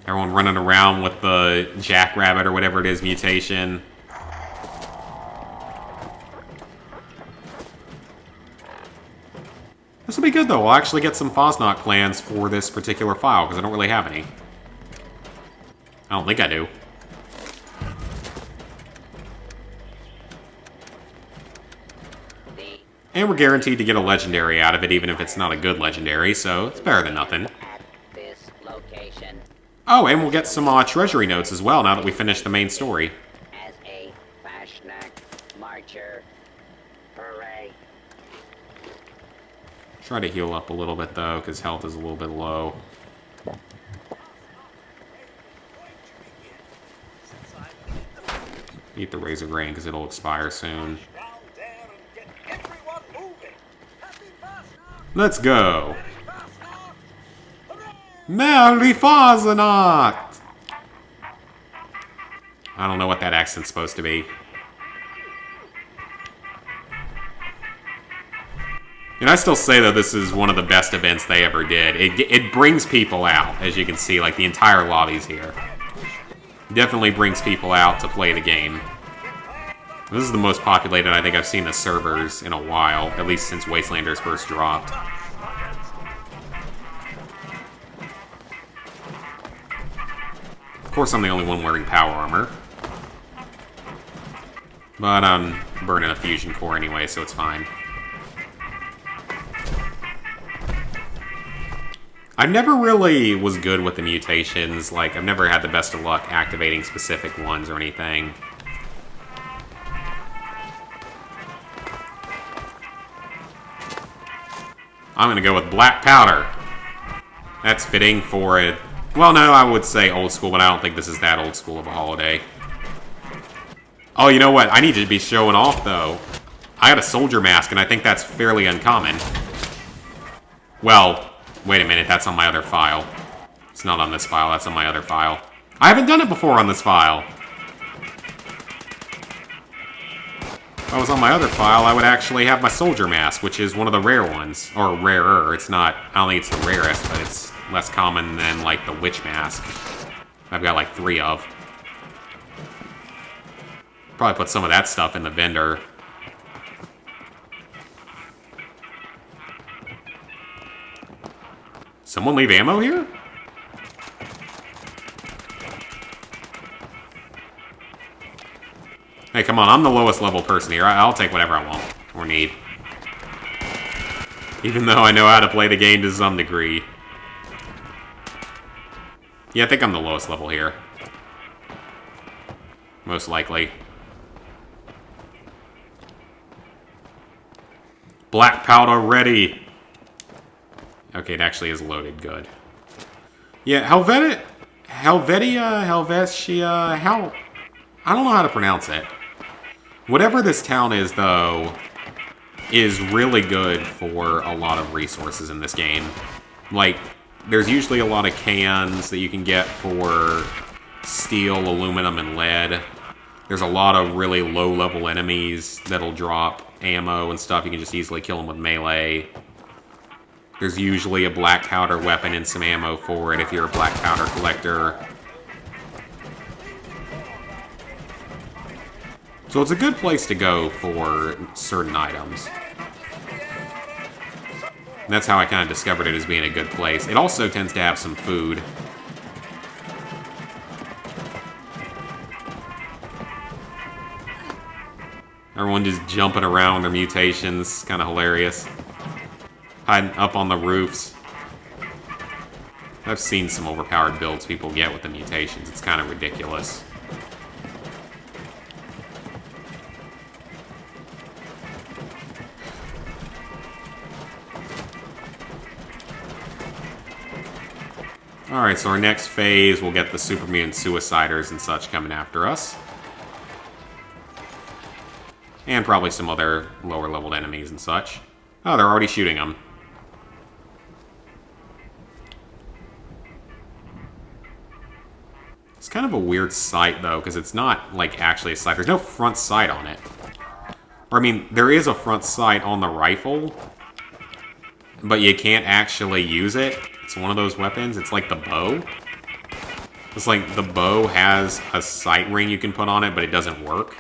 Everyone running around with the jackrabbit or whatever it is mutation. This will be good, though. We'll actually get some Fosnacht plans for this particular file, because I don't really have any. I don't think I do. And we're guaranteed to get a legendary out of it, even if it's not a good legendary, so it's better than nothing. Oh, and we'll get some treasury notes as well, now that we finish the main story. As a Fosnacht marcher. Hooray. Try to heal up a little bit, though, because health is a little bit low. Eat the Razor Grain, because it'll expire soon. Let's go. Merry Fosnacht! I don't know what that accent's supposed to be. And I still say that this is one of the best events they ever did. It brings people out, as you can see, like the entire lobby's here. Definitely brings people out to play the game. This is the most populated I think I've seen the servers in a while, at least since Wastelanders first dropped. Of course, I'm the only one wearing power armor. But I'm burning a fusion core anyway, so it's fine. I never really was good with the mutations. Like, I've never had the best of luck activating specific ones or anything. I'm gonna go with black powder. That's fitting for it. Well, no, I would say old school, but I don't think this is that old school of a holiday. Oh, you know what? I need to be showing off, though. I got a soldier mask, and I think that's fairly uncommon. Well, wait a minute. That's on my other file. It's not on this file. That's on my other file. I haven't done it before on this file. If I was on my other file, I would actually have my soldier mask, which is one of the rare ones. Or rarer. It's not, I don't think it's the rarest, but it's less common than, like, the witch mask. I've got, like, 3 of. Probably put some of that stuff in the vendor. Someone leave ammo here? Hey, come on, I'm the lowest level person here. I'll take whatever I want or need. Even though I know how to play the game to some degree. Yeah, I think I'm the lowest level here. Most likely. Black powder ready. Okay, it actually is loaded. Good. Yeah, Helvetia, how... I don't know how to pronounce it. Whatever this town is, though, is really good for a lot of resources in this game. Like, there's usually a lot of cans that you can get for steel, aluminum, and lead. There's a lot of really low-level enemies that'll drop ammo and stuff. You can just easily kill them with melee. There's usually a black powder weapon and some ammo for it if you're a black powder collector. So it's a good place to go for certain items. And that's how I kind of discovered it as being a good place. It also tends to have some food. Everyone just jumping around their mutations. Kind of hilarious. Hiding up on the roofs. I've seen some overpowered builds people get with the mutations. It's kind of ridiculous. Alright, so our next phase, we'll get the super mutant suiciders and such coming after us. And probably some other lower leveled enemies and such. Oh, they're already shooting them. It's kind of a weird sight, though, because it's not, like, actually a sight. There's no front sight on it. Or, I mean, there is a front sight on the rifle, but you can't actually use it. It's one of those weapons. It's like the bow. It's like the bow has a sight ring you can put on it, but it doesn't work.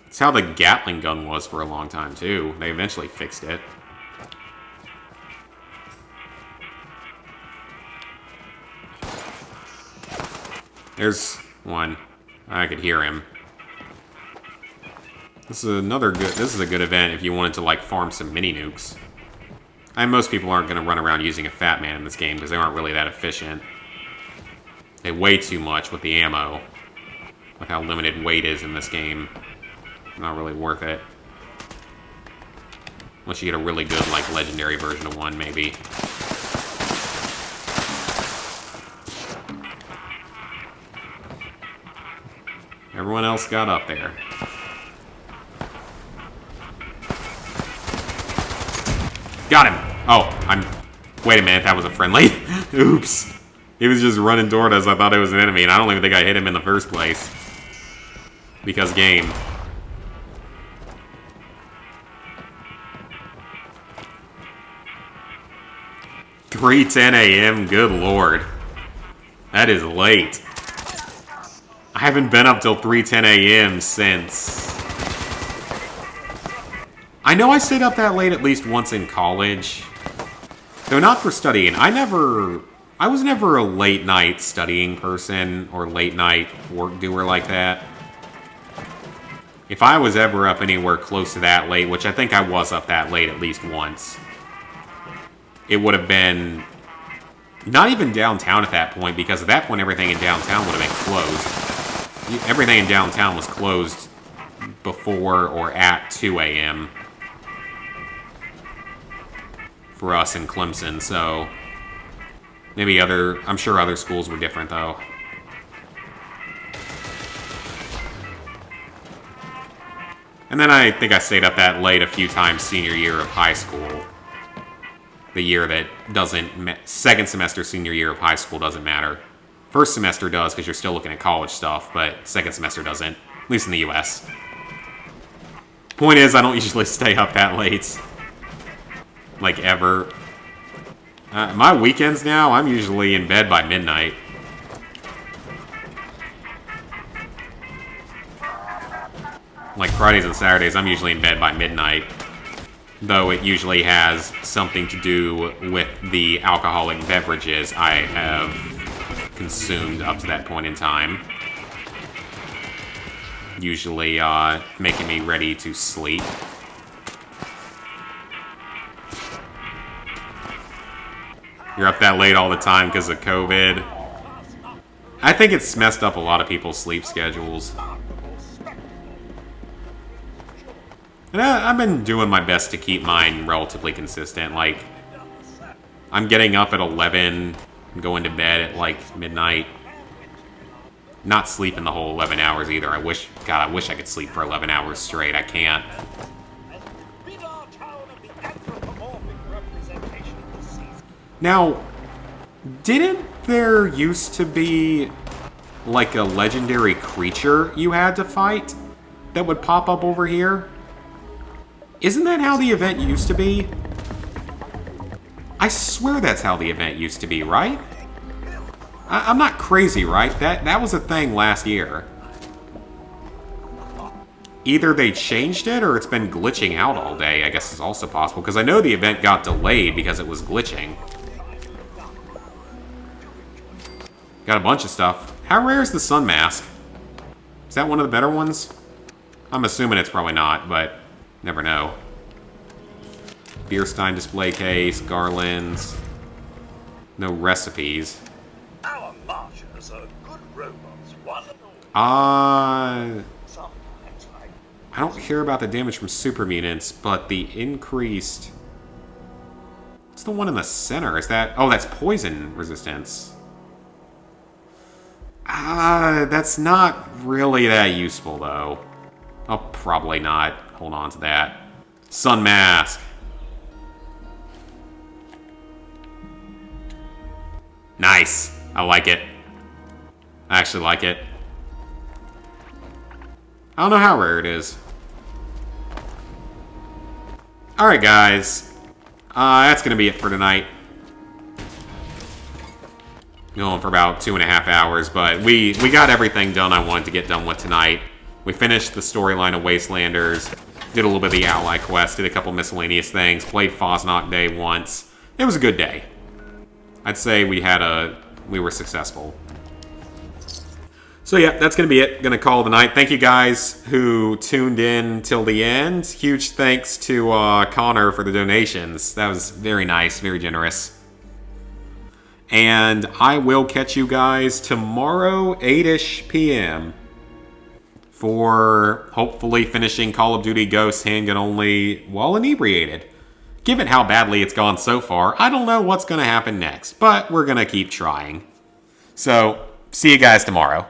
It's how the Gatling gun was for a long time, too. They eventually fixed it. There's one. I could hear him. This is a good event if you wanted to, like, farm some mini nukes. And most people aren't going to run around using a Fat Man in this game because they aren't really that efficient. They weigh too much with the ammo. With how limited weight is in this game. Not really worth it. Unless you get a really good, like, legendary version of one, maybe. Everyone else got up there. Got him! Oh, wait a minute, that was a friendly. Oops. He was just running toward us. I thought it was an enemy, and I don't even think I hit him in the first place. Because game. $3:10 a.m., good lord. That is late. I haven't been up till 3:10 a.m. since... I know I stayed up that late at least once in college. Though not for studying. I was never a late night studying person or late night work doer like that. If I was ever up anywhere close to that late, which I think I was up that late at least once, it would have been not even downtown at that point, because at that point everything in downtown would have been closed. Everything in downtown was closed before or at 2 a.m. for us in Clemson, so maybe I'm sure other schools were different, though. And then I think I stayed up that late a few times senior year of high school. The year that doesn't... Second semester senior year of high school doesn't matter. First semester does, because you're still looking at college stuff, but second semester doesn't. At least in the U.S. Point is, I don't usually stay up that late. Like, ever. My weekends now, I'm usually in bed by midnight. Like Fridays and Saturdays, I'm usually in bed by midnight. Though it usually has something to do with the alcoholic beverages I have consumed up to that point in time. Usually making me ready to sleep. You're up that late all the time because of COVID. I think it's messed up a lot of people's sleep schedules. And I've been doing my best to keep mine relatively consistent. Like, I'm getting up at 11 and going to bed at, like, midnight. Not sleeping the whole 11 hours either. I wish I could sleep for 11 hours straight. I can't. Now, didn't there used to be, like, a legendary creature you had to fight that would pop up over here? Isn't that how the event used to be? I swear that's how the event used to be, right? I'm not crazy, right? That was a thing last year. Either they changed it or it's been glitching out all day, I guess is also possible. Because I know the event got delayed because it was glitching. Got a bunch of stuff. How rare is the sun mask? Is that one of the better ones? I'm assuming it's probably not, but never know. Beerstein display case, garlands. No recipes. Our marchers are good robots, one and all. I don't care about the damage from super mutants, but the increased... What's the one in the center? Is that... Oh, that's poison resistance. That's not really that useful, though. I'll probably not hold on to that. Sun mask. Nice. I like it. I actually like it. I don't know how rare it is. Alright, guys. That's going to be it for tonight. Going for about 2.5 hours, but we got everything done I wanted to get done with tonight. We finished the storyline of Wastelanders, did a little bit of the Ally quest, did a couple miscellaneous things, played Fosnock Day once. It was a good day. I'd say we were successful. So yeah, that's going to be it. Going to call it a night. Thank you guys who tuned in till the end. Huge thanks to Connor for the donations. That was very nice, very generous. And I will catch you guys tomorrow, 8-ish p.m. for hopefully finishing Call of Duty Ghosts handgun only while inebriated. Given how badly it's gone so far, I don't know what's going to happen next, but we're going to keep trying. So, see you guys tomorrow.